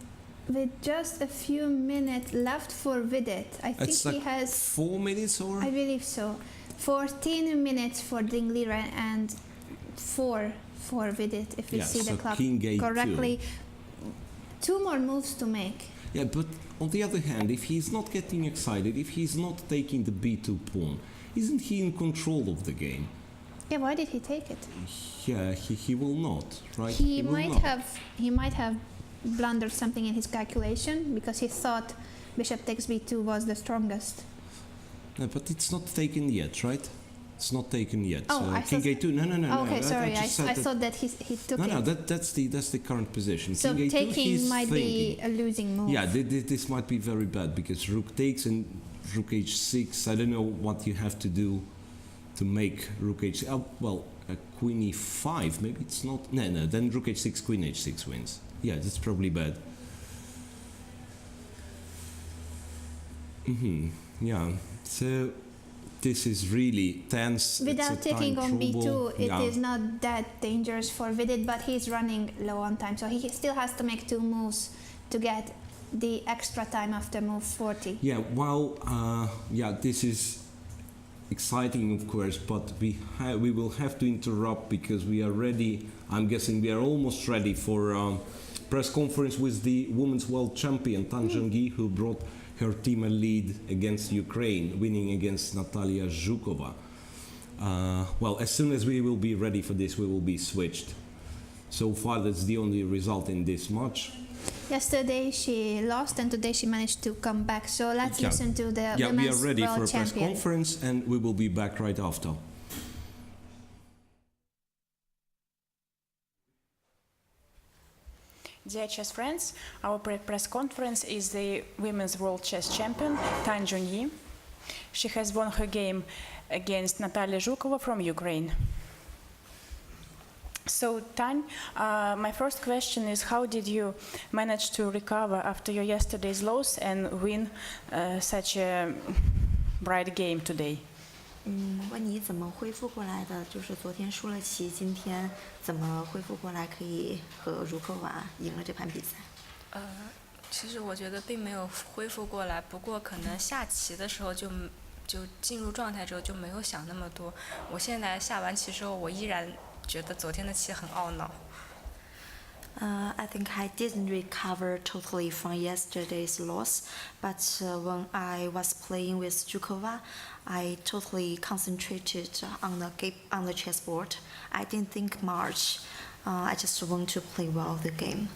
with just a few minutes left for Vidit, I think It's he like has, 4 minutes or? I believe so, 14 minutes for Dingley and 4 for Vidit, if you Yeah, see so the clock king a2. correctly. 2 more moves to make. Yeah, but on the other hand, if he's not getting excited, if he's not taking the b2 pawn, isn't he in control of the game? Yeah, why did he take it? Yeah, he will not, right? He will might not. have blundered something in his calculation because he thought bishop takes b2 was the strongest. No, but it's not taken yet, right? It's not taken yet. Oh, so I king thought- a2. No. Okay, sorry, I just said that- thought that he took No, it. that's the current position. So king a2, taking he's might be thinking. a losing move. Yeah, this might be very bad because rook takes and rook h6. I don't know what you have to do to make rook h6. Well, queen e5. Maybe it's not. No. Then rook h6, queen h6 wins. Yeah, that's probably bad. Yeah. So this is really tense. It's Without a taking time on trouble. b2, it is Yeah. not that dangerous for Vidit, but he's running low on time, so he still has to make 2 moves to get the extra time after move 40. Yeah, well, this is exciting, of course, but we will have to interrupt because we are ready. I'm guessing we are almost ready for press conference with the Women's World Champion Tan Zhengyi, who brought her team a lead against Ukraine, winning against Natalia Zhukova. Well, as soon as we will be ready for this, we will be switched. So far, that's the only result in this match. Yesterday she lost and today she managed to come back. So let's listen to the Yeah, we are Women's ready for a World press Champion. conference and we will be back right after. Dear chess friends, our press conference is the Women's World Chess Champion, Tan Zhengyi. She has won her game against Natalia Zhukova from Ukraine. So, Tan, my first question is, how did you manage to recover after your yesterday's loss and win such a bright game today? 问你怎么恢复过来的？就是昨天输了棋，今天怎么恢复过来，可以和茹科娃赢了这盘比赛？其实我觉得并没有恢复过来，不过可能下棋的时候就进入状态之后就没有想那么多。我现在下完棋之后，我依然觉得昨天的棋很懊恼。I think I didn't recover totally from yesterday's loss, but when I was playing with Zhukova, I totally concentrated on the chessboard. I didn't think much. I just want to play well the game.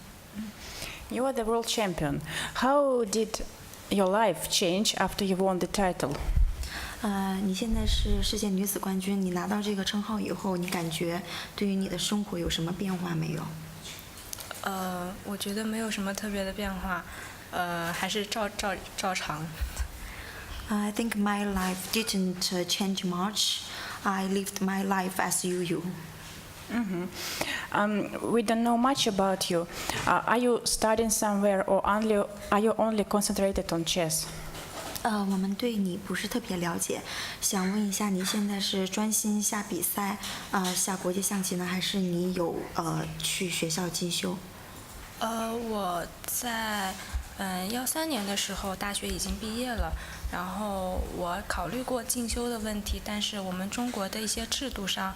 You are the world champion. How did your life change after you won the title? 你现在是世界女子冠军，你拿到这个称号以后，你感觉对于你的生活有什么变化没有？我觉得没有什么特别的变化，还是照常。I think my life didn't change much. I lived my life as usual. We don't know much about you. Are you studying somewhere or are you only concentrated on chess? 我们对你不是特别了解，想问一下，你现在是专心下比赛，下国际象棋呢，还是你有去学校进修？我在13年的时候，大学已经毕业了，然后我考虑过进修的问题，但是我们中国的一些制度上，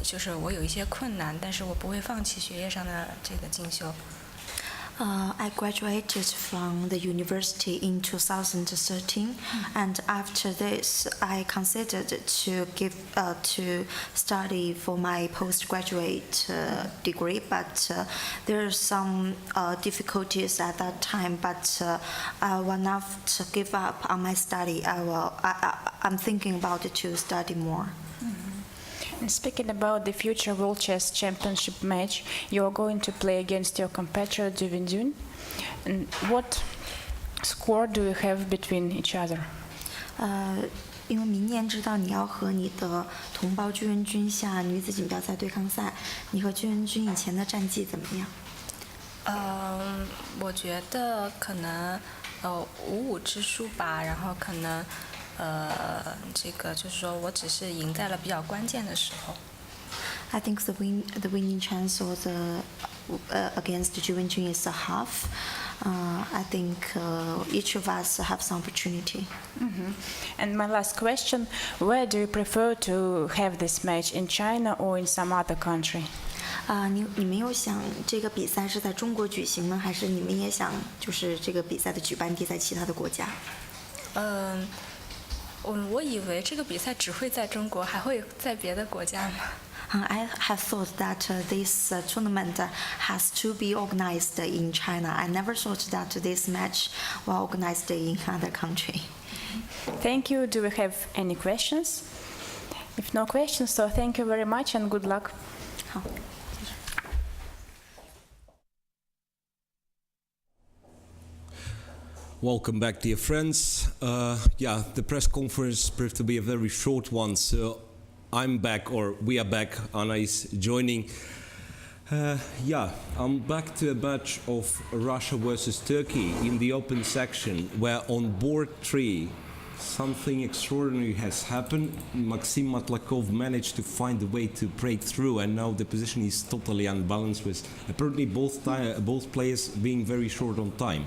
就是我有一些困难，但是我不会放弃学业上的这个进修。I graduated from the university in 2013, and after this, I considered to study for my postgraduate degree, but there are some difficulties at that time. But I will not give up on my study. I'm thinking about to study more. And speaking about the future World Chess Championship match, you are going to play against your competitor Du Wenjun. And what score do you have between each other? 因为明年知道你要和你的同胞居文君下女子锦标赛对抗赛，你和居文君以前的战绩怎么样？我觉得可能5-5之书吧，然后可能这个就是说我只是赢在了比较关键的时候。I think the winning chance or against Ju Wenjun is a half. I think each of us have some opportunity. And my last question, where do you prefer to have this match, in China or in some other country? 你们有想这个比赛是在中国举行呢，还是你们也想就是这个比赛的举办地在其他的国家？我以为这个比赛只会在中国，还会在别的国家吗？I have thought that this tournament has to be organized in China. I never thought that this match was organized in other country. Thank you. Do we have any questions? If no questions, so thank you very much and good luck. 好。Welcome back, dear friends. Yeah, the press conference proved to be a very short one, so I'm back, or we are back. Anna is joining. Yeah, I'm back to a match of Russia versus Turkey in the open section, where on board 3 something extraordinary has happened. Maxim Matlakov managed to find a way to break through, and now the position is totally unbalanced, with apparently both players being very short on time.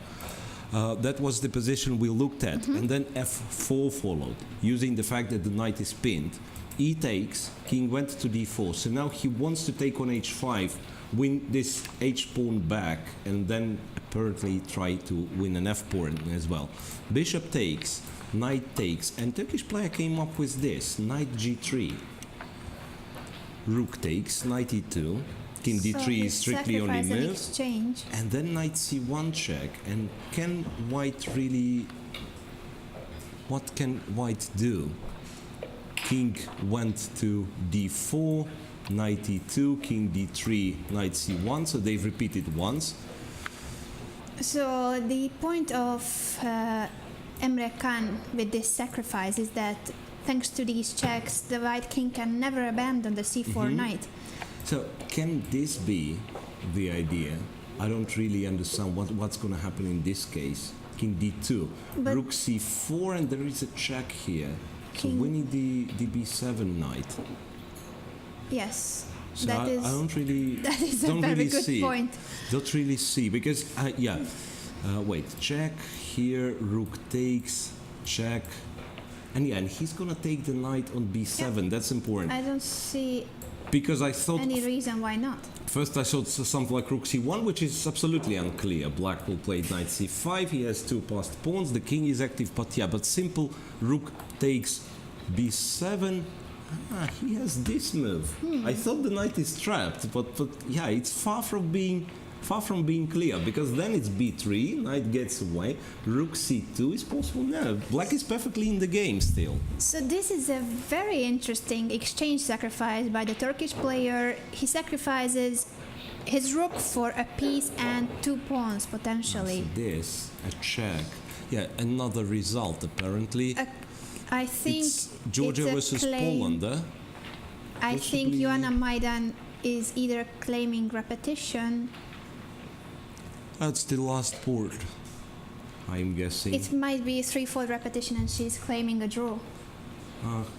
That was the position we looked at, and then f4 followed, using the fact that the knight is pinned. E takes, king went to d4, so now he wants to take on h5, win this h-pawn back, and then apparently try to win an f-pawn as well. Bishop takes, knight takes, and Turkish player came up with this, knight g3. Rook takes, knight e2. King d3 is strictly only move, and then knight c1 check. And can white really? What can white do? King went to d4, knight e2, king d3, knight c1. So they've repeated once. So the point of Emre Can with this sacrifice is that thanks to these checks, the white king can never abandon the c4 knight. So can this be the idea? I don't really understand what's going to happen in this case. King d2, but rook c4, and there is a check here. So winning the b7 knight. Yes, So that I don't really that is a don't very really good see. point. Don't really see because yeah. Wait, check here. Rook takes, check, and yeah, and he's gonna take the knight on b7. That's important. I don't see Because I thought any reason why not. first I thought something like rook c1, which is absolutely unclear. Black will play knight c5. He has 2 passed pawns. The king is active, but yeah, but simple rook takes b7. He has this move. I thought the knight is trapped, but yeah, it's far from being clear, because then it's b3, knight gets away, rook c2 is possible. No, black is perfectly in the game still. So this is a very interesting exchange sacrifice by the Turkish player. He sacrifices his rook for a piece and 2 pawns potentially. So this, a check. Yeah, another result apparently. I think It's Georgia it's a versus claim. Poland. I think Possibly- Joanna Maidan is either claiming repetition. That's the last port, I'm guessing. It might be a 3/4 repetition and she's claiming a draw.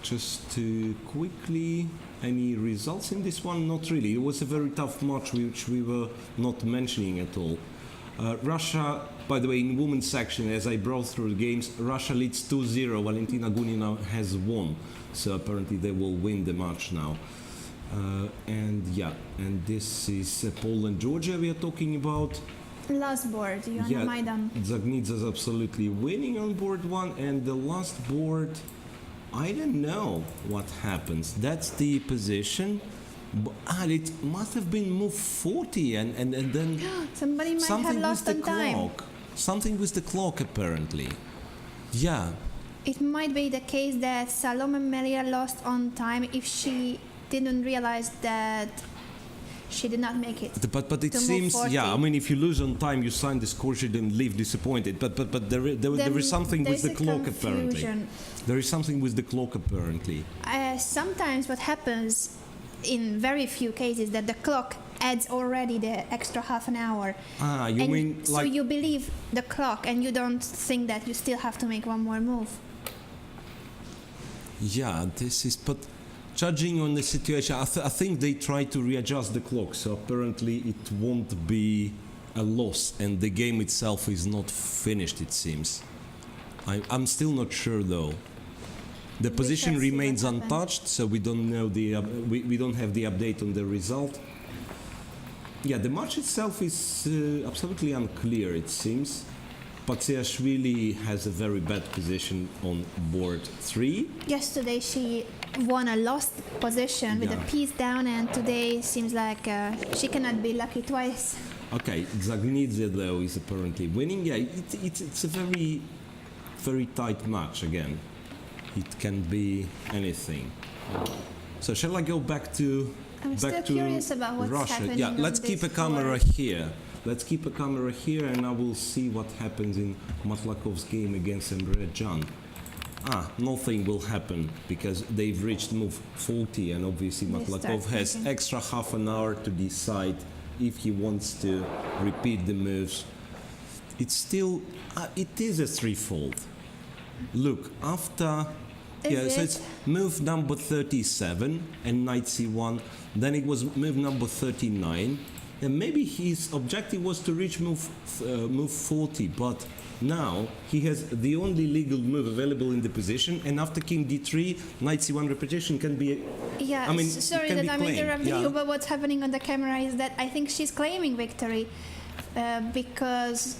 Just to quickly, any results in this one? Not really. It was a very tough match which we were not mentioning at all. Russia By the way, in women's section, as I browse through the games, Russia leads 2-0. Valentina Gunina has won. So apparently they will win the match now. And this is Poland, Georgia we are talking about. Last board, Joanna Maidan. Zagnidze is absolutely winning on board 1, and the last board, I don't know what happens. That's the position. It must have been move 40, and then Somebody might have something lost with on the time. clock. Something with the clock, apparently. Yeah. It might be the case that Salome Melia lost on time if she didn't realize that she did not make it. But it to move seems, 40. yeah, I mean, if you lose on time, you sign the score sheet and leave disappointed. But there is something with the clock, apparently. There is something with the clock, apparently. Sometimes what happens in very few cases that the clock adds already the extra half an hour. You and mean so like... you believe the clock and you don't think that you still have to make one more move. Yeah, this is... But judging on the situation, I think they try to readjust the clock, so apparently it won't be a loss, and the game itself is not finished, it seems. I'm still not sure, though. The position shall see remains what happens. untouched, so we don't know we don't have the update on the result. Yeah, the match itself is absolutely unclear, it seems. Patsiashvili has a very bad position on board 3. Yesterday she won a lost position with a piece down, and today seems like she cannot be lucky twice. Okay, Zagnidze though is apparently winning. Yeah, it's a very, very tight match again. It can be anything. So shall I go back to I'm still curious about what's Russia? happening Yeah, on let's keep a this camera board. here. Let's keep a camera here, and I will see what happens in Matlakov's game against Emre Can. Nothing will happen because they've reached move 40, and obviously They Matlakov start has thinking. extra half an hour to decide if he wants to repeat the moves. It's still, it is a threefold. Look, after, so it's move number 37 and knight c1, then it was move number 39, and maybe his objective was to reach move 40, but now he has the only legal move available in the position, and after king d3, knight c1 repetition can be... Yeah, I mean, sorry can that be I'm claimed. interrupting Yeah. you, but what's happening on the camera is that I think she's claiming victory because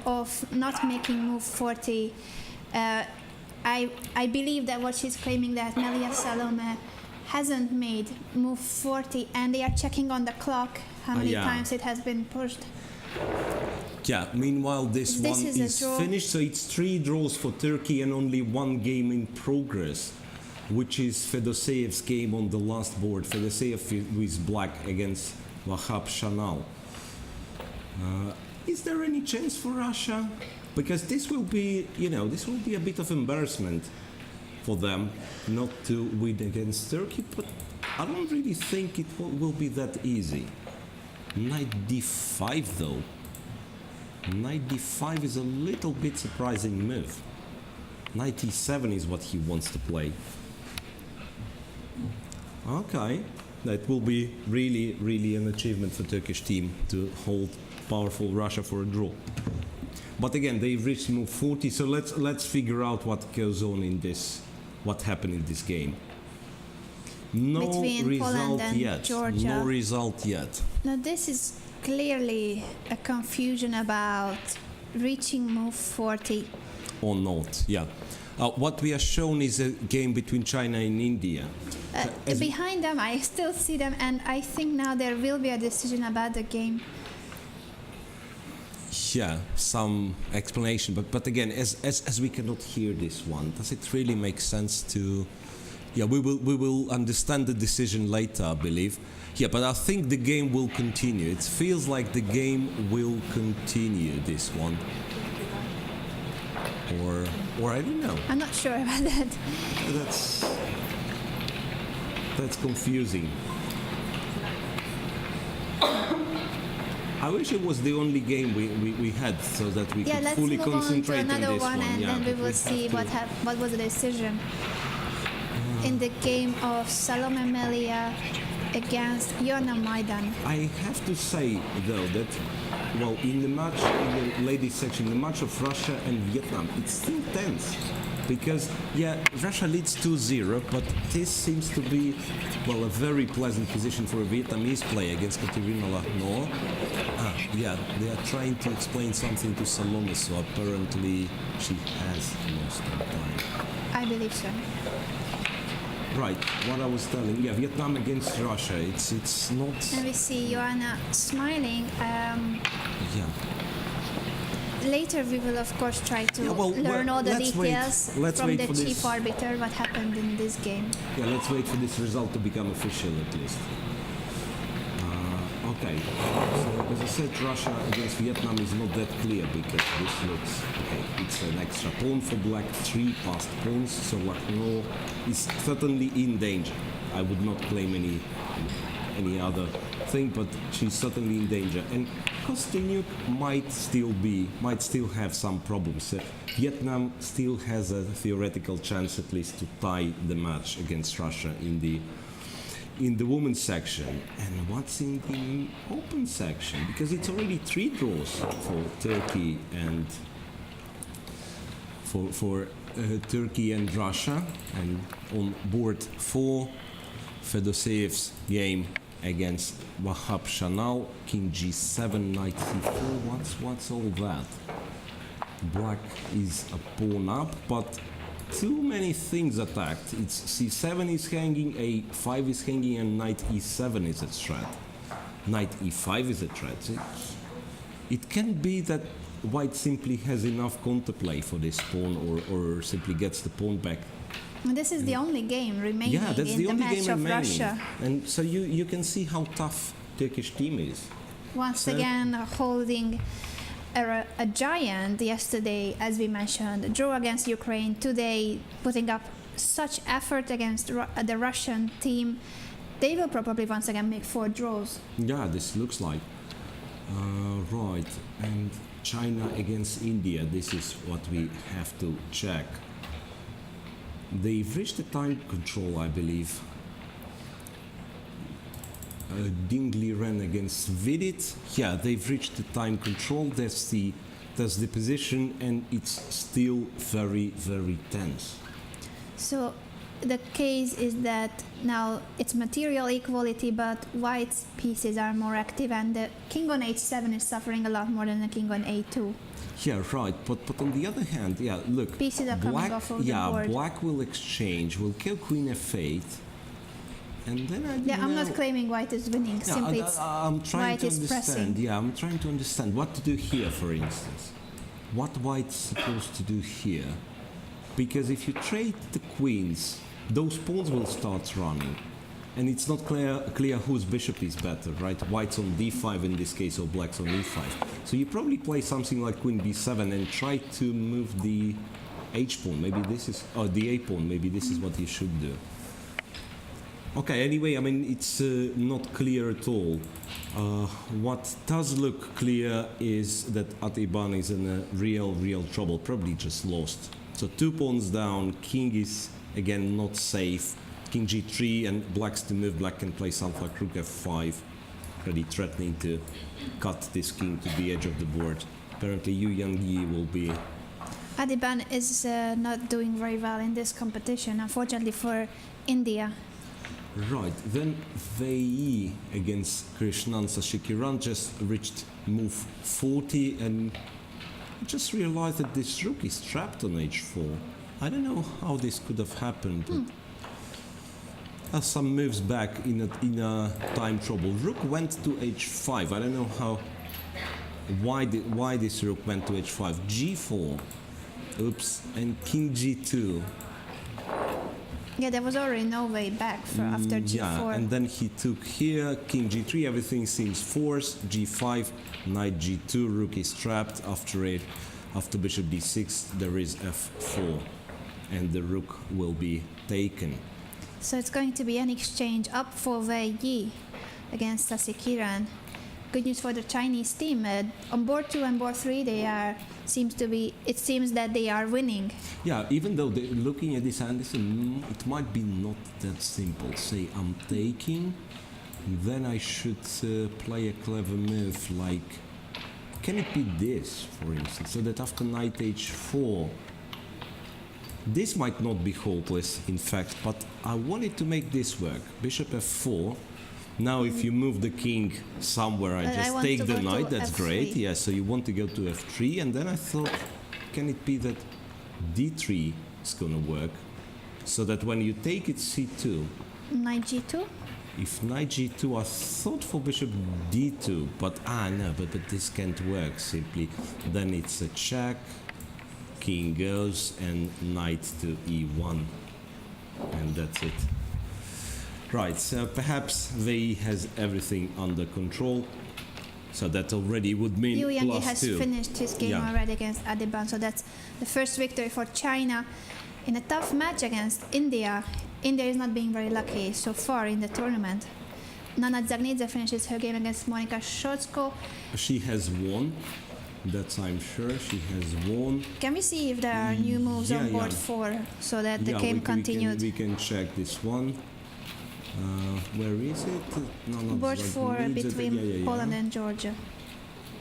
of not making move 40. I believe that what she's claiming that Melia Salome hasn't made move 40, and they are checking on the clock how many times it has been pushed. Yeah, meanwhile this one is a is draw. finished, so it's 3 draws for Turkey and only 1 game in progress, which is Fedoseyev's game on the last board. Fedoseyev with black against Wahab Shanal. Is there any chance for Russia? Because this will be, this will be a bit of embarrassment for them not to win against Turkey, but I don't really think it will be that easy. Knight d5 though. Knight d5 is a little bit surprising move. Knight e7 is what he wants to play. Okay, that will be really, really an achievement for Turkish team to hold powerful Russia for a draw. But again, they've reached move 40, so let's figure out what goes on in this, what happened in this game. No Between result Poland and yet. Georgia. No result yet. Now this is clearly a confusion about reaching move 40. Or not, yeah. What we are shown is a game between China and India. Behind them, I still see them, and I think now there will be a decision about the game. Yeah, some explanation, but again, as we cannot hear this one, does it really make sense to? Yeah, we will understand the decision later, I believe. Yeah, but I think the game will continue. It feels like the game will continue, this one. Or I don't know. I'm not sure about that. That's confusing. I wish it was the only game we had, so that we could Let's fully move on to concentrate on another this one, and then we will see what was the decision. In the game of Salome Melia against Joanna Maidan. I have to say, though, that, well, in the match, in the ladies section, the match of Russia and Vietnam, it's still tense. Because, yeah, Russia leads 2-0, but this seems to be, well, a very pleasant position for a Vietnamese player against Katerina Lachno. Yeah, they are trying to explain something to Salome, so apparently she has lost her time. I believe so. Right, what I was telling, yeah, Vietnam against Russia, it's not... And we see Joanna smiling. Yeah. Later we will of course try to learn all the details from the chief arbiter what happened in this game. Yeah, let's wait for this result to become official at least. Okay, so as I said, Russia against Vietnam is not that clear because this looks, okay, it's an extra pawn for black, 3 passed pawns, so Lachno is certainly in danger. I would not claim any other thing, but she's certainly in danger. And Kostyniuk might still have some problems. Vietnam still has a theoretical chance at least to tie the match against Russia in the women's section. And what's in the open section? Because it's already 3 draws for Turkey and for Turkey and Russia, and on board 4, Fedoseyev's game against Wahab Shanal, King G7, Knight C4. What's all that? Black is a pawn up, but too many things attacked. It's C7 is hanging, A5 is hanging, and Knight E7 is a threat. Knight E5 is a threat. It can be that White simply has enough counterplay for this pawn, or simply gets the pawn back. This is the only game remaining in the match of Russia. And so you can see how tough Turkish team is. Once again holding a giant yesterday, as we mentioned, draw against Ukraine. Today putting up such effort against the Russian team. They will probably once again make 4 draws. Yeah, this looks like. Right, and China against India, this is what we have to check. They've reached the time control, I believe. Ding Liren against Vidit. Yeah, they've reached the time control. That's the position, and it's still very, very tense. So the case is that now it's material equality, but White's pieces are more active, and the king on h7 is suffering a lot more than the king on a2. Yeah, right. But on the other hand, yeah, look. Pieces are coming off of the board. Black will exchange, will kill queen f8, and then I'm not claiming White is winning. Yeah, simply, I'm trying to understand. Pressing. Yeah, I'm trying to understand what to do here, for instance. What White's supposed to do here? Because if you trade the queens, those pawns will start running, and it's not clear whose bishop is better, right? White's on d5 in this case, or black's on e5. So you probably play something like queen b7 and try to move the h pawn. Maybe this is, or the a pawn. Maybe this is what you should do. Okay. Anyway, I mean, it's not clear at all. What does look clear is that Atiban is in a real trouble. Probably just lost. So 2 pawns down. King is again not safe. King g3 and black's to move. Black can play something like rook f5, already threatening to cut this king to the edge of the board. Apparently Yu Yang-yi will be... Adiban is not doing very well in this competition, unfortunately for India. Right, then Wei against Krishnan Sashikiran just reached move 40, and just realized that this rook is trapped on h4. I don't know how this could have happened, but some moves back in a time trouble. Rook went to h5. I don't know why this rook went to h5. g4, oops, and king g2. Yeah, there was already no way back after g4. Yeah, and then he took here, king g3, everything seems forced, g5, knight g2, rook is trapped. After bishop d6, there is f4, and the rook will be taken. So it's going to be an exchange up for Wei Yi against Sasikiran. Good news for the Chinese team. On board 2 and board 3, it seems that they are winning. Yeah, even though looking at this hand, it might be not that simple. Say I'm taking, then I should play a clever move like, can it be this, for instance, so that after knight h4, this might not be hopeless, in fact, but I wanted to make this work. Bishop f4. Now, if you move the king somewhere, I just want take to the go to knight. That's f3. great. Yeah, so you want to go to f3, and then I thought, can it be that d3 is gonna work, so that when you take it c2, Knight g2. if knight g2, I thought for bishop d2, but no, but this can't work simply. Then it's a check, king goes, and knight to e1, and that's it. Right, so perhaps Wei has everything under control, so that already would mean Yu Yang plus has 2. finished his game Yeah. already against Adiban, so that's the first victory for China in a tough match against India. India is not being very lucky so far in the tournament. Nana Zagnidze finishes her game against Monika Szotko. She has won, that's I'm sure, she has won. Can we see if there are new moves on board yeah. 4 so that the Yeah, game continued? we can check this one. Where is it? Nana Board 4 Zagnidze, between yeah. Poland and Georgia.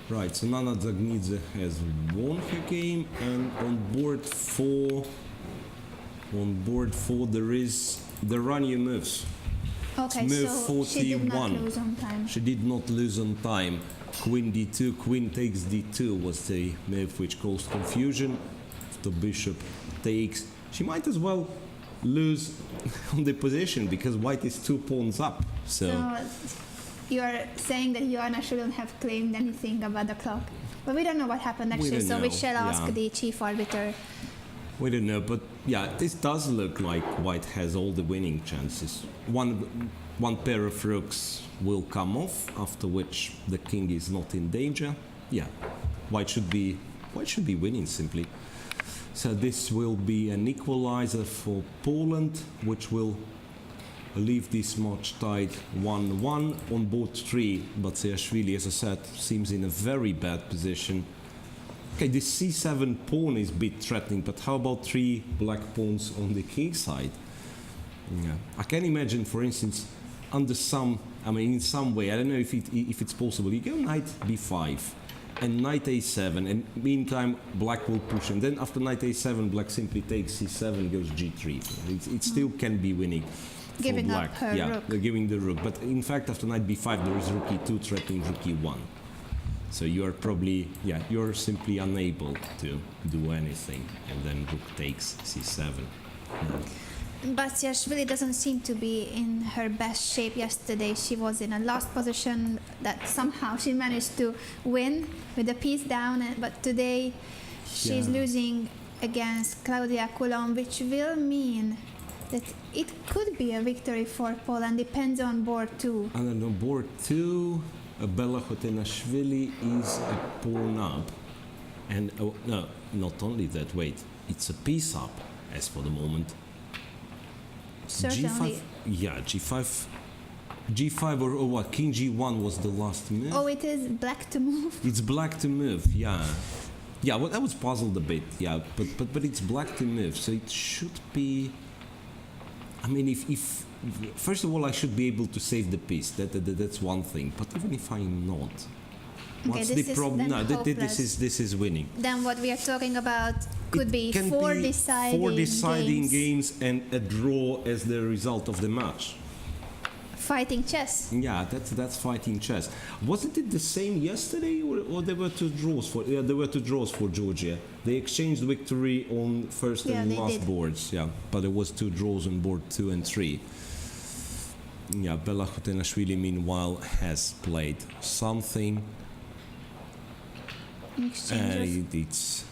Right, so Nana Zagnidze has won her game, and on board 4, there are new moves. Okay, Move so she did not 41. lose on time. She did not lose on time. Queen d2, queen takes d2 was the move which caused confusion. If the bishop takes, she might as well lose on the position because white is 2 pawns up. So You are saying that Joanna shouldn't have claimed anything about the clock. But we don't know what happened actually, don't so we know, shall ask yeah. the chief arbiter. we don't know, but yeah, this does look like white has all the winning chances. One pair of rooks will come off, after which the king is not in danger. Yeah, white should be winning simply. So this will be an equalizer for Poland, which will leave this match tied 1-1 on board 3. But Batsiashvili, as I said, seems in a very bad position. Okay, this c7 pawn is a bit threatening, but how about 3 black pawns on the king side? Yeah, I can imagine, for instance, in some way, I don't know if it's possible, you go knight b5 and knight a7, and meantime black will push, and then after knight a7 black simply takes c7, goes g3. It still can be winning for Giving black. up her rook. They're giving the rook, but in fact after knight b5 there is rook e2 threatening rook e1. So you're simply unable to do anything, and then rook takes c7. Batsiashvili doesn't seem to be in her best shape yesterday. She was in a last position that somehow she managed to win with the piece down, but today she's losing against Claudia Coulomb, which will mean that it could be a victory for Poland, depends on board 2. And then on board 2, Bella Hotenashvili is a pawn up. And no, not only that, wait, it's a piece up as for the moment. Certainly. G5 or what? King G1 was the last move. Oh, it is black to move. It's black to move, yeah. Yeah, well, I was puzzled a bit, yeah, but it's black to move, so it should be. I mean, if first of all, I should be able to save the piece. That's one thing. But even if I'm not, what's the problem? No, this is winning. Then what we are talking about could be Can four be deciding games and a draw as the result of the match. Fighting chess. Yeah, that's fighting chess. Wasn't it the same yesterday, or there were two draws for? Yeah, there were two draws for Georgia. They exchanged victory on first and last boards. Yeah, but there was two draws on board 2 and 3. Yeah, Bella Hotenashvili meanwhile has played something. Exchange It's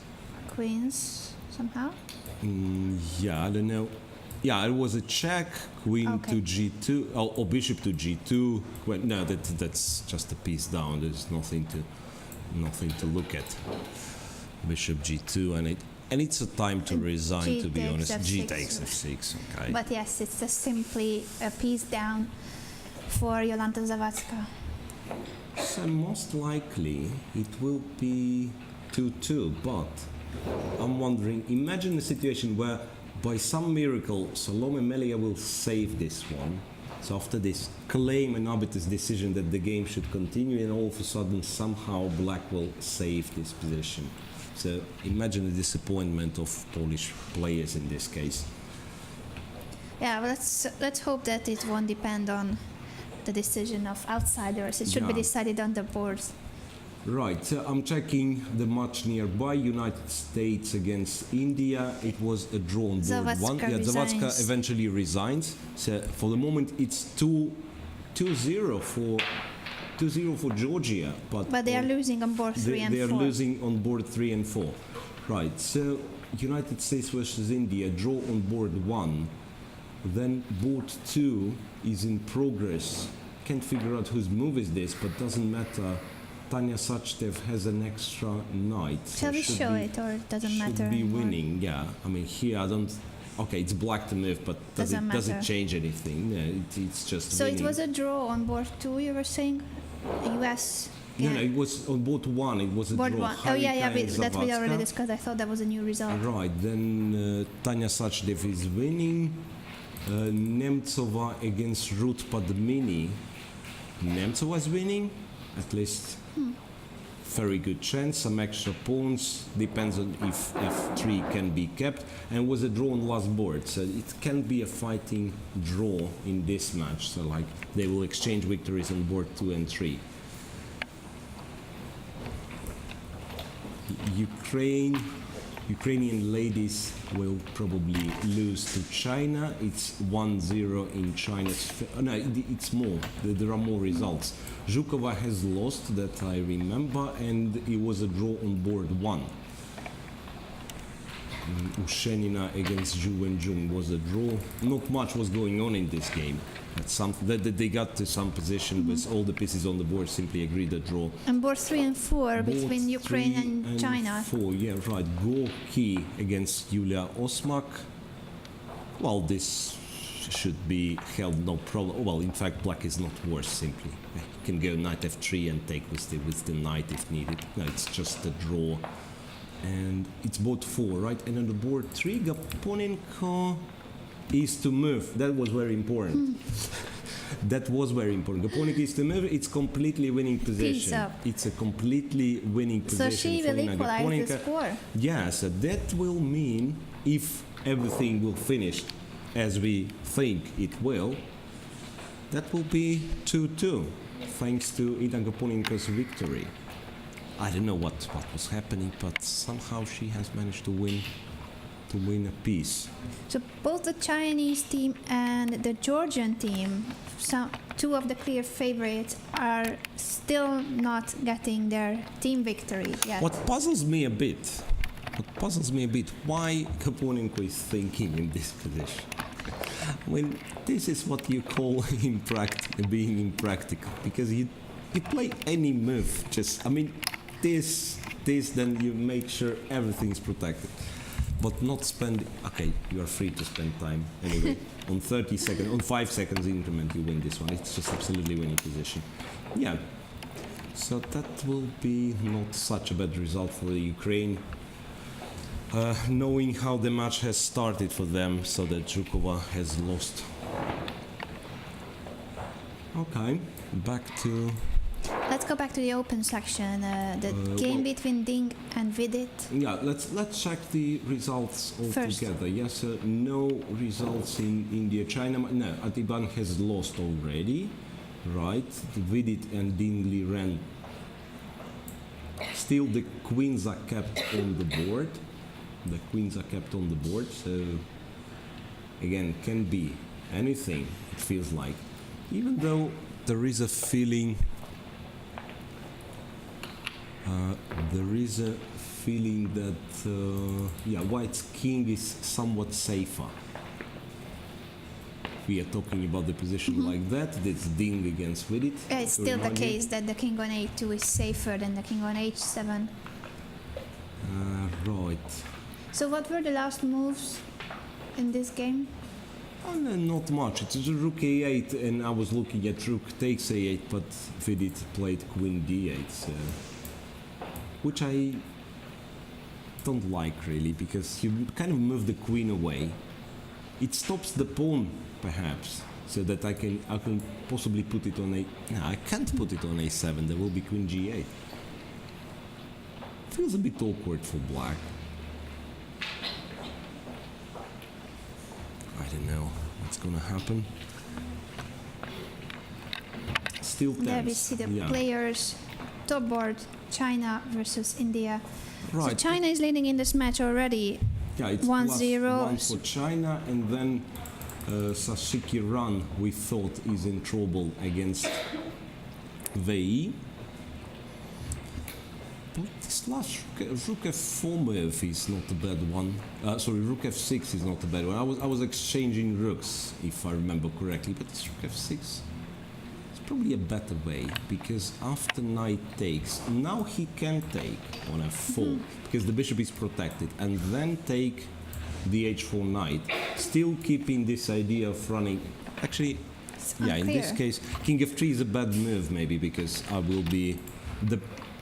queens somehow. yeah, I don't know. Yeah, it was a check, queen to g2, or bishop to g2. Well, no, that's just a piece down. There's nothing to look at. Bishop g2, and it's a time to resign. To be honest, g takes f6. Okay. But yes, it's just simply a piece down for Jolanta Zawadzka. So most likely it will be 2-2. But I'm wondering. Imagine a situation where by some miracle, Salome Melia will save this one. So after this claim and arbitr's decision that the game should continue, and all of a sudden somehow Black will save this position. So imagine the disappointment of Polish players in this case. Yeah, well, let's hope that it won't depend on the decision of outsiders. It should be Yeah. decided on the boards. Right, so I'm checking the match nearby, United States against India. It was a draw on board Zawadzka one. Yeah, Zawadzka resigns. eventually resigns. So for the moment it's 2-0 for Georgia. But they are losing on board 3 and they are 4. losing on board 3 and 4. Right, so United States versus India, draw on board 1. Then board 2 is in progress. Can't figure out whose move is this, but doesn't matter. Tanya Sachdev has an extra knight. Shall we show it, or it doesn't matter Should be anymore? winning, yeah. I mean, here I don't... Okay, it's black to move, but does Doesn't it matter. change anything? No, it's just So winning. it was a draw on board 2, you were saying? US? No, no, it was on board 1, it was a Board draw. 1. Oh, yeah, Harika and that we already Zawadzka. discussed. I thought that was a new result. Right, then Tanya Sachdev is winning. Nemtsova against Ruth Padmini. Nemtsova is winning, at least very good chance. Some extra pawns, depends on if f3 can be kept, and was a draw on last board. So it can be a fighting draw in this match. So like they will exchange victories on board 2 and 3. Ukrainian ladies will probably lose to China. It's 1-0 in China's... No, it's more. There are more results. Zhukova has lost, that I remember, and it was a draw on board 1. Ushenina against Zhu Wenjun was a draw. Not much was going on in this game. That they got to some position with all the pieces on the board, simply agreed a draw. And board 3 and 4 Board between Ukraine 3 and China. 4, yeah, right. Gorky against Yulia Osmak. Well, this should be held no problem. Well, in fact, black is not worse, simply. You can go knight f3 and take with the knight if needed. No, it's just a draw. And it's board 4, right? And on the board 3, Gaponenko is to move. That was very important. That was very important. Gaponenko is to move. It's completely winning position. up. It's a completely winning position. So she for will Nina equalize the Gaponenko. score. Yeah, so that will mean, if everything will finish as we think it will, that will be 2-2, thanks to Ina Gaponenko's victory. I don't know what was happening, but somehow she has managed to win a piece. So both the Chinese team and the Georgian team, two of the clear favorites, are still not getting their team victory yet. What puzzles me a bit, why Gaponenko is thinking in this position. When this is what you call being impractical, because you play any move, this, then you make sure everything's protected. But not spend, okay, you are free to spend time anyway. On 30 seconds, on 5 seconds increment, you win this one. It's just absolutely winning position. Yeah. So that will be not such a bad result for the Ukraine. Knowing how the match has started for them, so that Zhukova has lost. Okay, back to... Let's go back to the open section. The game between Ding and Vidit. Yeah, let's check the results all First. together. Yes, no results in India, China. No, Atiban has lost already, right? Vidit and Ding Liren. Still, the queens are kept on the board. So again, can be anything. It feels like, even though there is a feeling. That White's king is somewhat safer. We are talking about the position like that. That's Ding against Vidit. It's still the case that the king on a2 is safer than the king on h7. Right. So what were the last moves in this game? Oh, no, not much. It's rook a8, and I was looking at rook takes a8, but Vidit played queen d8, so, which I don't like really, because you kind of move the queen away, it stops the pawn, perhaps, so that I can possibly put it on a... No, I can't put it on a7. There will be queen g8. Feels a bit awkward for black. I don't know what's gonna happen. Still tense. There we see the players, top board, China versus India. Right. So China is leading in this match already. Yeah, it's 1-0. +1 for China, and then Sashiki Ran, we thought, is in trouble against Wei. But this last rook f4 move is not a bad one. Sorry, rook f6 is not a bad one. I was exchanging rooks, if I remember correctly, but this rook f6 is probably a better way, because after knight takes, now he can take on f4, because the bishop is protected, and then take the h4 knight, still keeping this idea of running. Actually, yeah, in this case, king f3 is a bad move, maybe, because I will be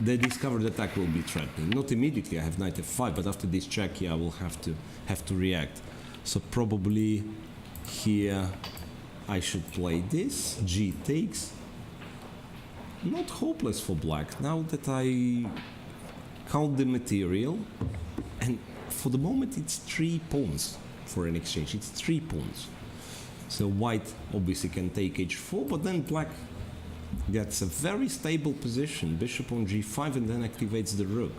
the discovered attack will be threatening. Not immediately. I have knight f5, but after this check, yeah, I will have to react. So probably here I should play this. G takes. Not hopeless for black. Now that I count the material, and for the moment it's 3 pawns for an exchange. It's 3 pawns. So white obviously can take h4, but then black gets a very stable position, bishop on g5, and then activates the rook.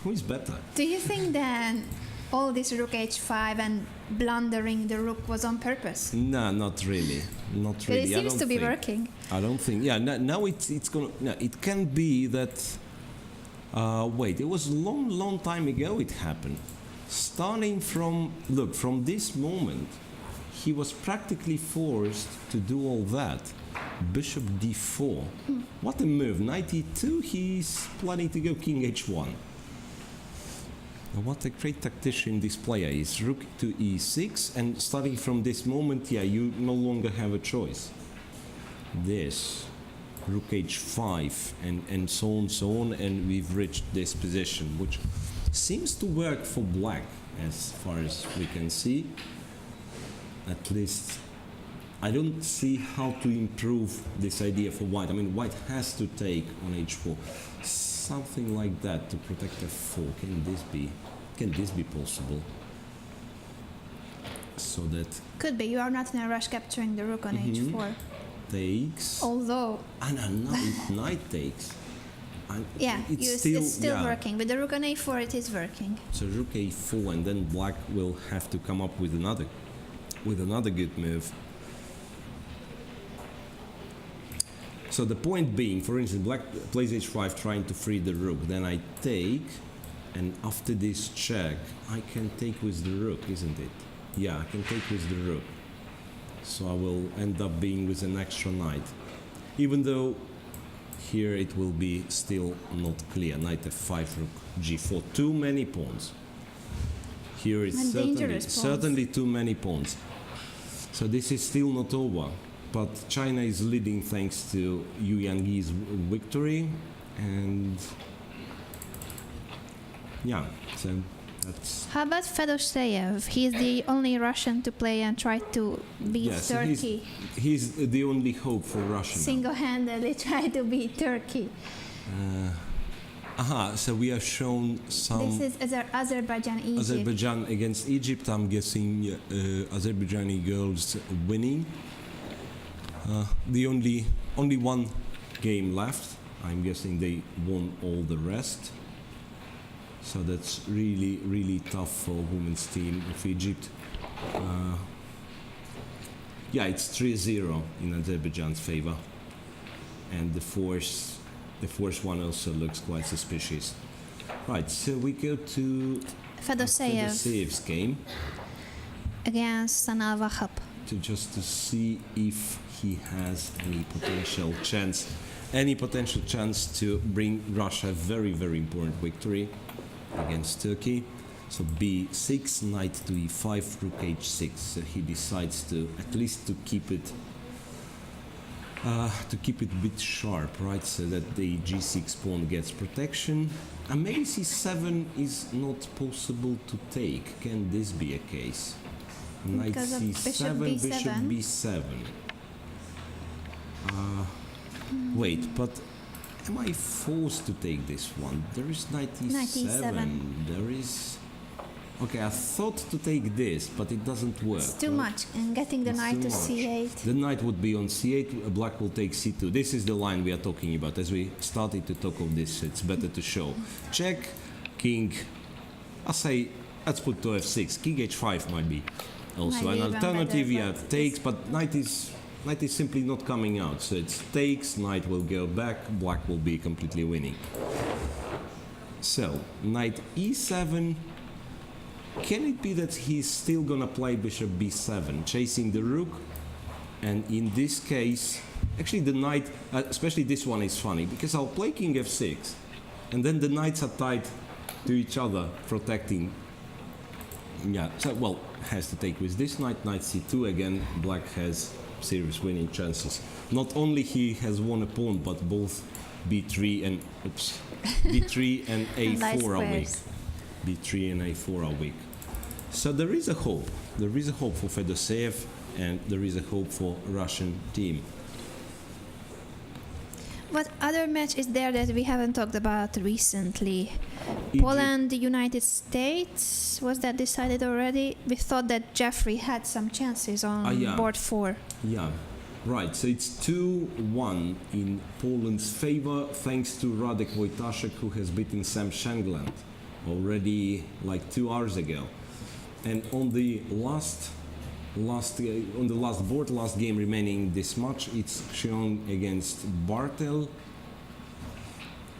Who is better? Do you think then all this rook h5 and blundering the rook was on purpose? No, not really. Not really. But it seems to be working. I don't think. Yeah, now it's gonna. No, it can be that. Wait, it was a long time ago it happened. Starting from, look, from this moment, he was practically forced to do all that. Bishop d4. What a move. Knight e2, he's planning to go king h1. What a great tactician this player is. Rook to e6, and starting from this moment, yeah, you no longer have a choice. This, rook h5, and so on, and we've reached this position, which seems to work for black, as far as we can see. At least I don't see how to improve this idea for white. I mean, white has to take on h4. Something like that to protect f4. Can this be possible? So that... Could be. You are not in a rush capturing the rook on h4. Takes. Although... And knight takes. And yeah, it's still working. With the rook on a4, it is working. So rook a4, and then black will have to come up with another good move. So the point being, for instance, black plays h5 trying to free the rook. Then I take, and after this check, I can take with the rook, isn't it? Yeah, I can take with the rook. So I will end up being with an extra knight. Even though here it will be still not clear. Knight f5, rook g4. Too many pawns. Here it's certainly too many pawns. So this is still not over. But China is leading thanks to Yu Yangyi's victory, and yeah, so that's... How about Fedoseyev? He's the only Russian to play and try to beat Turkey. He's the only hope for Russia. Single-handedly try to beat Turkey. So we are shown some... This is Azerbaijan, Egypt. Azerbaijan against Egypt. I'm guessing Azerbaijani girls winning. The only one game left. I'm guessing they won all the rest. So that's really tough for women's team of Egypt. Yeah, it's 3-0 in Azerbaijan's favor, and the fourth one also looks quite suspicious. Right, so we go to Fedoseyev's game against Sanal Wahab. Just to see if he has any potential chance to bring Russia a very important victory against Turkey. So b6, knight to e5, rook h6. So he decides to at least to keep it a bit sharp, right? So that the g6 pawn gets protection. And maybe c7 is not possible to take. Can this be a case? Knight Because of c7, bishop bishop b7. b7. Wait, but am I forced to take this one? There is knight e7. Knight e7. There is... Okay, I thought to take this, but it doesn't work. It's too right? much, and getting the It's knight too to much. c8. The knight would be on c8, black will take c2. This is the line we are talking about. As we started to talk of this, it's better to show. Check, king, I say, let's put to f6. King h5 might be also Might be an even alternative. better, Yeah, but takes, but knight is simply not coming out. So it's takes, knight will go back, black will be completely winning. So, knight e7. Can it be that he's still gonna play bishop b7, chasing the rook? And in this case, actually the knight, especially this one is funny, because I'll play king f6, and then the knights are tied to each other, protecting. Yeah, so, well, has to take with this knight, knight c2 again, black has serious winning chances. Not only he has won a pawn, but both b3 and, oops, b3 and a4 are weak. b3 and a4 are weak. So there is a hope. There is a hope for Fedoseev, and there is a hope for Russian team. What other match is there that we haven't talked about recently? Egypt- Poland, the United States. Was that decided already? We thought that Jeffrey had some chances on yeah. board 4. Yeah, right. So it's 2-1 in Poland's favor, thanks to Radek Wojtaszek, who has beaten Sam Shankland already like 2 hours ago. And on the last board, last game remaining this match, it's Xiong against Bartel.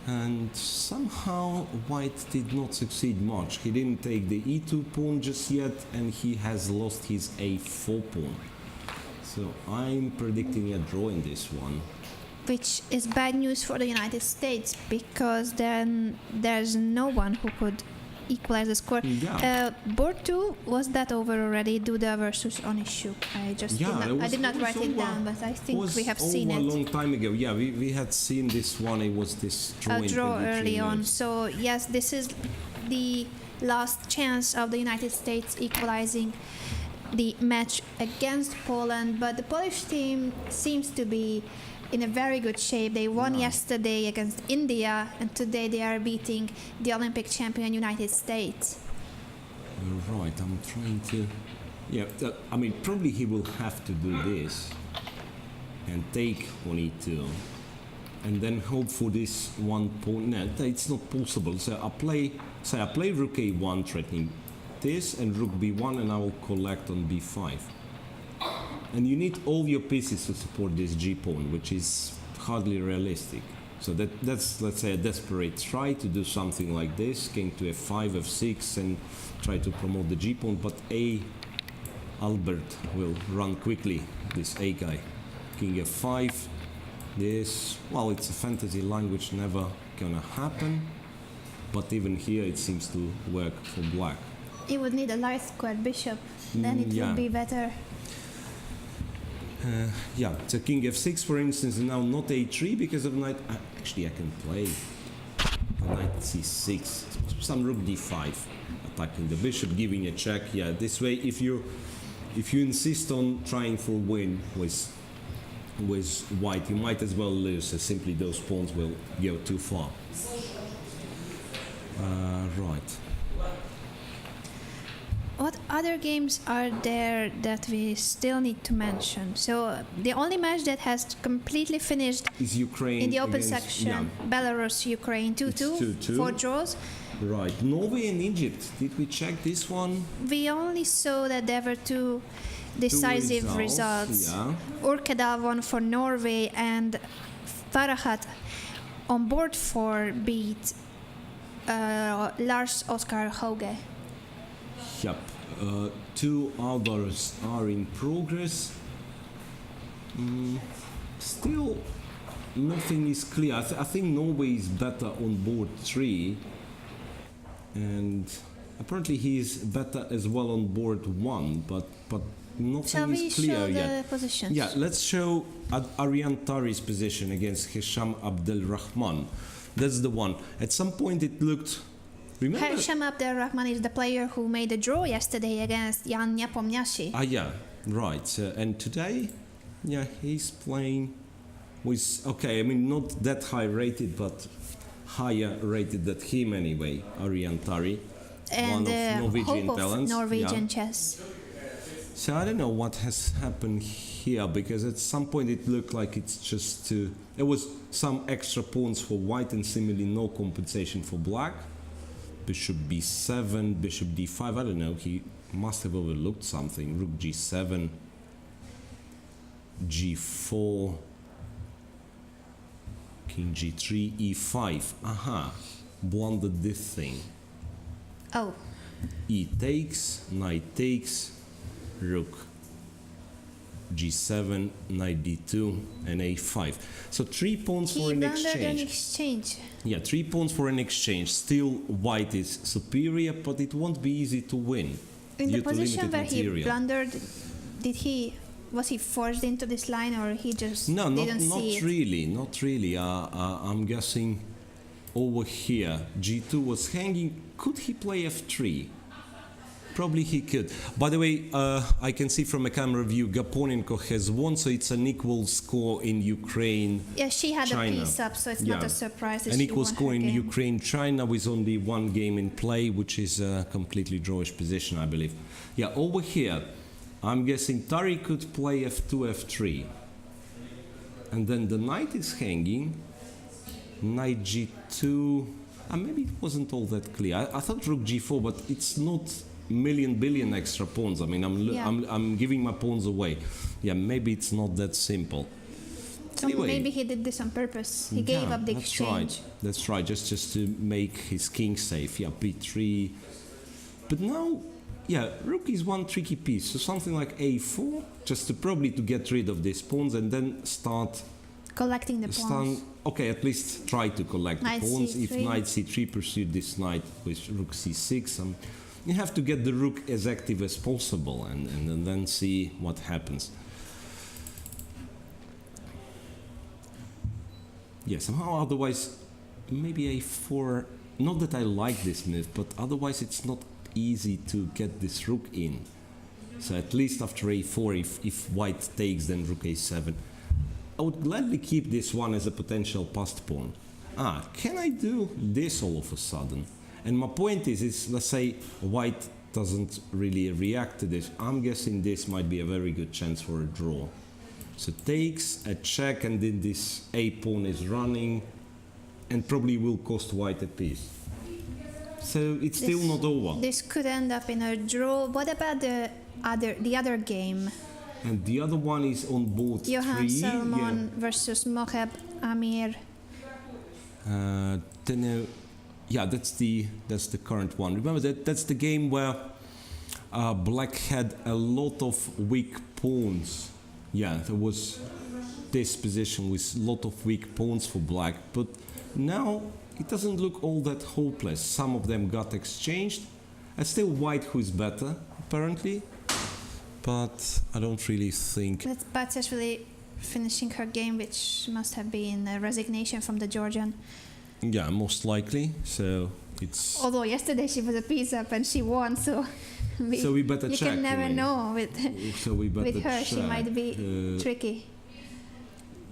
And somehow White did not succeed much. He didn't take the e2 pawn just yet, and he has lost his a4 pawn. So I'm predicting a draw in this one. Which is bad news for the United States, because then there's no one who could equalize the score. Yeah. Board 2, was that over already? Duda versus Onishuk. I did not write it down, but I think we have seen a it. long time ago. Yeah, we had seen this one. It was this draw, A draw in 23 early on. minutes. So yes, this is the last chance of the United States equalizing the match against Poland. But the Polish team seems to be in a very good shape. They won yesterday against India, and today they are beating the Olympic champion United States. Right, I'm trying to... Yeah, I mean, probably he will have to do this and take on e2 and then hope for this one pawn. No, it's not possible. So I play rook a1 threatening this, and rook b1, and I will collect on b5. And you need all your pieces to support this g-pawn, which is hardly realistic. So that's, let's say, a desperate try to do something like this, king to f5, f6, and try to promote the g-pawn, but Albert will run quickly, this A guy. King f5, this, well, it's a fantasy line which never gonna happen, but even here it seems to work for black. You would need a light squared bishop, then it would be better. Yeah, so king f6, for instance, now not a3 because of knight. Actually, I can play knight c6, some rook d5, attacking the bishop, giving a check. Yeah, this way, if you insist on trying for win with white, you might as well lose. So simply those pawns will go too far. Right. What other games are there that we still need to mention? So the only match that has completely finished Is Ukraine in the open against, section, yeah, Belarus, Ukraine, 2-2, 2-2. 4 draws. Right. Norway and Egypt. Did we check this one? We only saw that there were two decisive results. Yeah. Urkedal won for Norway, and Farahat on board 4 beat Lars Oskar Hauge. Yep. 2 others are in progress. Still, nothing is clear. I think Norway is better on board 3, and apparently he is better as well on board 1, but nothing Shall we is clear show yet. the positions? Yeah, let's show Aryan Tari's position against Hisham Abdelrahman. That's the one. At some point it looked Remember? Hersham Abdelrahman is the player who made a draw yesterday against Jan Nepomniachtchi. Ah, yeah, right. And today, yeah, he's playing with, okay, I mean, not that high rated, but higher rated than him anyway, Aryan Tari. And one of Norwegian hope talents. of Norwegian Yeah. chess. So I don't know what has happened here, because at some point it looked like it's just there was some extra pawns for white and similarly no compensation for black. Bishop b7, bishop d5, I don't know, he must have overlooked something. Rook g7, g4, king g3, e5. Aha, blundered this thing. Oh, E takes, knight takes, rook g7, knight d2, and a5. So 3 pawns he for an blundered an exchange. exchange. Yeah, 3 pawns for an exchange. Still, white is superior, but it won't be easy to win In due the to position limited where material. he blundered, was he forced into this line, or he just No, didn't not see it? really, not really. I'm guessing over here, g2 was hanging. Could he play f3? Probably he could. By the way, I can see from a camera view, Gaponenko has won, so it's an equal score in Ukraine. Yeah, she had China. a piece up, so it's not a surprise that An she equal won her score in game. Ukraine-China with only 1 game in play, which is a completely drawish position, I believe. Yeah, over here, I'm guessing Tari could play f2, f3. And then the knight is hanging. Knight g2. Maybe it wasn't all that clear. I thought rook g4, but it's not billion extra pawns. I mean, I'm giving my pawns away. Yeah, maybe it's not that simple. So Anyway. maybe he did this on purpose. He gave up the exchange. That's right, just to make his king safe. Yeah, b3. But now, yeah, rook is one tricky piece. So something like a4, just to probably to get rid of these pawns and then start Collecting the pawns. Okay, at least try to collect Knight the pawns. C3. If knight c3 pursued this knight with rook c6, you have to get the rook as active as possible and then see what happens. Yeah, somehow otherwise, maybe a4, not that I like this move, but otherwise it's not easy to get this rook in. So at least after a4, if white takes, then rook a7. I would gladly keep this one as a potential passed pawn. Can I do this all of a sudden? And my point is let's say white doesn't really react to this. I'm guessing this might be a very good chance for a draw. So takes, a check, and then this a pawn is running, and probably will cost white a piece. So it's still not over. This could end up in a draw. What about the other game? And the other one is on board Johan 3. Salomon versus Moheb Amir. That's the current one. Remember that's the game where black had a lot of weak pawns. Yeah, there was this position with a lot of weak pawns for black, but now it doesn't look all that hopeless. Some of them got exchanged, and still white who is better apparently, but I don't really think. That's actually finishing her game, which must have been a resignation from the Georgian. Yeah, most likely. So it's. Although yesterday she was a piece up and she won, so we better you check. can never know with So we better with her. check. She might be tricky.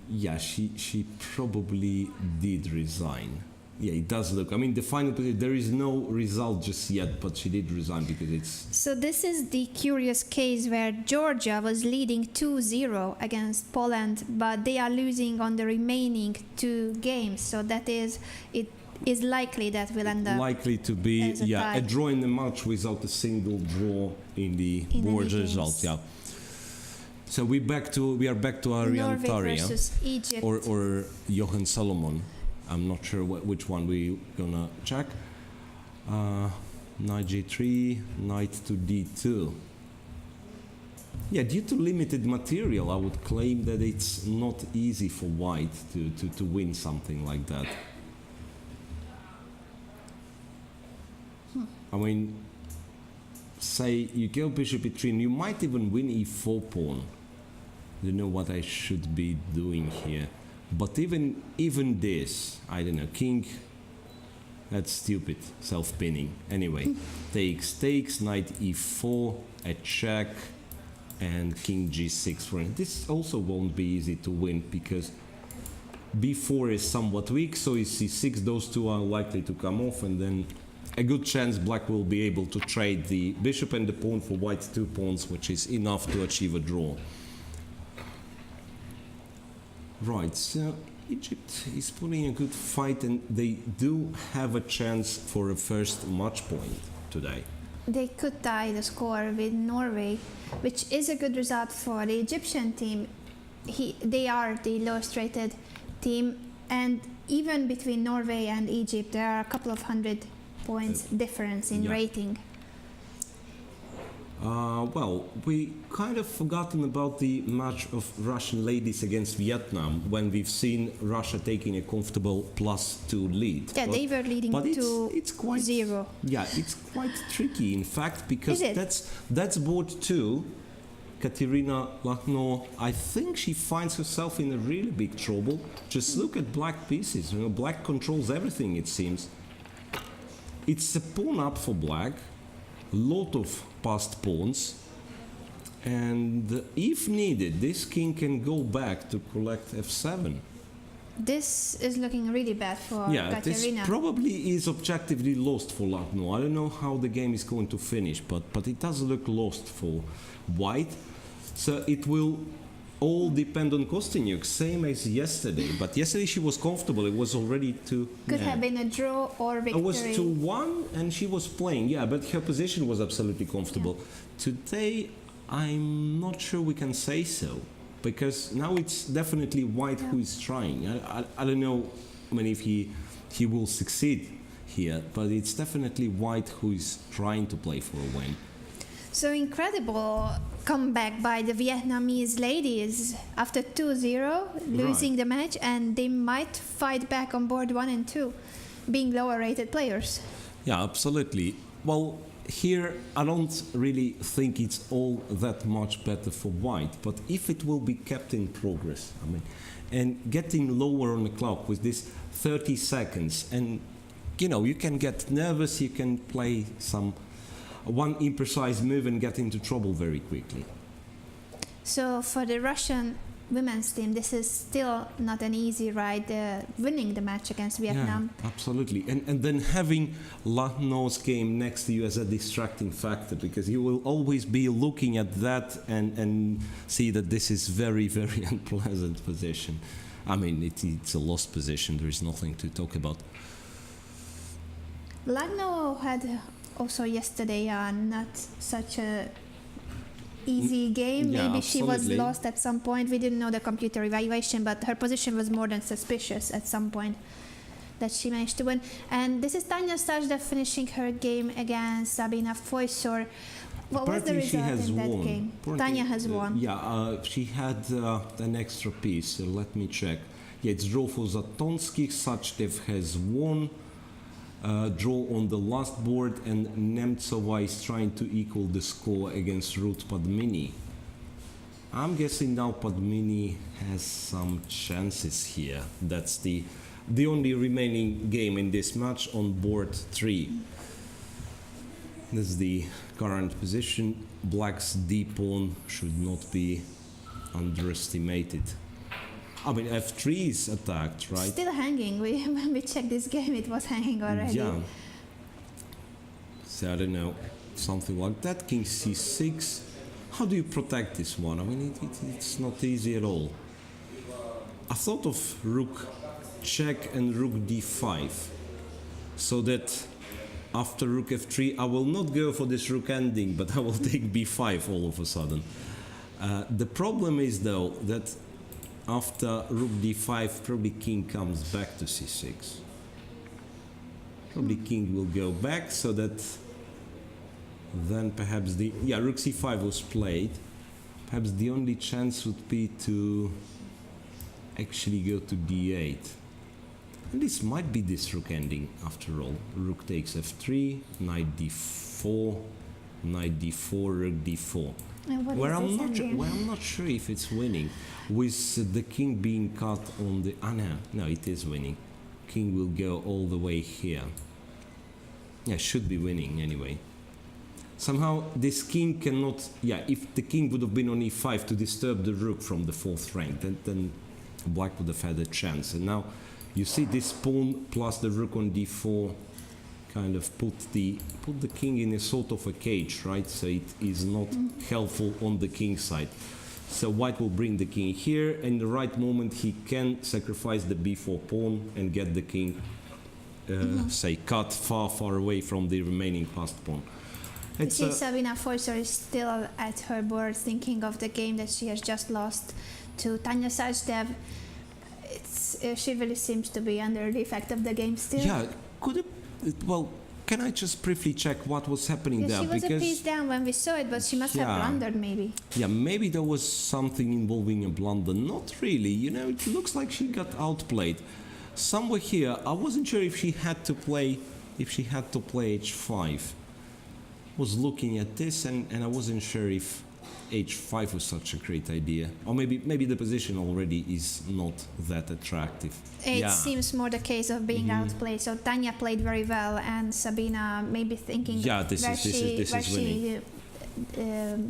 Yeah, she probably did resign. Yeah, it does look. I mean, the final position, there is no result just yet, but she did resign because it's. So this is the curious case where Georgia was leading 2-0 against Poland, but they are losing on the remaining 2 games. So that is, it is likely that will end up likely to be as a tie. a draw in the match without a single draw in the board any result. games. Yeah. So we are back to Ariane Norway Taria versus Egypt. or Johan Salomon. I'm not sure which one we're gonna check. Knight g3, knight to d2. Yeah, due to limited material, I would claim that it's not easy for white to win something like that. I mean, say you go bishop e3, and you might even win e4 pawn. I don't know what I should be doing here. But even this, I don't know, king That's stupid, self-pinning. Anyway, takes, knight e4, a check, and king g6 for him. This also won't be easy to win because b4 is somewhat weak, so is c6. Those two are likely to come off, and then a good chance black will be able to trade the bishop and the pawn for white's 2 pawns, which is enough to achieve a draw. Right, so Egypt is putting a good fight, and they do have a chance for a first match point today. They could tie the score with Norway, which is a good result for the Egyptian team. They are the lowest rated team, and even between Norway and Egypt, there are a couple of hundred points difference in rating. Well, we kind of forgotten about the match of Russian ladies against Vietnam when we've seen Russia taking a comfortable +2 lead. Yeah, they were leading to it's quite 0. Yeah, it's quite tricky, in fact, because that's board 2. Katerina Lachno, I think she finds herself in a really big trouble. Just look at black pieces. You know, black controls everything, it seems. It's a pawn up for black. Lot of passed pawns, and if needed, this king can go back to collect f7. This is looking really bad for Katerina. This probably is objectively lost for Lachno. I don't know how the game is going to finish, but it does look lost for white. So it will all depend on Kostyuk, same as yesterday. But yesterday she was comfortable. It was already Could have been a draw or victory. It was 2-1 and she was playing, but her position was absolutely comfortable. Today, I'm not sure we can say so, because now it's definitely white who is trying. I don't know, I mean, if he will succeed here, but it's definitely white who is trying to play for a win. So incredible comeback by the Vietnamese ladies after 2-0, losing the match, and they might fight back on board 1 and 2, being lower rated players. Yeah, absolutely. Well, here I don't really think it's all that much better for white, but if it will be kept in progress, I mean, and getting lower on the clock with this 30 seconds, and you can get nervous, you can play one imprecise move and get into trouble very quickly. So for the Russian women's team, this is still not an easy ride, winning the match against Vietnam. Yeah, absolutely. And then having Lachno's game next to you as a distracting factor, because you will always be looking at that and see that this is very, very unpleasant position. I mean, it's a lost position. There is nothing to talk about. Lachno had also yesterday not such a easy game. Maybe she was lost at some point. We didn't know the computer evaluation, but her position was more than suspicious at some point that she managed to win. And this is Tanya Sajda finishing her game against Sabina Foysor. What was the result in that game? Tanya has won. She had an extra piece. Let me check. It's draw for Zatonsky. Sajdev has won. Draw on the last board, and Nemtsova is trying to equal the score against Ruth Padmini. I'm guessing now Padmini has some chances here. That's the only remaining game in this match on board 3. This is the current position. Black's d-pawn should not be underestimated. I mean, f3 is attacked, right? Still hanging. When we checked this game, it was hanging already. Yeah. So I don't know, something like that. King c6. How do you protect this one? I mean, it's not easy at all. I thought of rook check and rook d5, so that after rook f3, I will not go for this rook ending, but I will take b5 all of a sudden. The problem is, though, that after rook d5, probably king comes back to c6. Probably king will go back, so that then perhaps rook c5 was played. Perhaps the only chance would be to actually go to d8. And this might be this rook ending after all. Rook takes f3, knight d4, knight d4, rook d4. Where I'm not sure if it's winning, with the king being cut on the... no, it is winning. King will go all the way here. yeah, should be winning anyway. Somehow this king cannot, yeah, if the king would have been on e5 to disturb the rook from the 4th rank, then black would have had a chance. And now you see this pawn plus the rook on d4 kind of put the king in a sort of a cage, right? So it is not helpful on the king side. So white will bring the king here. In the right moment, he can sacrifice the b4 pawn and get the king, say, cut far away from the remaining passed pawn. You see, Sabina Foyser is still at her board thinking of the game that she has just lost to Tanya Sajdev. She really seems to be under the effect of the game still. Yeah, could it, well, can I just briefly check what was happening there? She was a piece down when we saw it, but she must have blundered maybe. Yeah, maybe there was something involving a blunder. Not really, you know, it looks like she got outplayed. Somewhere here, I wasn't sure if she had to play h5. Was looking at this and I wasn't sure if h5 was such a great idea, or maybe the position already is not that attractive. It seems more the case of being outplayed. So Tanya played very well, and Sabina maybe thinking this is winning.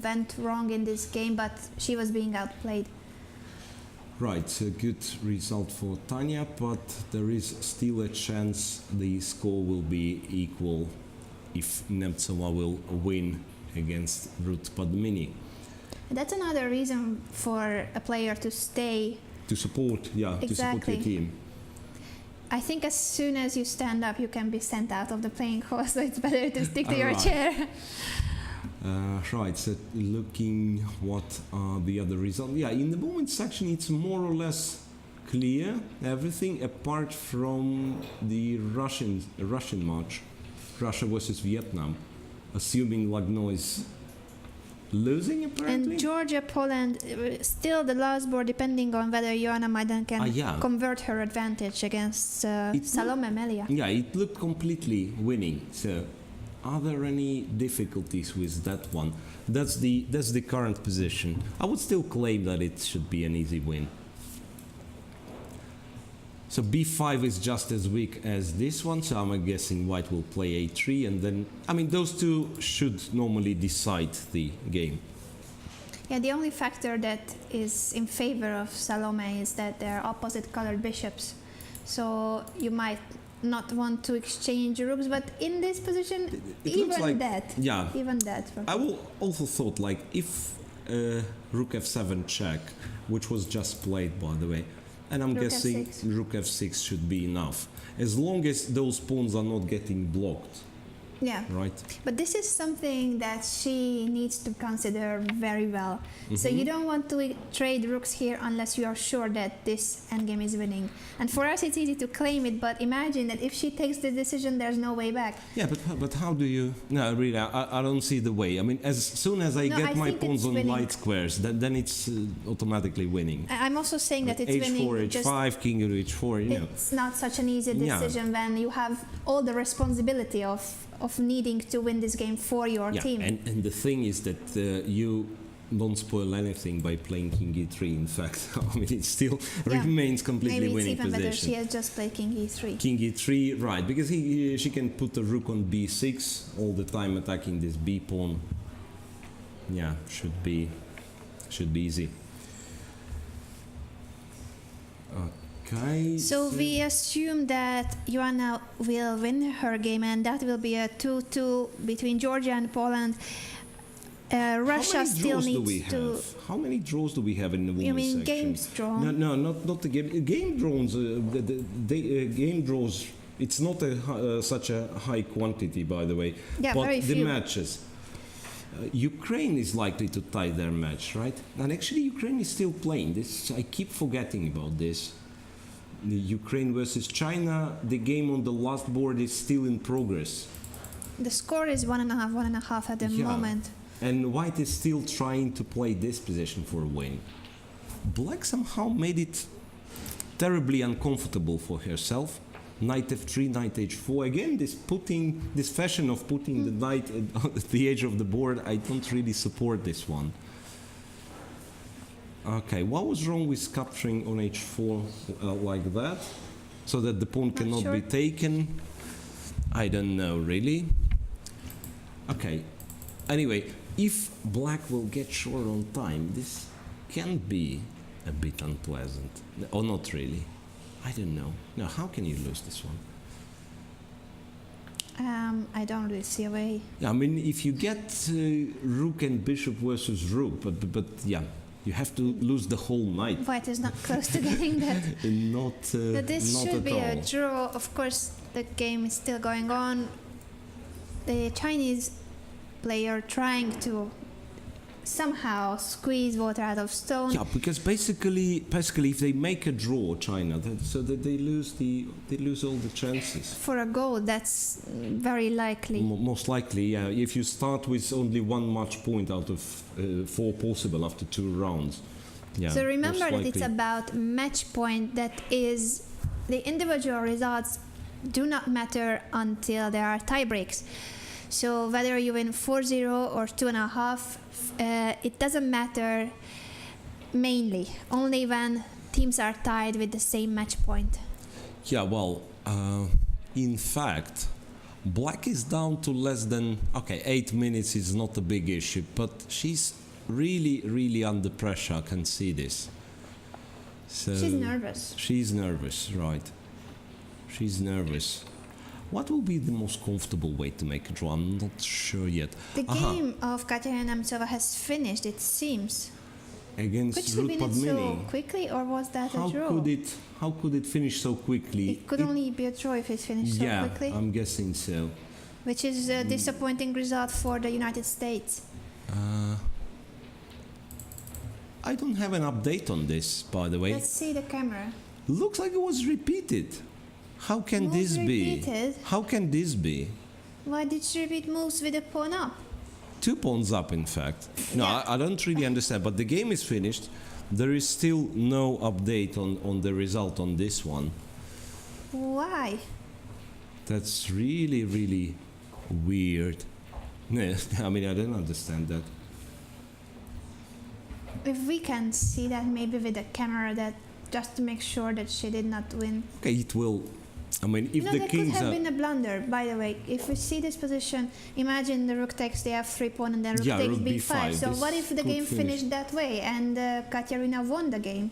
Went wrong in this game, but she was being outplayed. Right, a good result for Tanya, but there is still a chance the score will be equal if Nemtsova will win against Ruth Padmini. That's another reason for a player to stay. To support, to support your team. I think as soon as you stand up, you can be sent out of the playing hall, so it's better to stick to your chair. Right, so looking what are the other results. Yeah, in the moment section, it's more or less clear, everything apart from the Russian match. Russia versus Vietnam, assuming Lagno is losing apparently. And Georgia, Poland, still the last board, depending on whether Joanna Maidan can convert her advantage against Salome Melia. Yeah, it looked completely winning. So, are there any difficulties with that one? That's the current position. I would still claim that it should be an easy win. So b5 is just as weak as this one, so I'm guessing white will play a3, and then, I mean, those two should normally decide the game. Yeah, the only factor that is in favor of Salome is that they're opposite colored bishops. So you might not want to exchange rooks, but in this position, even that. I will also thought, like, if rook f7 check, which was just played, by the way, and I'm guessing rook f6 should be enough, as long as those pawns are not getting blocked. Yeah. Right. But this is something that she needs to consider very well. So you don't want to trade rooks here unless you are sure that this endgame is winning. And for us, it's easy to claim it, but imagine that if she takes the decision, there's no way back. Yeah, but how do you? No, really, I don't see the way. I mean, as soon as I get my pawns on light squares, then it's automatically winning. I'm also saying that it's H4, winning. H5, king to H4. You know. It's not such an easy decision when you have all the responsibility of needing to win this game for your team. And the thing is that you don't spoil anything by playing king e3. In fact, I mean, it still remains completely winning position. Maybe it's even better she has just played king e3. King e3, right, because she can put a rook on b6 all the time, attacking this b pawn. Yeah, should be easy. Okay. So we assume that Joanna will win her game, and that will be a 2-2 between Georgia and Poland. Russia still needs to. How many draws do we have in the women's section? You mean games drawn? No, not the game. Game draws. Game draws. It's not such a high quantity, by the way. Yeah, but very few. The matches. Ukraine is likely to tie their match, right? And actually, Ukraine is still playing. This I keep forgetting about this. The Ukraine versus China, the game on the last board is still in progress. The score is 1.5 at the moment. And white is still trying to play this position for a win. Black somehow made it terribly uncomfortable for herself. Knight f3, knight h4. Again, this fashion of putting the knight at the edge of the board, I don't really support this one. Okay, what was wrong with capturing on h4 like that, so that the pawn cannot be taken? I don't know really. Okay. Anyway, if black will get short on time, this can be a bit unpleasant. Or not really. I don't know. Now, how can you lose this one? I don't really see a way. Yeah, I mean, if you get rook and bishop versus rook, but yeah, you have to lose the whole knight. White is not close to getting that. But this not should at be a all. draw. Of course, the game is still going on. The Chinese player trying to somehow squeeze water out of stone. Yeah, because basically, if they make a draw, China, so that they lose all the chances. For a goal, that's very likely. Most likely, yeah. If you start with only one match point out of 4 possible after 2 rounds. Yeah, So remember most that it's likely. about match point. That is, the individual results do not matter until there are tie breaks. So whether you win 4-0 or 2.5, it doesn't matter mainly. Only when teams are tied with the same match point. Yeah, well, in fact, black is down to less than, 8 minutes is not a big issue, but she's really under pressure, I can see this. So She's nervous. She's nervous, right. She's nervous. What will be the most comfortable way to make a draw? I'm not sure yet. The game of Katerina Nemtsova has finished, it seems. Against Could she Ruth win it so Padmini. quickly, or was that How a draw? could it finish so quickly? It could only be a draw if it finished so Yeah, quickly, I'm guessing so. which is a disappointing result for the United States. I don't have an update on this, by the way. Let's see the camera. Looks like it was repeated. How can Moves this be? repeated? How can this be? Why did she repeat moves with a pawn up? 2 pawns up, in fact. No, Yeah. I don't really understand, but the game is finished. There is still no update on the result on this one. Why? That's really weird. I mean, I don't understand that. If we can see that maybe with the camera, that just to make sure that she did not win. Okay, it will. I mean, if No, the that could kings have are. been a blunder, by the way. If we see this position, imagine the rook takes the f3 pawn and then rook Yeah, takes rook b5. b5. So This what if the could game finish. finished that way and Katerina won the game?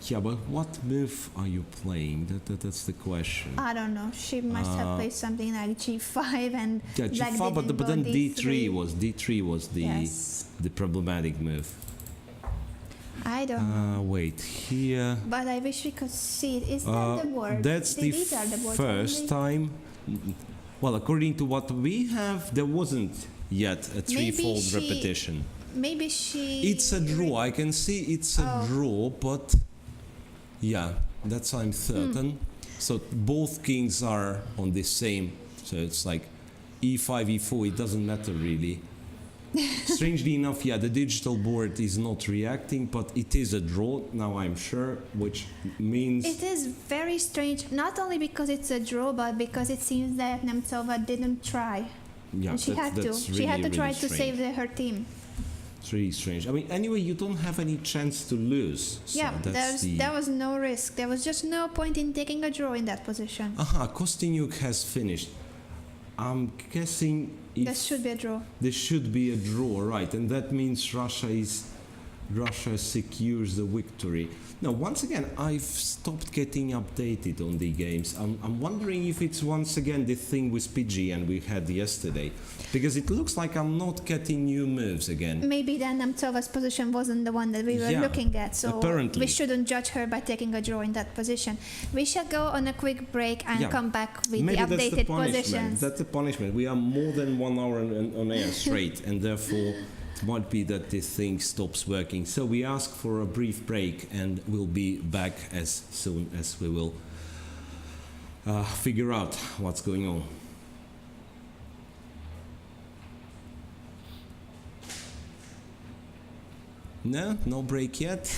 Yeah, but what move are you playing? That's the question. I don't know. She must have played something like g5 and Yeah, black g5, didn't but go then d3 was Yes. the problematic move. I don't know. Wait, here. But I wish we could see it. Is that the board? That's the These are the boards first only. time. Well, according to what we have, there wasn't yet a threefold she- repetition. Maybe she... It's a draw. I can see it's a draw, but yeah, that's I'm certain. So both kings are on the same. So it's like e5, e4. It doesn't matter really. Strangely enough, yeah, the digital board is not reacting, but it is a draw now, I'm sure, which means It is very strange, not only because it's a draw, but because it seems that Nemtsova didn't try. yeah, And she had to. that's She had to really, try really to strange. save her team. It's really strange. I mean, anyway, you don't have any chance to lose. So Yeah, that's there was no risk. There was just no point in taking a draw in that position. Kostyniuk has finished. I'm guessing That should be a draw. there should be a draw, right? And that means Russia secures the victory. Now, once again, I've stopped getting updated on the games. I'm wondering if it's once again the thing with PGN we had yesterday, because it looks like I'm not getting new moves again. Maybe then Nemtsova's position wasn't the one that we were Yeah, looking at, so apparently. we shouldn't judge her by taking a draw in that position. We shall go on a quick break and Yeah. come back with Maybe the that's the updated punishment. positions. That's the punishment. We are more than 1 hour on air straight, and therefore it might be that this thing stops working. So we ask for a brief break, and we'll be back as soon as we will figure out what's going on. No break yet.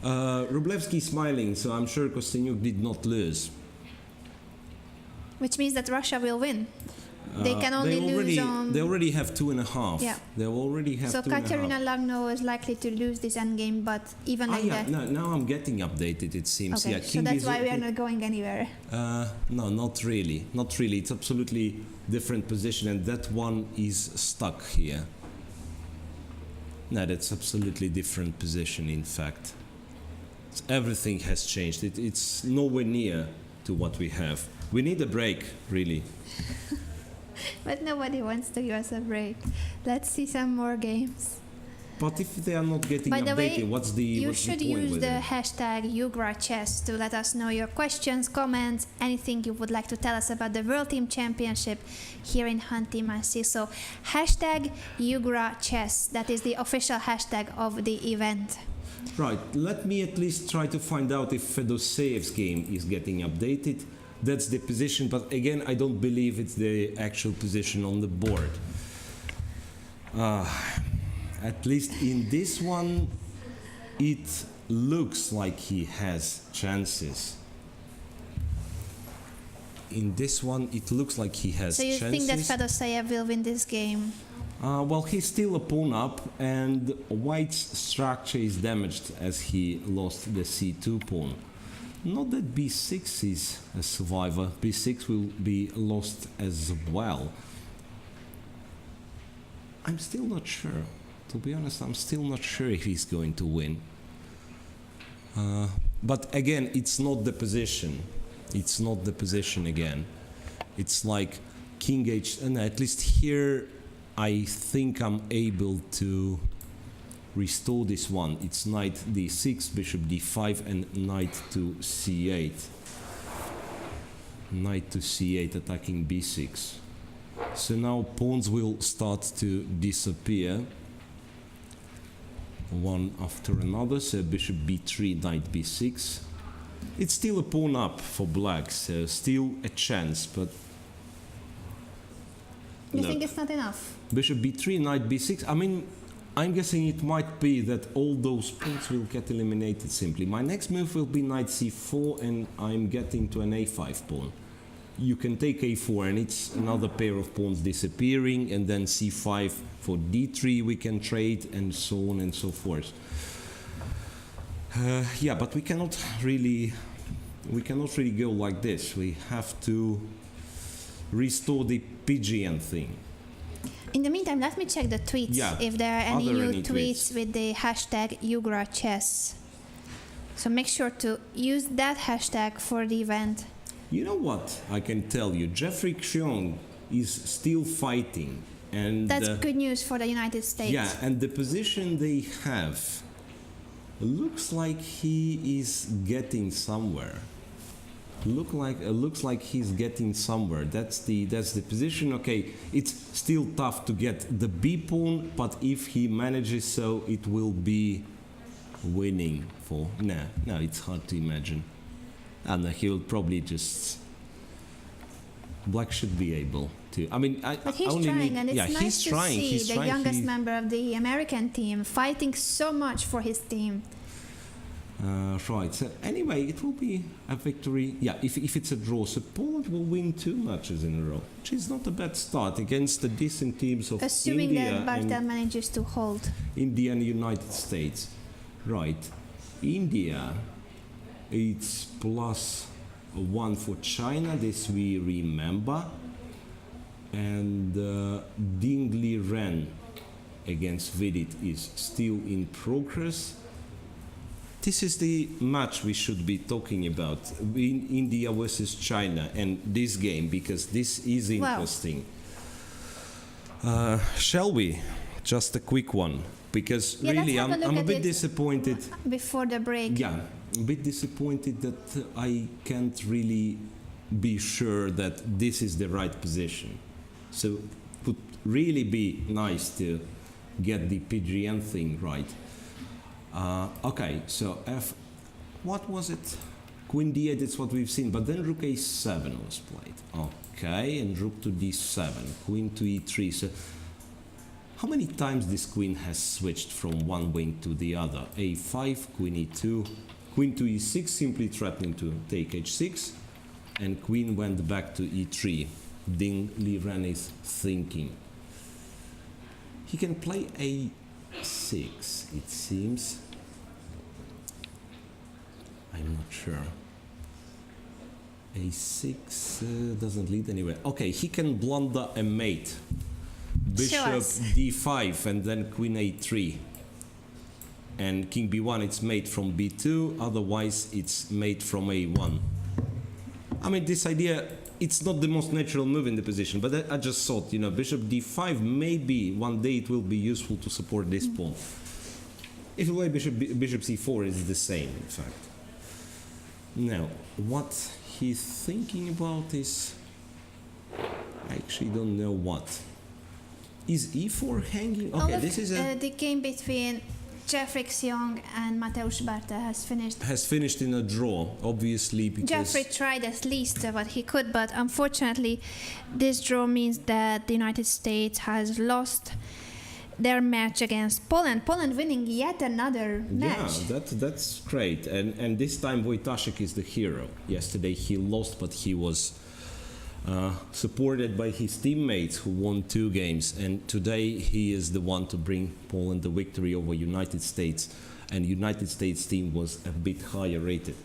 Rublevsky smiling, so I'm sure Kostyniuk did not lose. Which means that Russia will win. They can only lose on... They already have 2.5. Yeah. They already have So 2.5. Katerina Lagno is likely to lose this endgame, but even like that... No, now I'm getting updated, it seems. Okay, Yeah, so King that's is why we are not going anywhere. No, not really. Not really. It's absolutely different position, and that one is stuck here. No, that's absolutely different position, in fact. Everything has changed. It's nowhere near to what we have. We need a break, really. But nobody wants to give us a break. Let's see some more games. But if they are not getting By the updated, way, what's the you what's should the point use with the it? hashtag #UGRAChess to let us know your questions, comments, anything you would like to tell us about the World Team Championship here in khanty-masiysk. So hashtag #UGRAChess, that is the official hashtag of the event. Right, let me at least try to find out if Fedoseyev's game is getting updated. That's the position, but again, I don't believe it's the actual position on the board. At least in this one, it looks like he has chances. In this one, it looks like he has So you chances. think that Fedoseyev will win this game? Well, he's still a pawn up, and White's structure is damaged as he lost the c2 pawn. Not that b6 is a survivor. b6 will be lost as well. I'm still not sure. To be honest, I'm still not sure if he's going to win. But again, it's not the position. It's not the position again. It's like king h, and at least here I think I'm able to restore this one. It's knight d6, bishop d5, and knight to c8. Knight to c8 attacking b6. So now pawns will start to disappear one after another. So bishop b3, knight b6. It's still a pawn up for black, so still a chance, but You no. think it's not enough? Bishop b3, knight b6. I mean, I'm guessing it might be that all those pawns will get eliminated simply. My next move will be knight c4, and I'm getting to an a5 pawn. You can take a4, and it's another pair of pawns disappearing, and then c5 for d3 we can trade, and so on and so forth. Yeah, but we cannot really go like this. We have to restore the PGN thing. In the meantime, let me check the tweets, Yeah. if there are any Are there new any tweets tweets? with the hashtag #UGRAChess. So make sure to use that hashtag for the event. You know what? I can tell you, Jeffrey Xiong is still fighting, and That's good news for the United States. yeah, and the position they have looks like he is getting somewhere. Looks like he's getting somewhere. That's the position. Okay, it's still tough to get the B pawn, but if he manages so, it will be winning for. No, it's hard to imagine. And he will probably just. Black should be able to. I mean, But he's only trying, need, and it's yeah, nice he's to trying. see He's the trying. youngest member of the American team fighting so much for his team. Right. So anyway, it will be a victory. Yeah, if it's a draw, so Poland will win 2 matches in a row, which is not a bad start against the decent teams of Assuming India that Bartel and manages to hold. India and United States. Right. India, it's +1 for China. This we remember. And Ding Li Ren against Vidit is still in progress. This is the match we should be talking about, India versus China, and this game, because this is interesting. Shall we? Just a quick one, because Yeah, really let's have a look I'm a at bit it disappointed. Before the break. Yeah, a bit disappointed that I can't really be sure that this is the right position. So it would really be nice to get the PGN thing right. Okay, so what was it? Queen d8, that's what we've seen, but then rook a7 was played. Okay, and rook to d7, queen to e3. So how many times this queen has switched from one wing to the other? a5, queen e2, queen to e6, simply threatening to take h6, and queen went back to e3. Ding Liren is thinking. He can play a6, it seems. I'm not sure. a6 doesn't lead anywhere. Okay, he can blunder a mate. Bishop us. d5 and then queen a3. And king b1, it's mate from b2, otherwise it's mate from a1. I mean, this idea, it's not the most natural move in the position, but I just thought, you know, bishop d5, maybe one day it will be useful to support this pawn. If you play bishop c4, it's the same, in fact. Now, what he's thinking about is, I actually don't know what. Is e4 hanging? Okay, look, this is a... the game between Jeffrey Xiong and Mateusz Barta has finished. Has finished in a draw, obviously, because... Jeffrey tried at least what he could, but unfortunately this draw means that the United States has lost their match against Poland. Poland winning yet another match. Yeah, that's great. And this time Wojtaszek is the hero. Yesterday he lost, but he was supported by his teammates who won 2 games. And today he is the one to bring Poland the victory over United States. And United States team was a bit higher rated.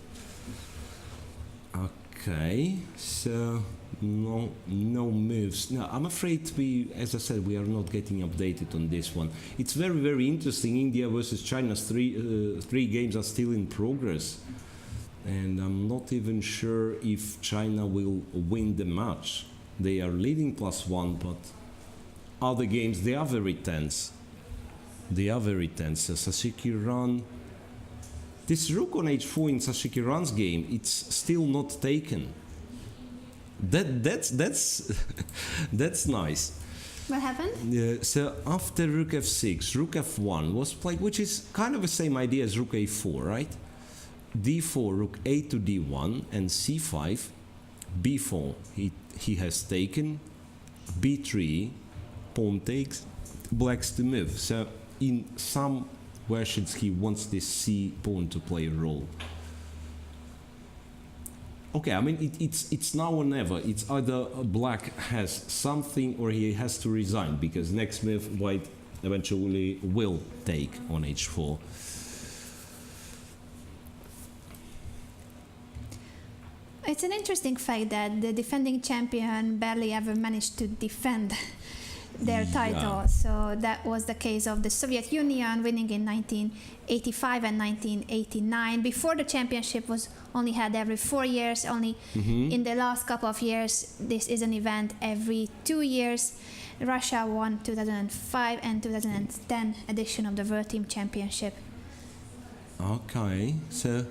Okay, so no moves. Now I'm afraid as I said, we are not getting updated on this one. It's very, very interesting. India versus China's three games are still in progress, and I'm not even sure if China will win the match. They are leading +1, but other games, they are very tense. They are very tense. So Sasikiran, this rook on h4 in Sasikiran's game, it's still not taken. That's that's nice. What happened? So after rook f6, rook f1 was played, which is kind of the same idea as rook a4, right? d4, rook a to d1, and c5, b4, he has taken, b3, pawn takes, black's to move. So in some versions he wants this c pawn to play a role. Okay, I mean, it's now or never. It's either black has something or he has to resign, because next move white eventually will take on h4. It's an interesting fact that the defending champion barely ever managed to defend their title. Yeah. So that was the case of the Soviet Union winning in 1985 and 1989. Before, the championship was only had every 4 years. Only in the last couple of years, this is an event every 2 years. Russia won 2005 and 2010 edition of the World Team Championship. Okay, so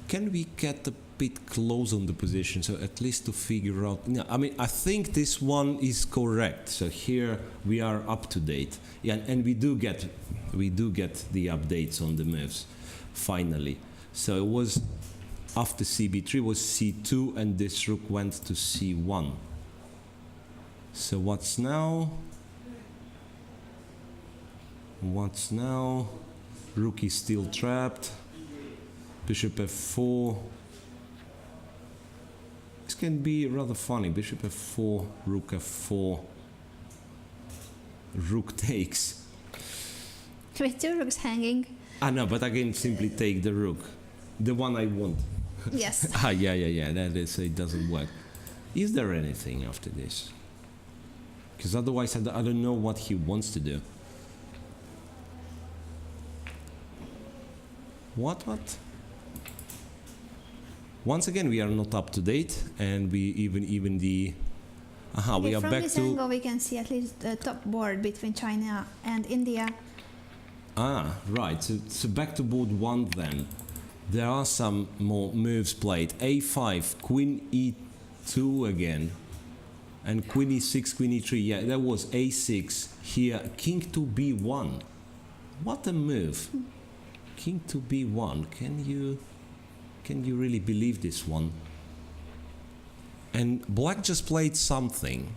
can we get a bit close on the position, so at least to figure out? No, I mean, I think this one is correct. So here we are up to date. Yeah, and we do get the updates on the moves finally. So it was after cb3 was c2, and this rook went to c1. So what's now? Rook is still trapped. Bishop f4. This can be rather funny. Bishop f4, rook f4. Rook takes. With 2 rooks hanging. Ah, no, but I can simply take the rook. The one I want. Yes. Yeah. That is, it doesn't work. Is there anything after this? Because otherwise I don't know what he wants to do. What? Once again, we are not up to date, and we even the... we are from back this to... angle, we can see at least the top board between China and India. Ah, right. So back to board 1 then. There are some more moves played. a5, queen e2 again, and queen e6, queen e3. Yeah, that was a6 here. King to b1. What a move! King to b1. Can you really believe this one? And black just played something,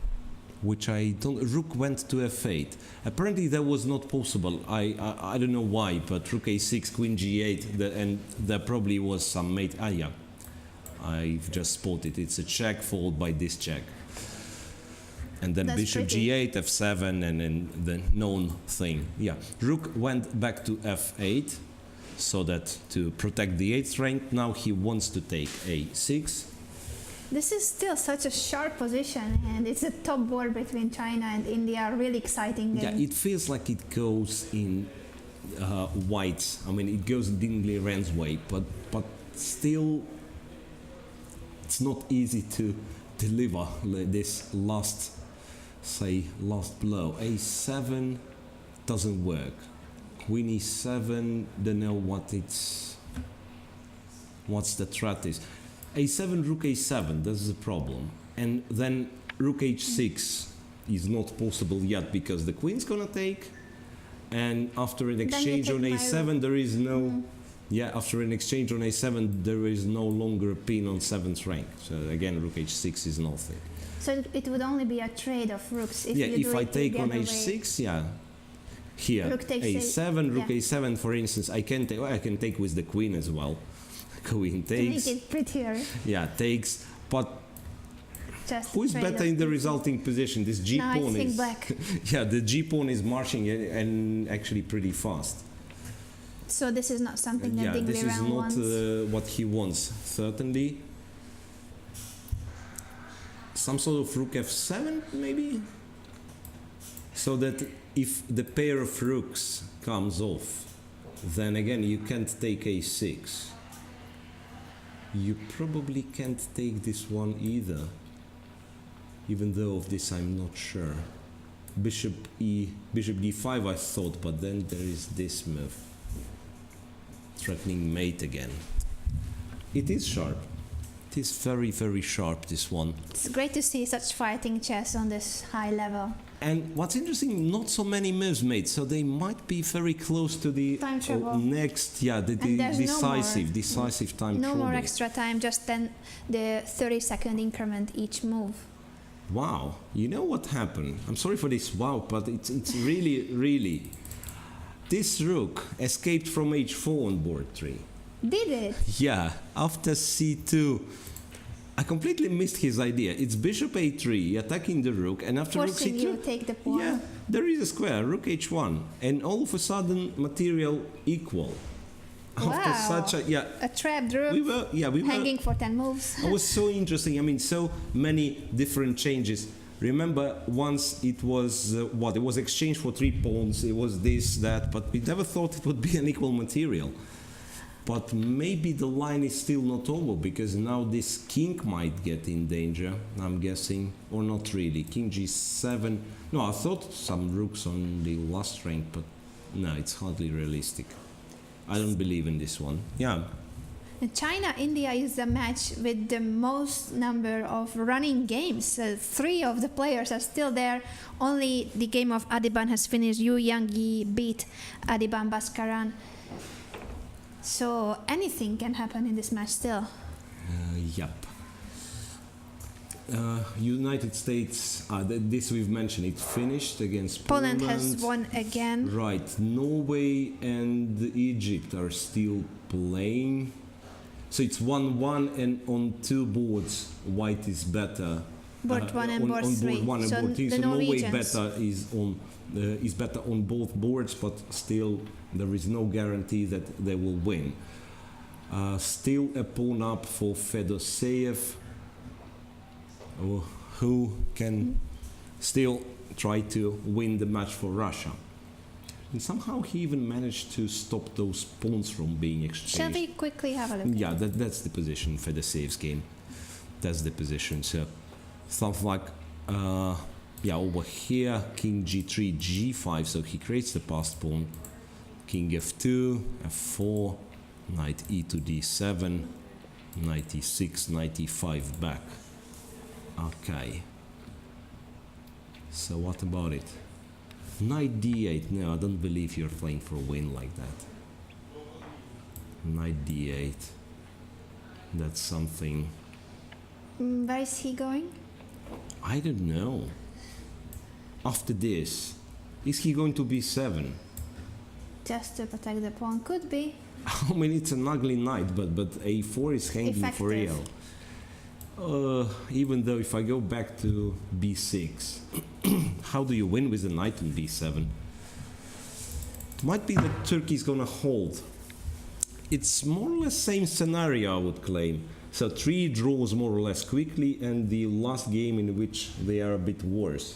which I don't... Rook went to f8. Apparently that was not possible. I don't know why, but rook a6, queen g8, and there probably was some mate... yeah. I've just spotted. It's a check followed by this check. And then That's bishop pretty. g8, f7, and then the known thing. Yeah, rook went back to f8, so that to protect the 8th rank. Now he wants to take a6. This is still such a sharp position, and it's a top board between China and India. Really exciting game. Yeah, it feels like it goes in white. I mean, it goes Ding Liren's way, but still, it's not easy to deliver this last blow. A7 doesn't work. Queen e7, don't know what's the threat is. A7, rook a7, that's the problem. And then rook h6 is not possible yet because the queen's gonna take. And after an exchange on a7, there is no... Yeah, after an exchange on a7, there is no longer a pin on 7th rank. So again, rook h6 is nothing. So it would only be a trade of rooks if Yeah, you if do I it take the on other way. h6, yeah. Here, Rook takes a7, rook yeah. a7, for instance, I can take with the queen as well. Queen To make takes, it prettier. yeah, takes, but Just who is trade better of in the rooks. resulting position? This g No, I pawn think is... black. Yeah, the g pawn is marching and actually pretty fast. So this is not something that Yeah, Ding this is Liren not wants. what he wants, certainly. Some sort of rook f7, maybe? So that if the pair of rooks comes off, then again you can't take a6. You probably can't take this one either, even though of this I'm not sure. Bishop d5 I thought, but then there is this move. Threatening mate again. It is sharp. It is very, very sharp, this one. It's great to see such fighting chess on this high level. And what's interesting, not so many moves made, so they might be very close to the Time trouble. next, yeah, the And there's decisive time No trouble. more extra time, just then the 30-second increment each move. Wow, you know what happened? I'm sorry for this wow, but it's really, really... This rook escaped from h4 on board 3. Did it? Yeah, after c2, I completely missed his idea. It's bishop a3, attacking the rook, and after Forcing rook you c2, to take the pawn. yeah, there is a square, rook h1, and all of a sudden, material equal. After Wow. such a, yeah, A trapped rook we were, hanging for 10 moves. it was so interesting. I mean, so many different changes. Remember, once it was it was exchanged for 3 pawns. It was this, that, but we never thought it would be an equal material. But maybe the line is still not over because now this king might get in danger. I'm guessing, or not really. King g7. No, I thought some rooks on the last rank, but no, it's hardly realistic. I don't believe in this one. Yeah. China-India is the match with the most number of running games. 3 of the players are still there. Only the game of Adiban has finished. Yu Yangyi beat Adiban Bhaskaran. So anything can happen in this match still. Yep. United States, this we've mentioned, it finished against Poland. Poland has won again. Right. Norway and Egypt are still playing. So it's 1-1, and on 2 boards, white is better. Board 1 and board 3. On board 1 and So board 3. the So Norway Norwegians. is better on both boards, but still there is no guarantee that they will win. Still a pawn up for Fedoseev, who can still try to win the match for Russia. And somehow he even managed to stop those pawns from being exchanged. Shall we quickly have a look? Yeah, that's the position for the saves game. That's the position. So stuff like, over here, king g3, g5. So he creates the passed pawn. King f2, f4, knight e to d7, knight e6, knight e5 back. Okay. So what about it? Knight d8. No, I don't believe you're playing for a win like that. Knight d8. That's something. Where is he going? I don't know. After this, is he going to b7? Just to protect the pawn. Could be. I mean, it's an ugly knight, but a4 is hanging for Effective. real. Even though if I go back to b6, how do you win with the knight on b7? It might be that Turkey is gonna hold. It's more or less same scenario, I would claim. So 3 draws more or less quickly, and the last game in which they are a bit worse.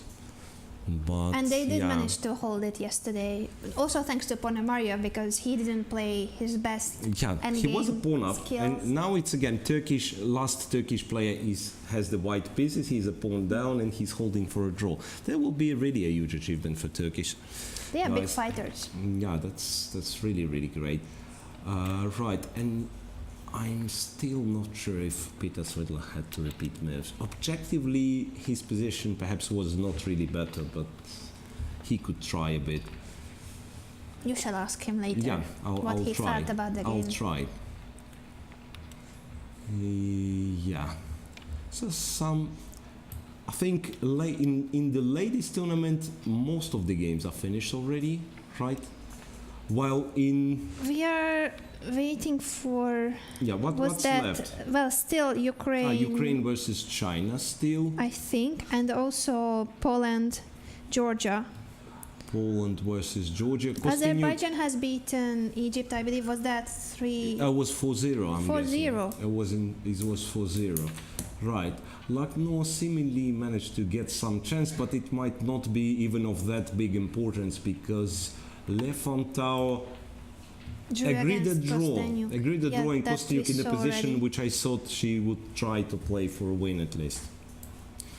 But And they did yeah. manage to hold it yesterday. Also thanks to Ponomarev, because he didn't play his best. Yeah, he was a pawn up, skills. and now it's again last Turkish player has the white pieces, he's a pawn down, and he's holding for a draw. That will be really a huge achievement for Turkish. They are big guys. fighters. Yeah, that's really, really great. Right, and I'm still not sure if Peter Svidler had to repeat moves. Objectively, his position perhaps was not really better, but he could try a bit. You shall ask him later Yeah, what I'll he try. felt about the game. I'll try. Yeah. So I think in the ladies tournament, most of the games are finished already, right? While in We are waiting for. what's that left? well? Still Ukraine. Ukraine versus China still. I think, and also Poland, Georgia. Poland versus Georgia. Azerbaijan has beaten Egypt. I believe was that 3. It was 4-0. I'm 4-0. guessing. It was 4-0. Right. Lucknow seemingly managed to get some chance, but it might not be even of that big importance because Le Fontao agreed the draw. Agreed the draw, and that Kostyuk we in a saw position already. which I thought she would try to play for a win at least.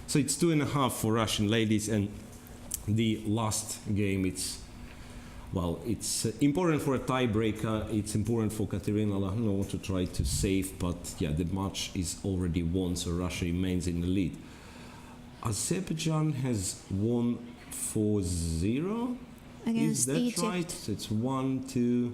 So it's 2.5 for Russian ladies, and the last game, it's important for a tiebreaker. It's important for Katerina Lagno to try to save, but yeah, the match is already won, so Russia remains in the lead. Azerbaijan has won 4-0. Against Is that Egypt. right? So it's 1, 2,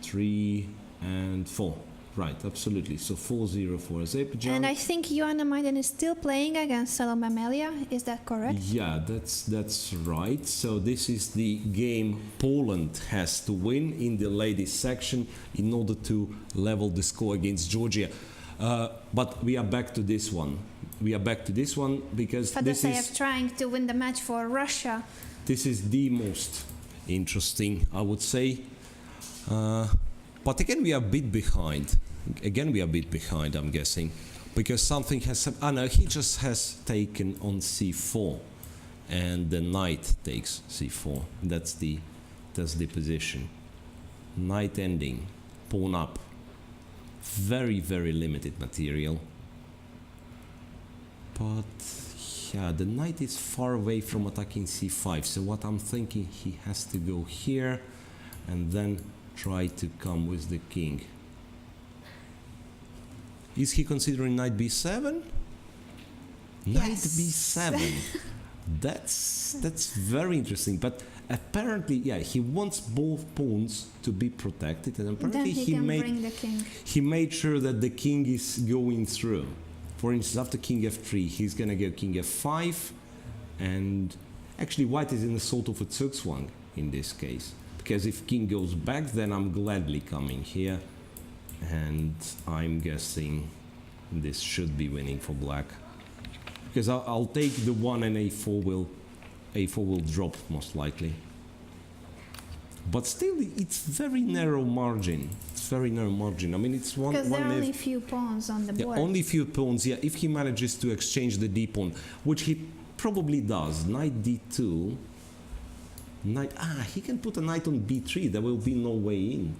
3, and 4. Right, absolutely. So 4-0 for Azerbaijan. And I think Ioana Maiden is still playing against Salome Melia. Is that correct? Yeah, that's right. So this is the game Poland has to win in the ladies section in order to level the score against Georgia. But we are back to this one. Because this Fedoseev is trying to win the match for Russia. this is the most interesting, I would say. But again, we are a bit behind. I'm guessing, because something has. No, he just has taken on c4, and the knight takes c4. That's the position. Knight ending, pawn up. Very, very limited material. But yeah, the knight is far away from attacking c5. So what I'm thinking, he has to go here, and then try to come with the king. Is he considering knight b7? Knight Yes. b7. That's very interesting. But apparently, yeah, he wants both pawns to be protected, and Then apparently he can bring the king. he made sure that the king is going through. For instance, after king f3, he's gonna go king f5, and actually white is in a sort of a zugzwang in this case. Because if king goes back, then I'm gladly coming here, and I'm guessing this should be winning for black. Because I'll take the 1 and a4 will drop most likely. But still, it's very narrow margin. I mean, it's one. Because there are one only few pawns on the yeah, board. only few pawns. Yeah, if he manages to exchange the d pawn, which he probably does. Knight d2. He can put a knight on b3. There will be no way in.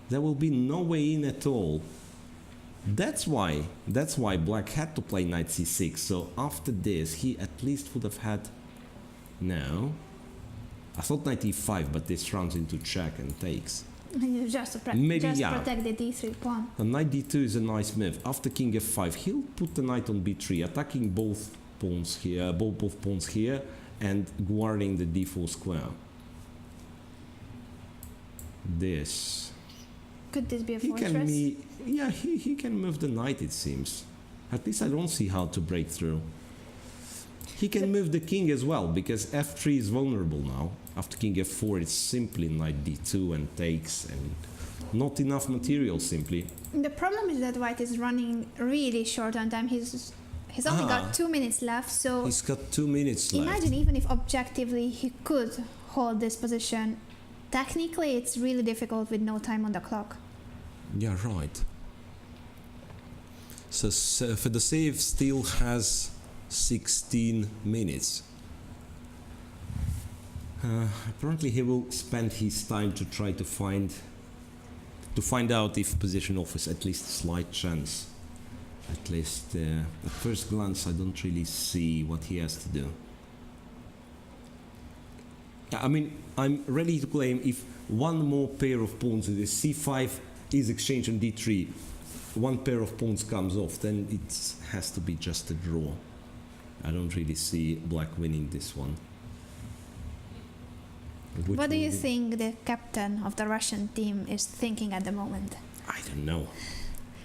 There will be no way in at all. That's why black had to play knight c6. So after this, he at least would have had. No. I thought knight e5, but this runs into check and takes. Just to Maybe, just yeah. protect the d3 pawn. Knight d2 is a nice move. After king f5, he'll put the knight on b3, attacking both pawns here, and guarding the d4 square. This. Could this be a He fortress? he can move the knight, it seems. At least I don't see how to break through. He can move the king as well, because f3 is vulnerable now. After king f4, it's simply knight d2 and takes, and Not enough material, simply. The problem is that white is running really short on time. He's only got 2 minutes left, so He's got 2 minutes left. imagine even if objectively he could hold this position, technically it's really difficult with no time on the clock. Yeah, right. So Fedoseev still has 16 minutes. Apparently he will spend his time to try to find out if position offers at least a slight chance. At least at first glance I don't really see what he has to do. I mean, I'm ready to claim if one more pair of pawns in the c5 is exchanged on d3, one pair of pawns comes off, then it has to be just a draw. I don't really see black winning this one. What do you think the captain of the Russian team is thinking at the moment? I don't know.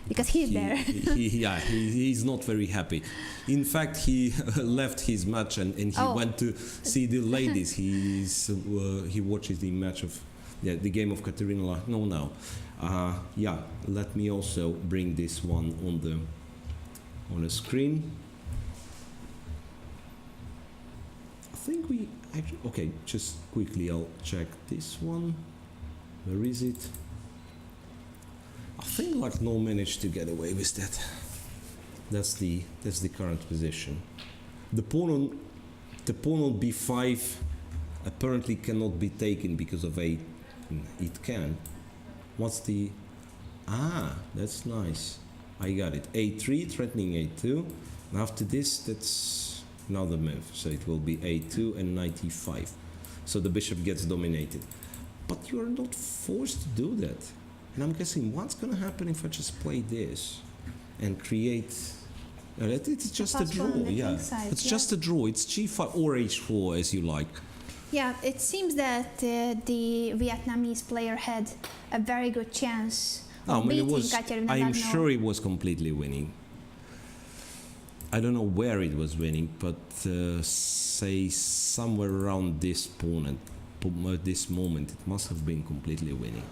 Because he's there. He's not very happy. In fact, he left his match and he went to see the ladies. He watches the match of the game of Katerina. No. Yeah, let me also bring this one on the screen. I think we actually, okay, just quickly I'll check this one. Where is it? I think like no managed to get away with that. That's the current position. The pawn on b5 apparently cannot be taken because of a. It can. What's the? That's nice. I got it. a3 threatening a2. And after this, that's another move. So it will be a2 and knight e5. So the bishop gets dominated. But you are not forced to do that. And I'm guessing what's going to happen if I just play this and create. It's just a draw, yeah. It's just a draw. It's g5 or h4 as you like. Yeah, it seems that the Vietnamese player had a very good chance of beating Katerina. I'm sure he was completely winning. I don't know where it was winning, but say somewhere around this pawn at this moment, it must have been completely winning.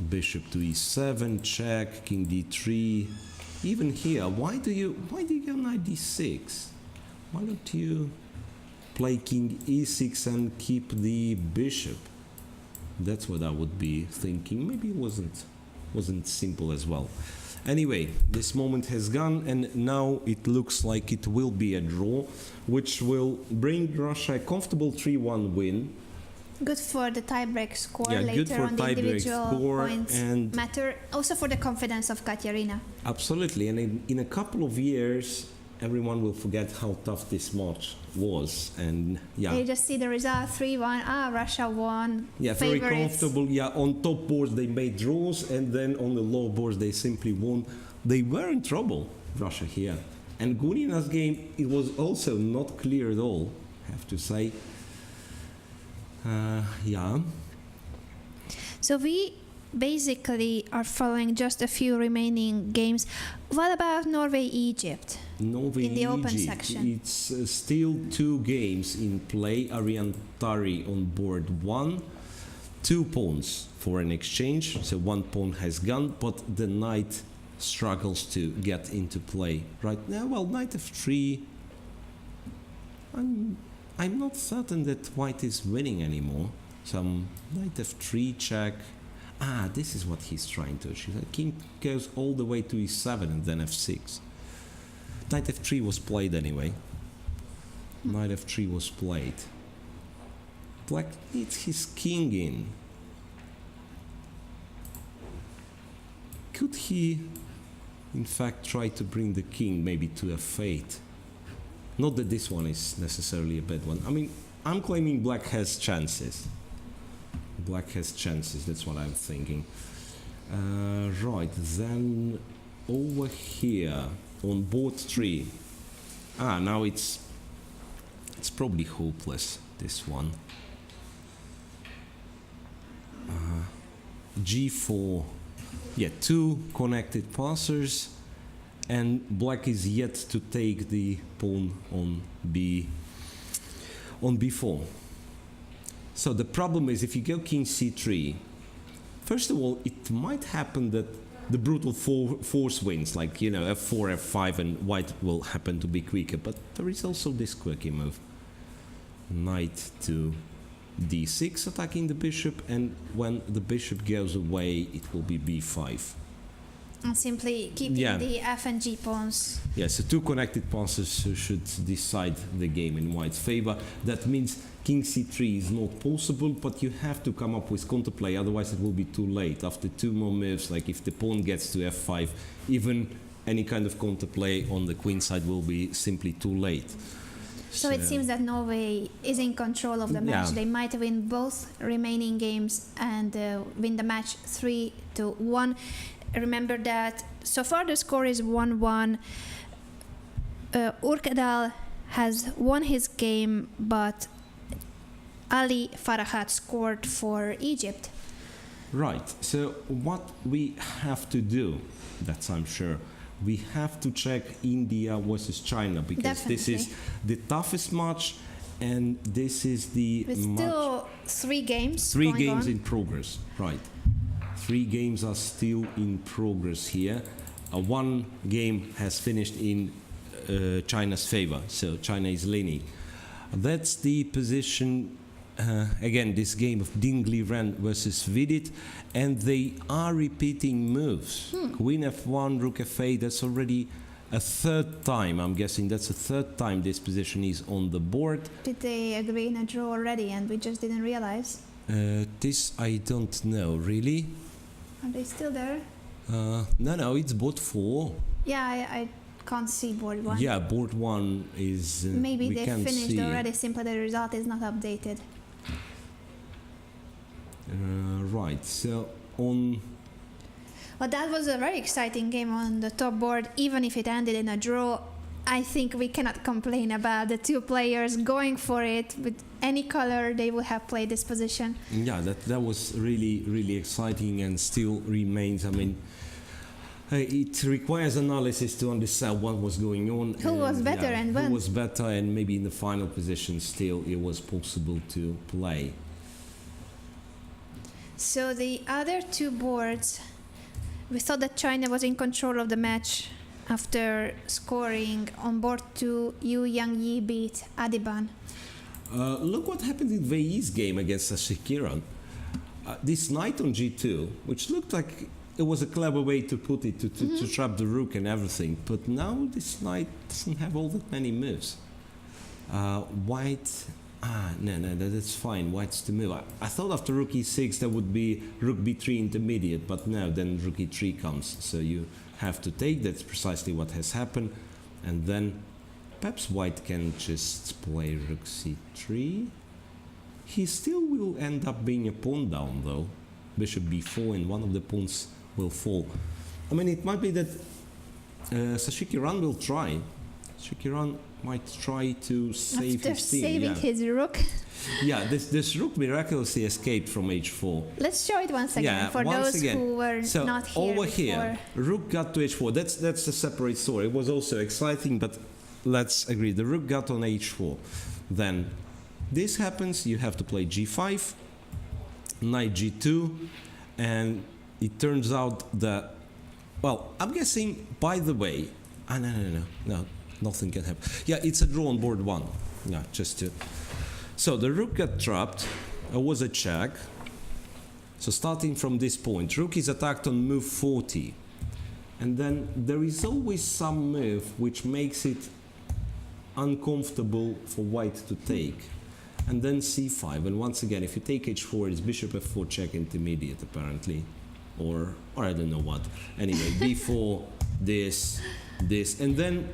Bishop to e7, check, king d3. Even here, why do you go knight d6? Why don't you play king e6 and keep the bishop? That's what I would be thinking. Maybe it wasn't simple as well. Anyway, this moment has gone, and now it looks like it will be a draw, which will bring Russia a comfortable 3-1 win. Good for the tiebreak score Yeah, good later for on the individual score points and matter. Also for the confidence of Katerina. Absolutely, and in a couple of years, everyone will forget how tough this match was, and yeah. You just see the result, 3-1. Russia won. Yeah, favorites. Very comfortable. Yeah, on top boards they made draws, and then on the low boards they simply won. They were in trouble, Russia here. And Gunina's game, it was also not clear at all, I have to say. Yeah. So we basically are following just a few remaining games. What about Norway-Egypt? Norway, in the open Egypt. section. It's still 2 games in play. Ariane Tari on board 1. 2 pawns for an exchange. So 1 pawn has gone, but the knight struggles to get into play right now. Well, knight f3. I'm not certain that white is winning anymore. Some knight f3 check. This is what he's trying to achieve. The king goes all the way to e7 and then f6. Knight f3 was played anyway. Knight f3 was played. Black needs his king in. Could he, in fact, try to bring the king maybe to f8? Not that this one is necessarily a bad one. I mean, I'm claiming black has chances. Black has chances, that's what I'm thinking. Right, then over here on board 3. Now it's probably hopeless, this one. G4. Yeah, 2 connected passers. And black is yet to take the pawn on b4. So the problem is if you go king c3, First of all, it might happen that the brutal force wins, like, you know, f4, f5, and white will happen to be quicker. But there is also this quirky move. Knight to d6, attacking the bishop, and when the bishop goes away, it will be b5. And simply keeping the f and g pawns. Yes, so two connected pawns should decide the game in white's favor. That means king c3 is not possible, but you have to come up with counterplay, otherwise it will be too late. After two more moves, like if the pawn gets to f5, even any kind of counterplay on the queen side will be simply too late. So it seems that Norway is in control of the match. They might win both remaining games and win the match 3-1. Remember that so far the score is 1-1. Urkedal has won his game, but Ali Farhat scored for Egypt. Right, so what we have to do, that's I'm sure, we have to check India versus China, because this is the toughest match, and this is the With still 3 games. 3 going games on. in progress, right. 3 games are still in progress here. One game has finished in China's favor, so China is leading. That's the position, again, this game of Dingley Ren versus Vidit, and they are repeating moves. Queen f1, rook f8, that's already a 3rd time, I'm guessing that's the 3rd time this position is on the board. Did they agree in a draw already and we just didn't realize? This I don't know, really. Are they still there? No, it's board 4. Yeah, I can't see board 1. Yeah, board 1 is... Maybe we they can't finished see. already, simply the result is not updated. Right, so on... But that was a very exciting game on the top board, even if it ended in a draw. I think we cannot complain about the 2 players going for it. With any color, they would have played this position. Yeah, that was really, really exciting and still remains. I mean, it requires analysis to understand what was going on. Who was better and when? Who was better, and maybe in the final position still it was possible to play. So the other 2 boards, we thought that China was in control of the match. After scoring on board 2, Yu Yangyi beat Adiban. Look what happened in Wei's game against Sashikiran. This knight on g2, which looked like it was a clever way to put it, to trap the rook and everything, but now this knight doesn't have all that many moves. White... no, that's fine. White's to move. I thought after rook e6 there would be rook b3 intermediate, but no, then rook e3 comes. So you have to take. That's precisely what has happened. And then perhaps white can just play rook c3. He still will end up being a pawn down though. Bishop b4, and one of the pawns will fall. I mean, it might be that Sashikiran will try. Sashikiran might try to save After his team. saving his rook. Yeah, this rook miraculously escaped from h4. Let's show it once again for once those again. who were So not here over before. here, rook got to h4. That's a separate story. It was also exciting, but let's agree. The rook got on h4. Then this happens. You have to play g5, knight g2, and it turns out that, well, I'm guessing, by the way, no, nothing can happen. Yeah, it's a draw on board 1. Yeah, just to... So the rook got trapped. It was a check. So starting from this point, rook is attacked on move 40. And then there is always some move which makes it uncomfortable for white to take. And then c5. And once again, if you take h4, it's bishop f4 check intermediate, apparently. Or I don't know what. Anyway, b4, this, and then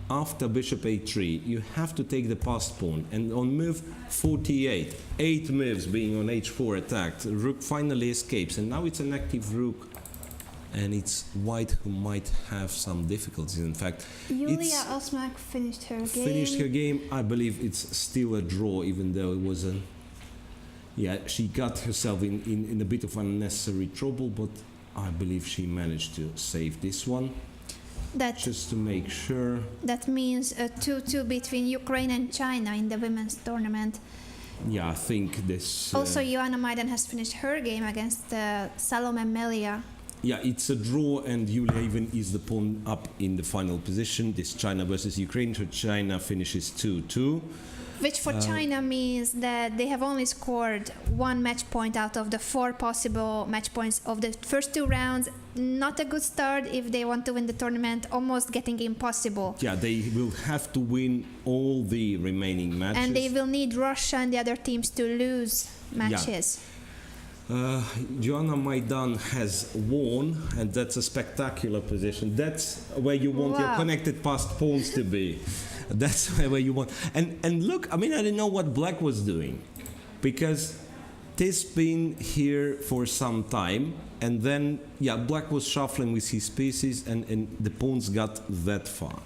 after bishop a3, you have to take the passed pawn. And on move 48, 8 moves being on h4 attacked, rook finally escapes. And now it's an active rook. And it's white who might have some difficulties. In fact, Yulia Osmak finished her game. Finished her game. I believe it's still a draw, even though it was a... Yeah, she got herself in a bit of unnecessary trouble, but I believe she managed to save this one. Just to make sure. That means a 2-2 between Ukraine and China in the women's tournament. Yeah, I think this. Also, Joanna Maiden has finished her game against Salome Melia. Yeah, it's a draw, and Yulia even is the pawn up in the final position. This China versus Ukraine, so China finishes 2-2. Which for China means that they have only scored 1 match point out of the 4 possible match points of the first 2 rounds. Not a good start if they want to win the tournament, almost getting impossible. Yeah, they will have to win all the remaining matches. And they will need Russia and the other teams to lose matches. Joanna Maidan has won, and that's a spectacular position. That's where you want your connected passed pawns to be. That's where you want. And look, I mean, I didn't know what Black was doing, because this been here for some time, and then Black was shuffling with his pieces, and the pawns got that far.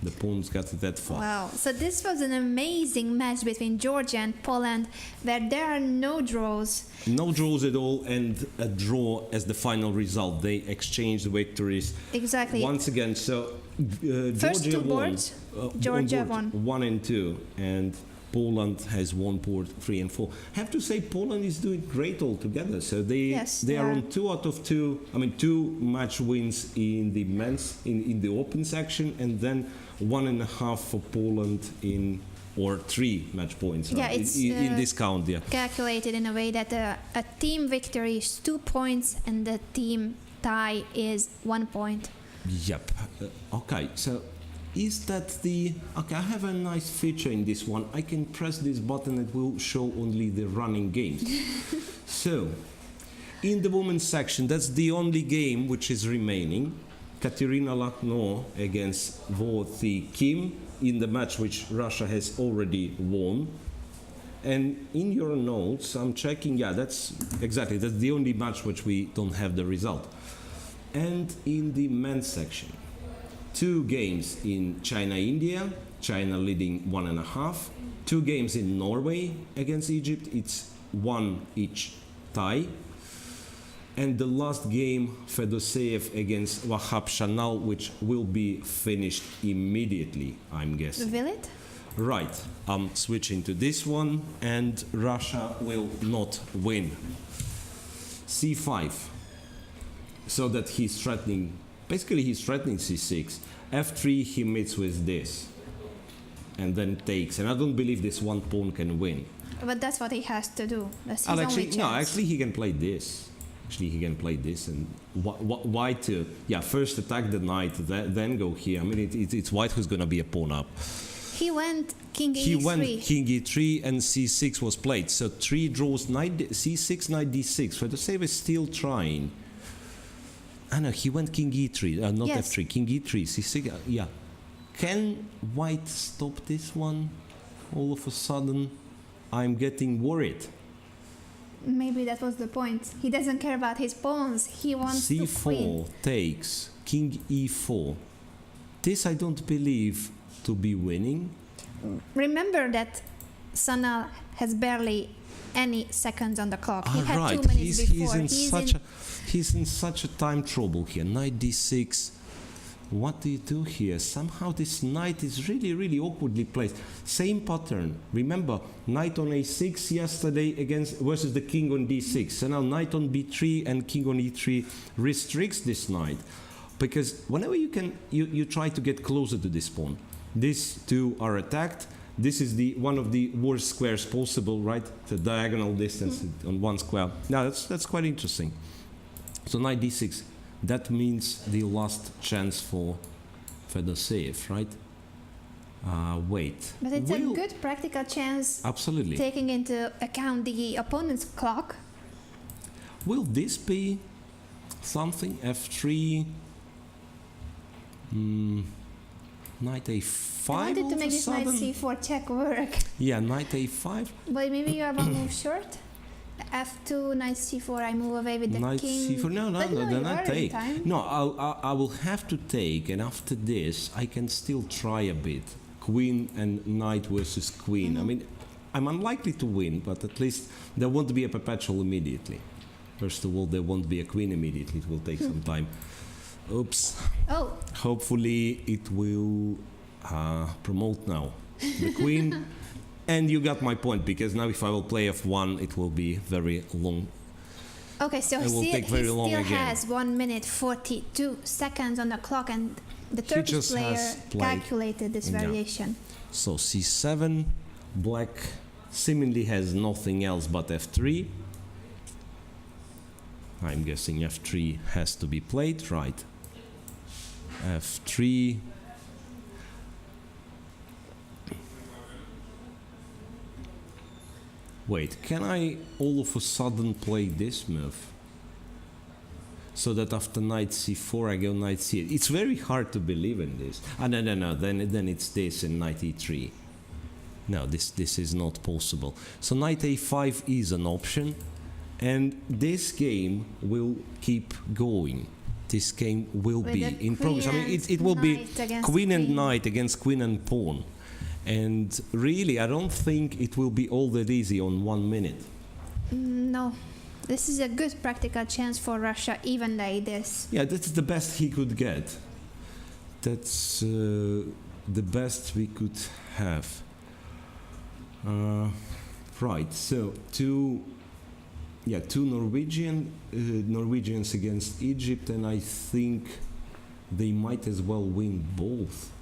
Wow, so this was an amazing match between Georgia and Poland, where there are no draws. No draws at all, and a draw as the final result. They exchanged victories. Exactly. Once again, so First Georgia 2 boards, Georgia won. 1 and 2, and Poland has won board 3 and 4. I have to say Poland is doing great altogether. So they are on 2 out of 2. I mean, 2 match wins in the men's in the open section, and then 1.5 for Poland or 3 match points. Yeah, right? it's in this count. Yeah, calculated in a way that a team victory is 2 points and the team tie is 1 point. Yep. Okay, so is that the... Okay, I have a nice feature in this one. I can press this button, it will show only the running games. So, in the women's section, that's the only game which is remaining. Katerina Lakhno against Vo Thi Kim in the match which Russia has already won. And in your notes, I'm checking, that's the only match which we don't have the result. And in the men's section, 2 games in China-India, China leading 1.5. 2 games in Norway against Egypt, it's 1 each tie. And the last game, Fedoseev against Wahab Shanal, which will be finished immediately, I'm guessing. Will it? Right, I'm switching to this one, and Russia will not win. C5. So that he's threatening, basically he's threatening C6. F3, he meets with this, and then takes. And I don't believe this 1 pawn can win. But that's what he has to do. That's his only chance. No, actually he can play this. And why to? Yeah, first attack the knight, then go here. I mean, it's white who's going to be a pawn up. He went king e3. He went king e3, and c6 was played. So 3 draws, knight c6, knight d6. Fedoseev is still trying. No, he went king e3, not f3, king e3, c6, yeah. Can white stop this one? All of a sudden, I'm getting worried. Maybe that was the point. He doesn't care about his pawns. He wants to win. C4 takes, king e4. This I don't believe to be winning. Remember that Sanal has barely any seconds on the clock. He had right. 2 minutes before. He's in such a time trouble here. Knight d6. What do you do here? Somehow this knight is really, really awkwardly placed. Same pattern. Remember, knight on a6 yesterday versus the king on d6. So now knight on b3 and king on e3 restricts this knight. Because whenever you try to get closer to this pawn. These 2 are attacked. This is one of the worst squares possible, right? The diagonal distance on 1 square. Now that's quite interesting. So knight d6. That means the last chance for Fedoseev, right? Wait. But it's a good practical chance. Absolutely. Taking into account the opponent's clock. Will this be something? F3. Knight a5. I wanted to make this knight c4 check work. Yeah, knight a5. But maybe you have a move short. F2, knight c4, I move away with the knight king. C4, no, then I take. No, I will have to take, and after this, I can still try a bit. Queen and knight versus queen. I mean, I'm unlikely to win, but at least there won't be a perpetual immediately. First of all, there won't be a queen immediately. It will take some time. Oops. Oh. Hopefully, it will promote now. The queen And you got my point, because now if I will play f1, it will be very long. Okay, so It will he take very long still again. has 1 minute 42 seconds on the clock, and the Turkish just player has played. calculated this Yeah. variation. So c7, black seemingly has nothing else but f3. I'm guessing f3 has to be played, right? f3. Wait, can I all of a sudden play this move? So that after knight c4 I go knight c8. It's very hard to believe in this. No. Then it's this and knight e3. No, this is not possible. So knight a5 is an option, and this game will keep going. This game will With be the in progress. I mean, queen it will be and knight against queen and queen. knight against queen and pawn. And really, I don't think it will be all that easy on 1 minute. No, this is a good practical chance for Russia, even like this. Yeah, that's the best he could get. That's the best we could have. Right, so two Norwegians against Egypt, and I think they might as well win both.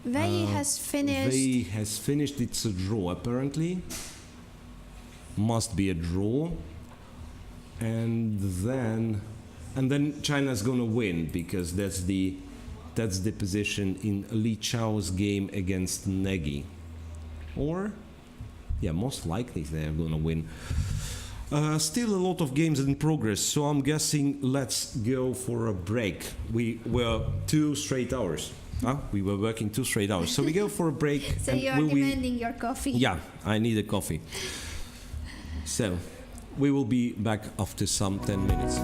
Vei has finished. Vei has finished. It's a draw, apparently. Must be a draw. And then China's gonna win, because that's the position in Li Chao's game against Nagy. Or, yeah, most likely they're gonna win. Still a lot of games in progress, so I'm guessing let's go for a break. We were 2 straight hours. We were working 2 straight hours, so we go for a break. So and you are demanding your coffee. Yeah, I need a coffee. So, we will be back after some 10 minutes.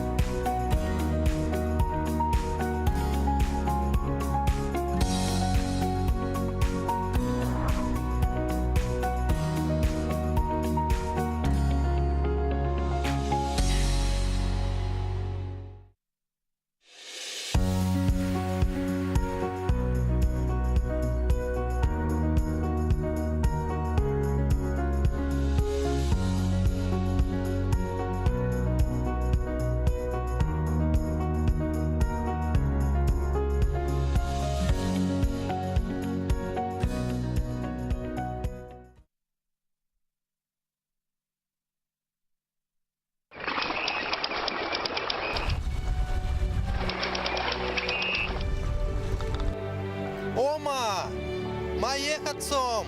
Ома! Моих отцом!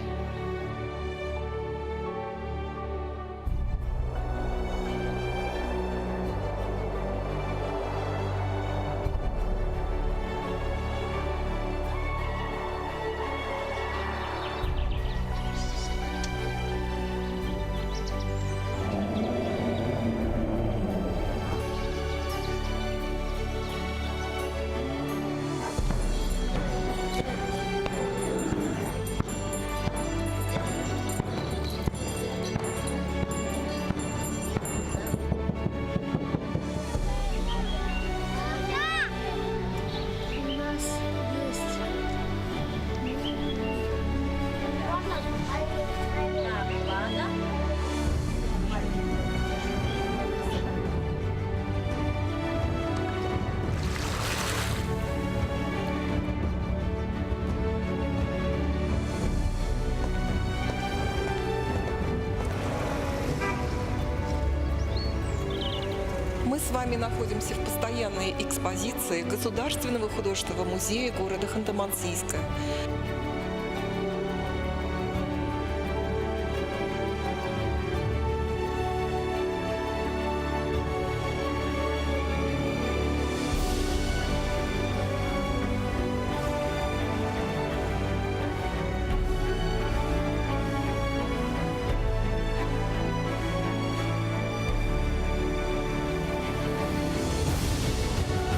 Мы с вами находимся в постоянной экспозиции Государственного художественного музея города Ханты-Мансийска.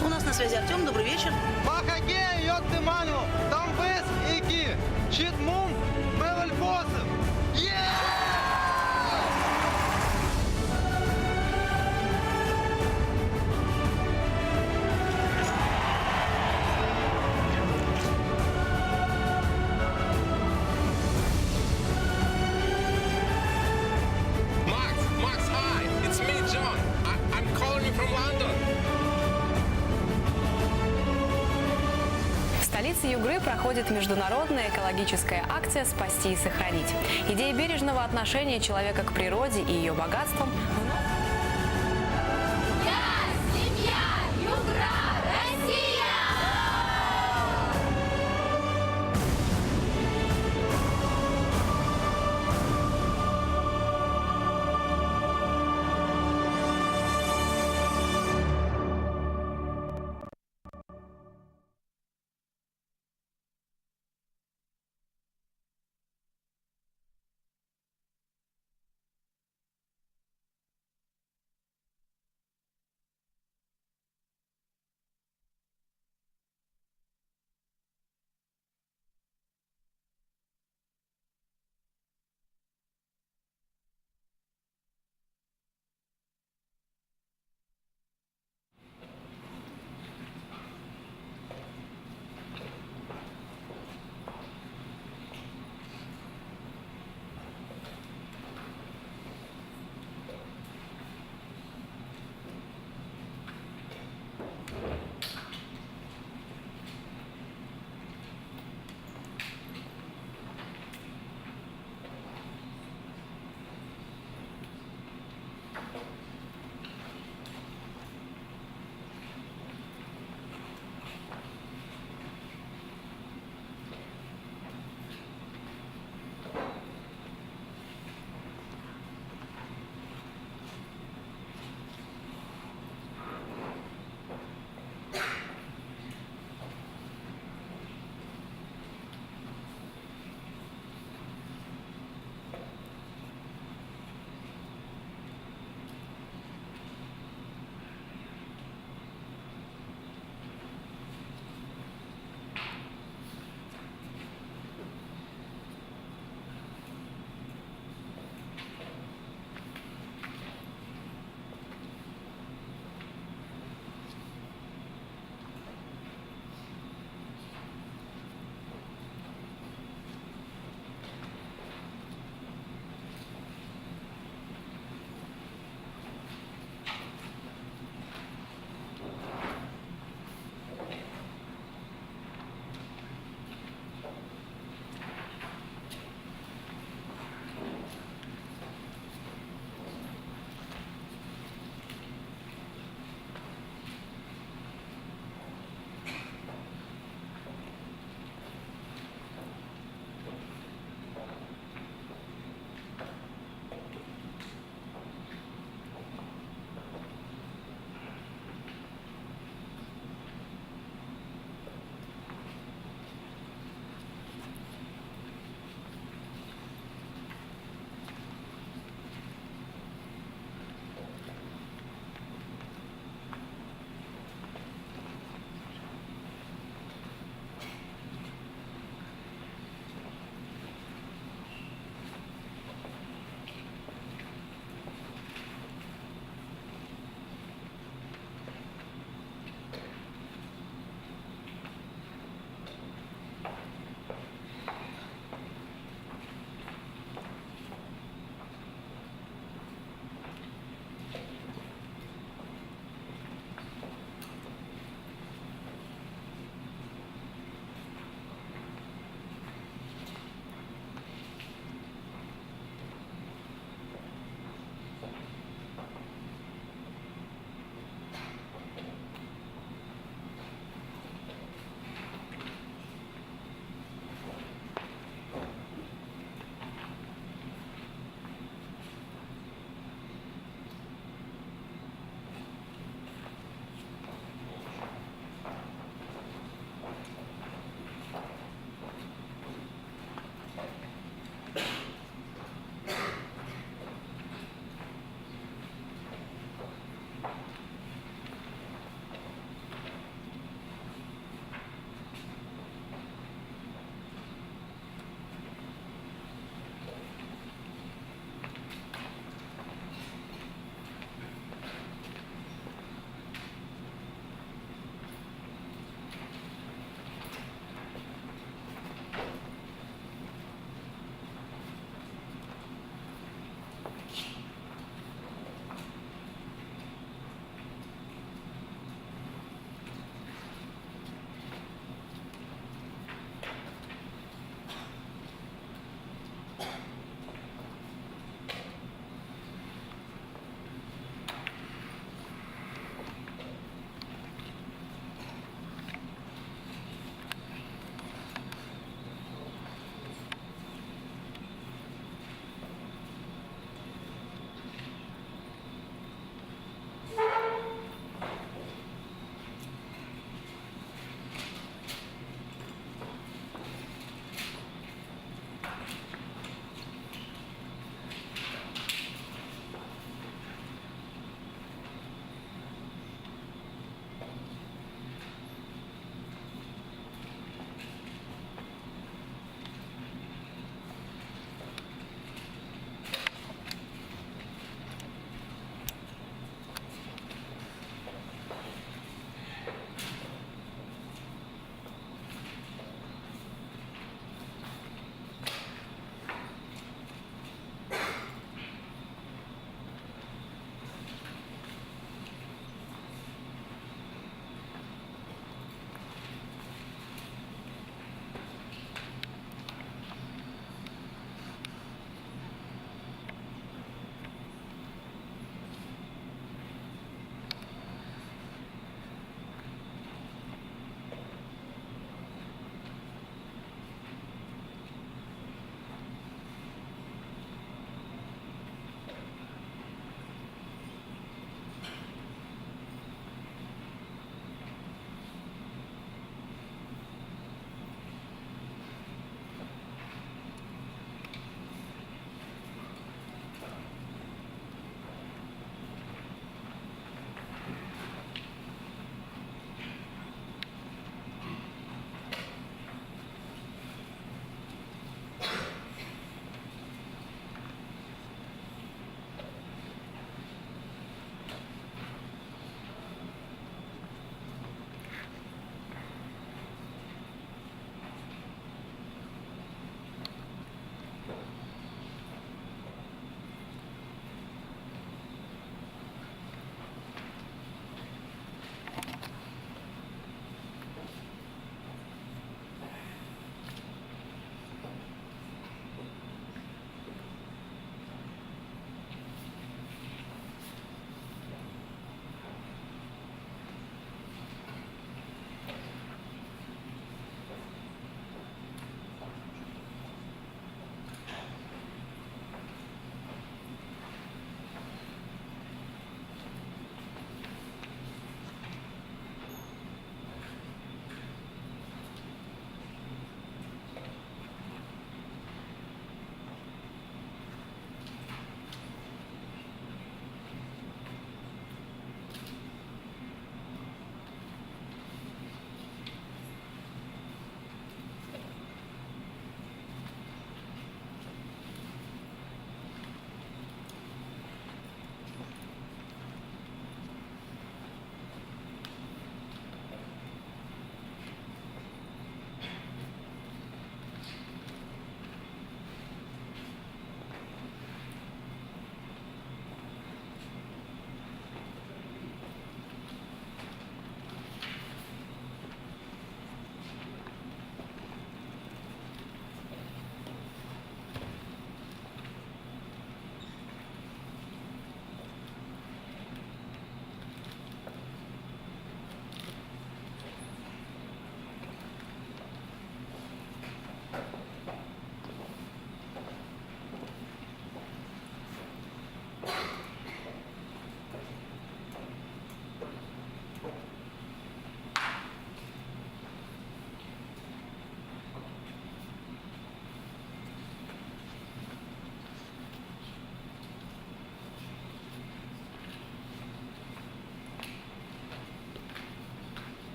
У нас на связи Артем, добрый вечер. Бахаге, йоттыману, там вес iki, читмум, мевельбосов. столице Югры проходит международная экологическая акция «Спасти и сохранить». Идея бережного отношения человека к природе и ее богатствам вновь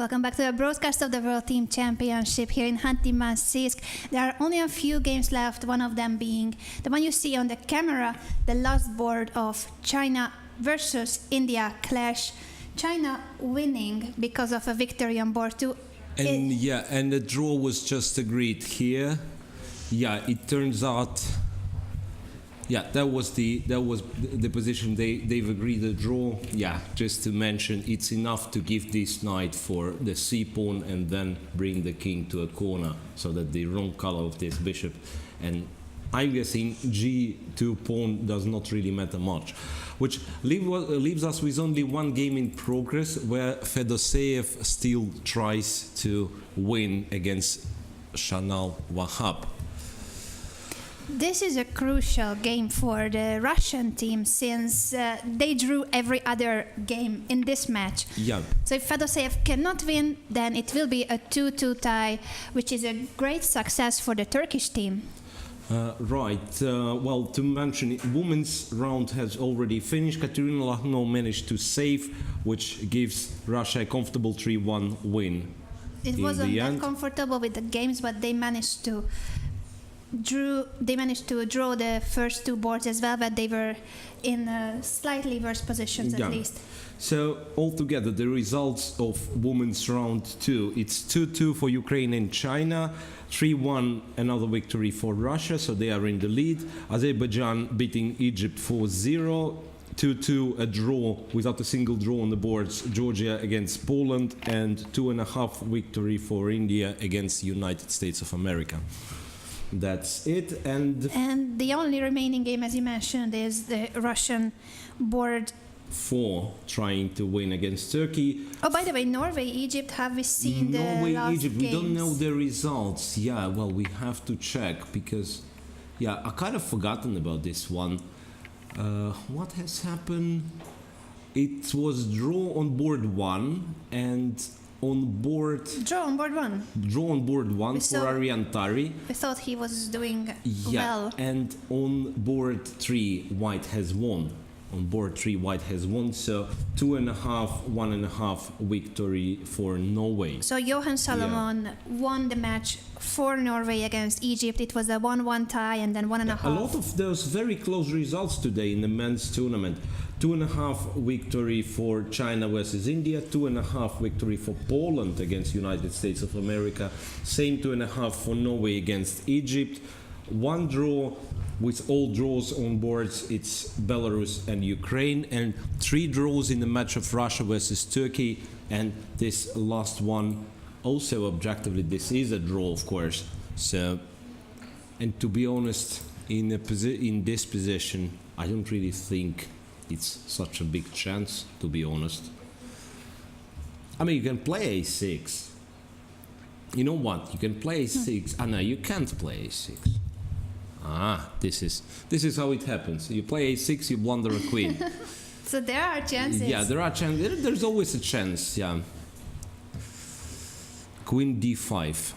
Welcome back to the broadcast of the World Team Championship here in Khanty-Masiysk. There are only a few games left, one of them being the one you see on the camera, the last board of China versus India clash. China winning because of a victory on board 2. And and the draw was just agreed here. Yeah, it turns out. Yeah, that was the position they've agreed the draw. Yeah, just to mention, it's enough to give this knight for the c pawn and then bring the king to a corner so that the wrong color of this bishop. And I'm guessing g2 pawn does not really matter much, which leaves us with only one game in progress where Fedoseev still tries to win against Shanal Wahab. This is a crucial game for the Russian team since they drew every other game in this match. Yeah. So if Fedoseev cannot win, then it will be a 2-2 tie, which is a great success for the Turkish team. Right. Well, to mention it, women's round has already finished. Katerina Lakhno managed to save, which gives Russia a comfortable 3-1 win. It wasn't that comfortable with the games, but they managed to draw the first two boards as well, but they were in slightly worse positions at least. So altogether, the results of women's round 2, it's 2-2 for Ukraine and China, 3-1 another victory for Russia, so they are in the lead. Azerbaijan beating Egypt 4-0. 2-2 a draw without a single draw on the boards, Georgia against Poland, and 2.5 victory for India against the United States of America. That's it. And the only remaining game, as you mentioned, is the Russian board 4 trying to win against Turkey. Oh, by the way, Norway, Egypt, have we seen Norway, the last Egypt, games? we don't know the results. Yeah, well, we have to check because, yeah, I kind of forgotten about this one. What has happened? It was draw on board 1 and on board... Draw on board 1. Draw on board 1 for Ariantari. We thought he was doing well. And on board 3, White has won. On board 3, White has won, so 2.5, 1.5 victory for Norway. So Johan Salomon won the match for Norway against Egypt. It was a 1-1 tie and then 1.5. A lot of those very close results today in the men's tournament. 2.5 victory for China versus India, 2.5 victory for Poland against United States of America, same 2.5 for Norway against Egypt, 1 draw with all draws on boards, it's Belarus and Ukraine, and 3 draws in the match of Russia versus Turkey, and this last one, also objectively, this is a draw, of course. So, and to be honest, in this position, I don't really think it's such a big chance, to be honest. I mean, you can play a6. You know what? You can play a6. Ah, no, you can't play a6. Ah, this is how it happens. You play a6, you blunder a queen. So there are chances. Yeah, there are chances. There's always a chance. Yeah. Queen d5.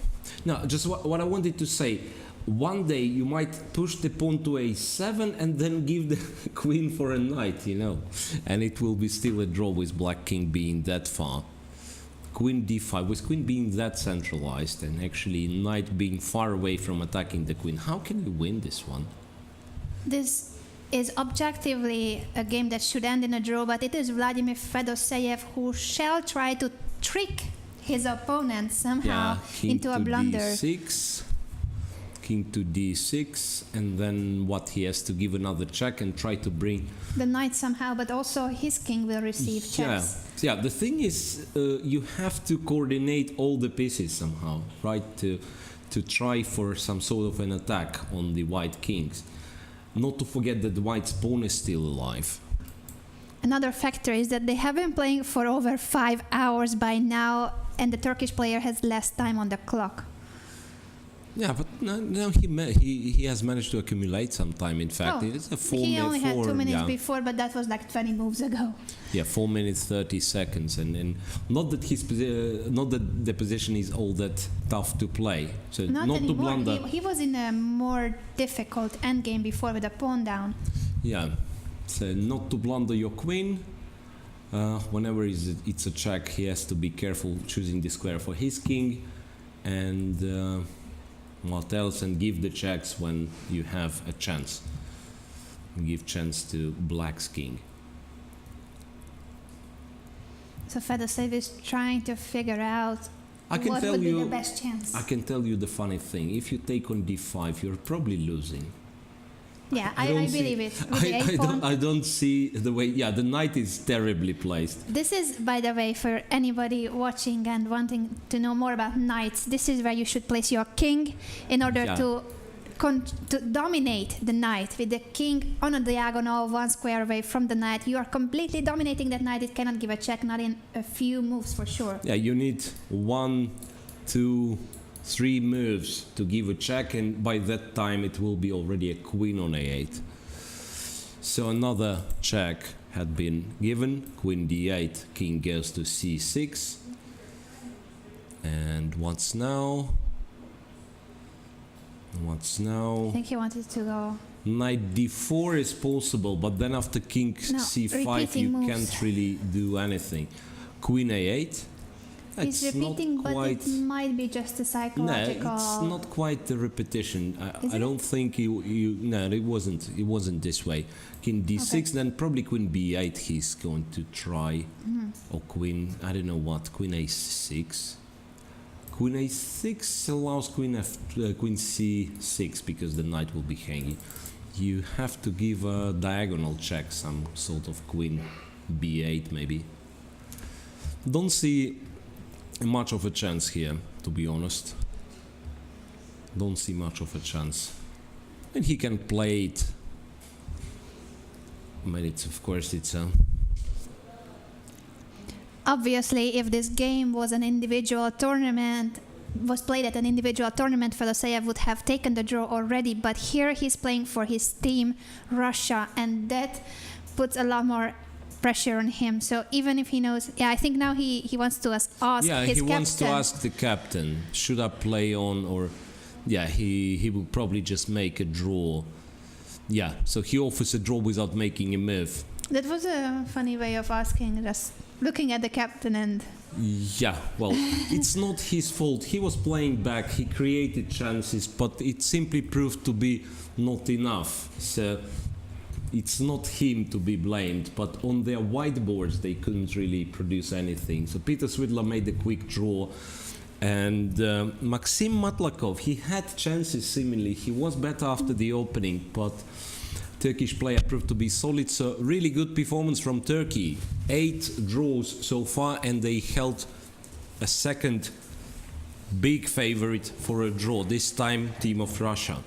Now, just what I wanted to say. One day you might push the pawn to a7 and then give the queen for a knight, you know, and it will be still a draw with black king being that far. Queen d5, with queen being that centralized and actually knight being far away from attacking the queen. How can you win this one? This is objectively a game that should end in a draw, but it is Vladimir Fedoseev who shall try to trick his opponent somehow into a blunder. D6. King to d6, and then what, he has to give another check and try to bring the knight somehow, but also his king will receive checks. Yeah, the thing is, you have to coordinate all the pieces somehow, right, to try for some sort of an attack on the white kings. Not to forget that the white's pawn is still alive. Another factor is that they have been playing for over 5 hours by now, and the Turkish player has less time on the clock. Yeah, but no, he has managed to accumulate some time. In fact, it's a 4 minute. He only had 2 minutes before, but that was like 20 moves ago. Yeah, 4 minutes 30 seconds, and not that the position is all that tough to play. So not to blunder. He was in a more difficult endgame before with a pawn down. Yeah, so not to blunder your queen. Whenever it's a check, he has to be careful choosing the square for his king, and what else, and give the checks when you have a chance. Give chance to black's king. So Fedoseev is trying to figure out what would be the best chance. I can tell you the funny thing. If you take on d5, you're probably losing. Yeah, I believe it. With the I don't see the way. Yeah, the knight is terribly placed. This is, by the way, for anybody watching and wanting to know more about knights, this is where you should place your king in order to dominate the knight. With the king on a diagonal, one square away from the knight, you are completely dominating that knight. It cannot give a check, not in a few moves for sure. Yeah, you need 1, 2, 3 moves to give a check, and by that time it will be already a queen on a8. So another check had been given. Queen d8, king goes to c6. And what's now? I think he wanted to go. Knight d4 is possible, but then after king c5 you can't really do anything. Queen a8. He's repeating, but it might be just a psychological. No, it's not quite a repetition. I don't think no, it wasn't. It wasn't this way. King d6, then probably queen b8. He's going to try, or queen. I don't know what. Queen a6. Queen a6 allows queen c6 because the knight will be hanging. You have to give a diagonal check, some sort of queen b8 maybe. Don't see much of a chance here, to be honest. Don't see much of a chance. And he can play it. But it's, of course, it's a... Obviously, if this game was an individual tournament, was played at an individual tournament, Fedoseev would have taken the draw already. But here he's playing for his team, Russia, and that puts a lot more pressure on him. So even if he knows, I think now he wants to ask his captain. Wants to ask the captain, should I play on, or he will probably just make a draw. Yeah, so he offers a draw without making a move. That was a funny way of asking, just looking at the captain and... Yeah, well, it's not his fault. He was playing back, he created chances, but it simply proved to be not enough. So it's not him to be blamed, but on their whiteboards they couldn't really produce anything. So Peter Svidler made a quick draw, and Maxim Matlakov, he had chances seemingly. He was better after the opening, but Turkish player proved to be solid. So really good performance from Turkey. 8 draws so far, and they held a second big favorite for a draw, this time team of Russia.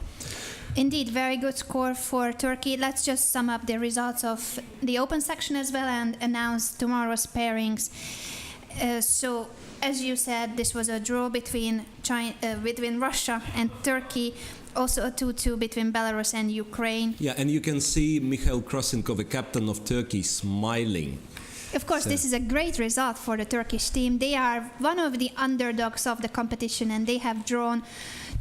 Indeed, very good score for Turkey. Let's just sum up the results of the open section as well and announce tomorrow's pairings. So, as you said, this was a draw between Russia and Turkey. Also a 2-2 between Belarus and Ukraine. Yeah, and you can see Mikhail Krasenkov, the captain of Turkey, smiling. Of course, this is a great result for the Turkish team. They are one of the underdogs of the competition, and they have drawn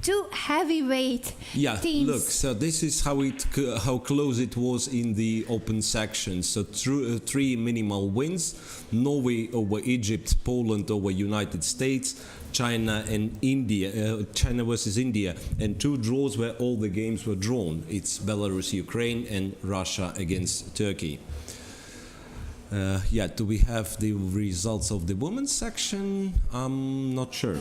2 heavyweight teams. Look, so this is how close it was in the open section. So 3 minimal wins: Norway over Egypt, Poland over United States, China and India, China versus India, and 2 draws where all the games were drawn. It's Belarus, Ukraine, and Russia against Turkey. Do we have the results of the women's section? I'm not sure.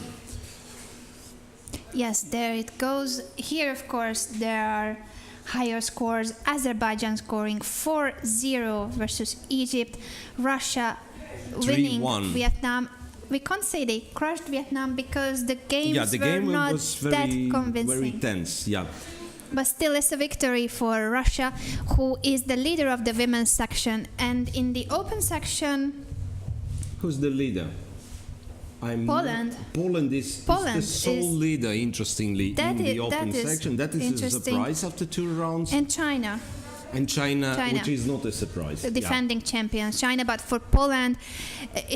Yes, there it goes. Here, of course, there are higher scores. Azerbaijan scoring 4-0 versus Egypt. Russia winning 3-1. Vietnam. We can't say they crushed Vietnam because the games were not was that convincing. Very tense, But still, it's a victory for Russia, who is the leader of the women's section. And in the open section... Who's the leader? Poland. Poland is the sole leader, interestingly, in the open section. That is a surprise after 2 rounds. And China. And China, which is not a surprise. The defending champions, China. But for Poland,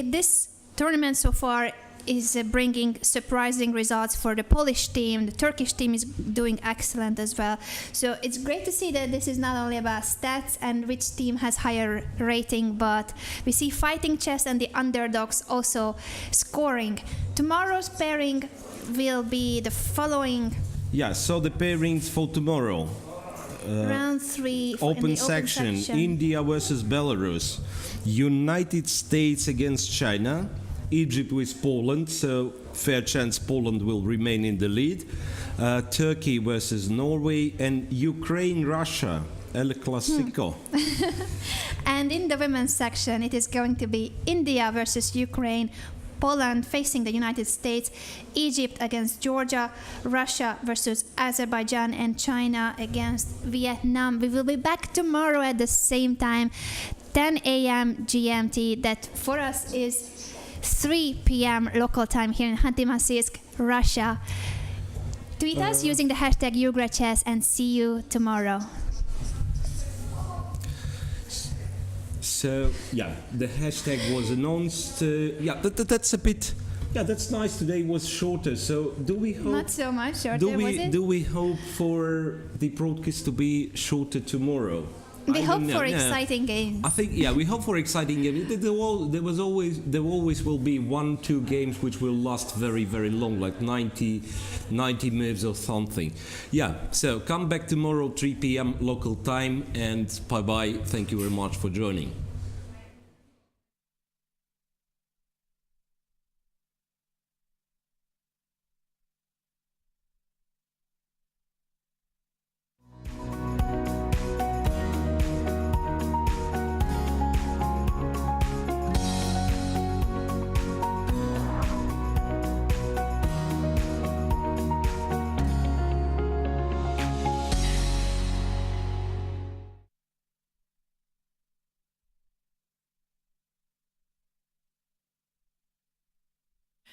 this tournament so far is bringing surprising results for the Polish team. The Turkish team is doing excellent as well. So it's great to see that this is not only about stats and which team has higher rating, but we see fighting chess and the underdogs also scoring. Tomorrow's pairing will be the following. Yeah, so the pairings for tomorrow. Round 3 Open section, India versus Belarus, United States against China, Egypt with Poland, so fair chance Poland will remain in the lead, Turkey versus Norway, and Ukraine-Russia, El Clasico. And in the women's section, it is going to be India versus Ukraine, Poland facing the United States, Egypt against Georgia, Russia versus Azerbaijan, and China against Vietnam. We will be back tomorrow at the same time, 10 a.m. GMT. That for us is 3 p.m. local time here in khanty-masiysk, Russia. Tweet us using the hashtag #UGRAChess and see you tomorrow. So, yeah, the hashtag was announced. That's a bit. Yeah, that's nice. Today was shorter. So, do we hope? Not so much shorter, was it? Do we hope for the broadcast to be shorter tomorrow? We hope for exciting games. I think, yeah, we hope for exciting games. There always will be 1-2 games which will last very, very long, like 90 moves or something. Yeah, so come back tomorrow, 3 p.m. local time, and bye-bye. Thank you very much for joining.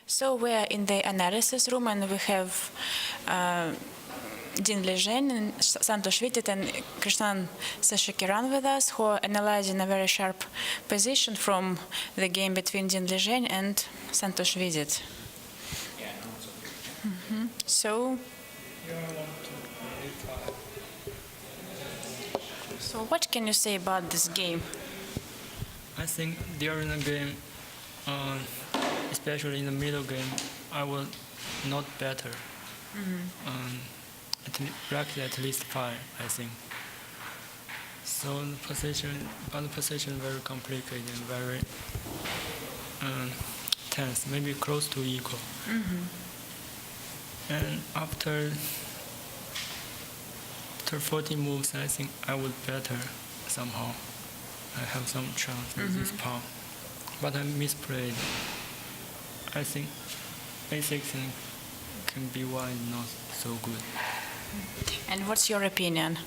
So we're in the analysis room, and we have Din Lezhen and Santosh Vidit and Krishnan Seshakiran with us, who are analyzing a very sharp position from the game between Din Lezhen and Santosh Vidit. So what can you say about this game? I think during the game, especially in the middle game, I was not better. Practice at least 5, I think. So the position very complicated and very tense, maybe close to equal. And after 40 moves, I think I was better somehow. I have some chance with this pawn, but I misplayed. I think A6 can be why not so good. And what's your opinion?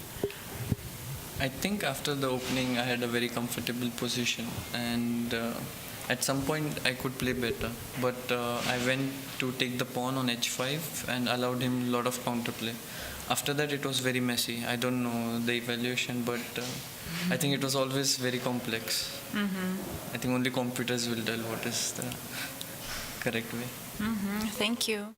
I think after the opening I had a very comfortable position, and at some point I could play better, but I went to take the pawn on h5 and allowed him a lot of counterplay. After that it was very messy. I don't know the evaluation, but I think it was always very complex. I think only computers will tell what is the correct way. Thank you.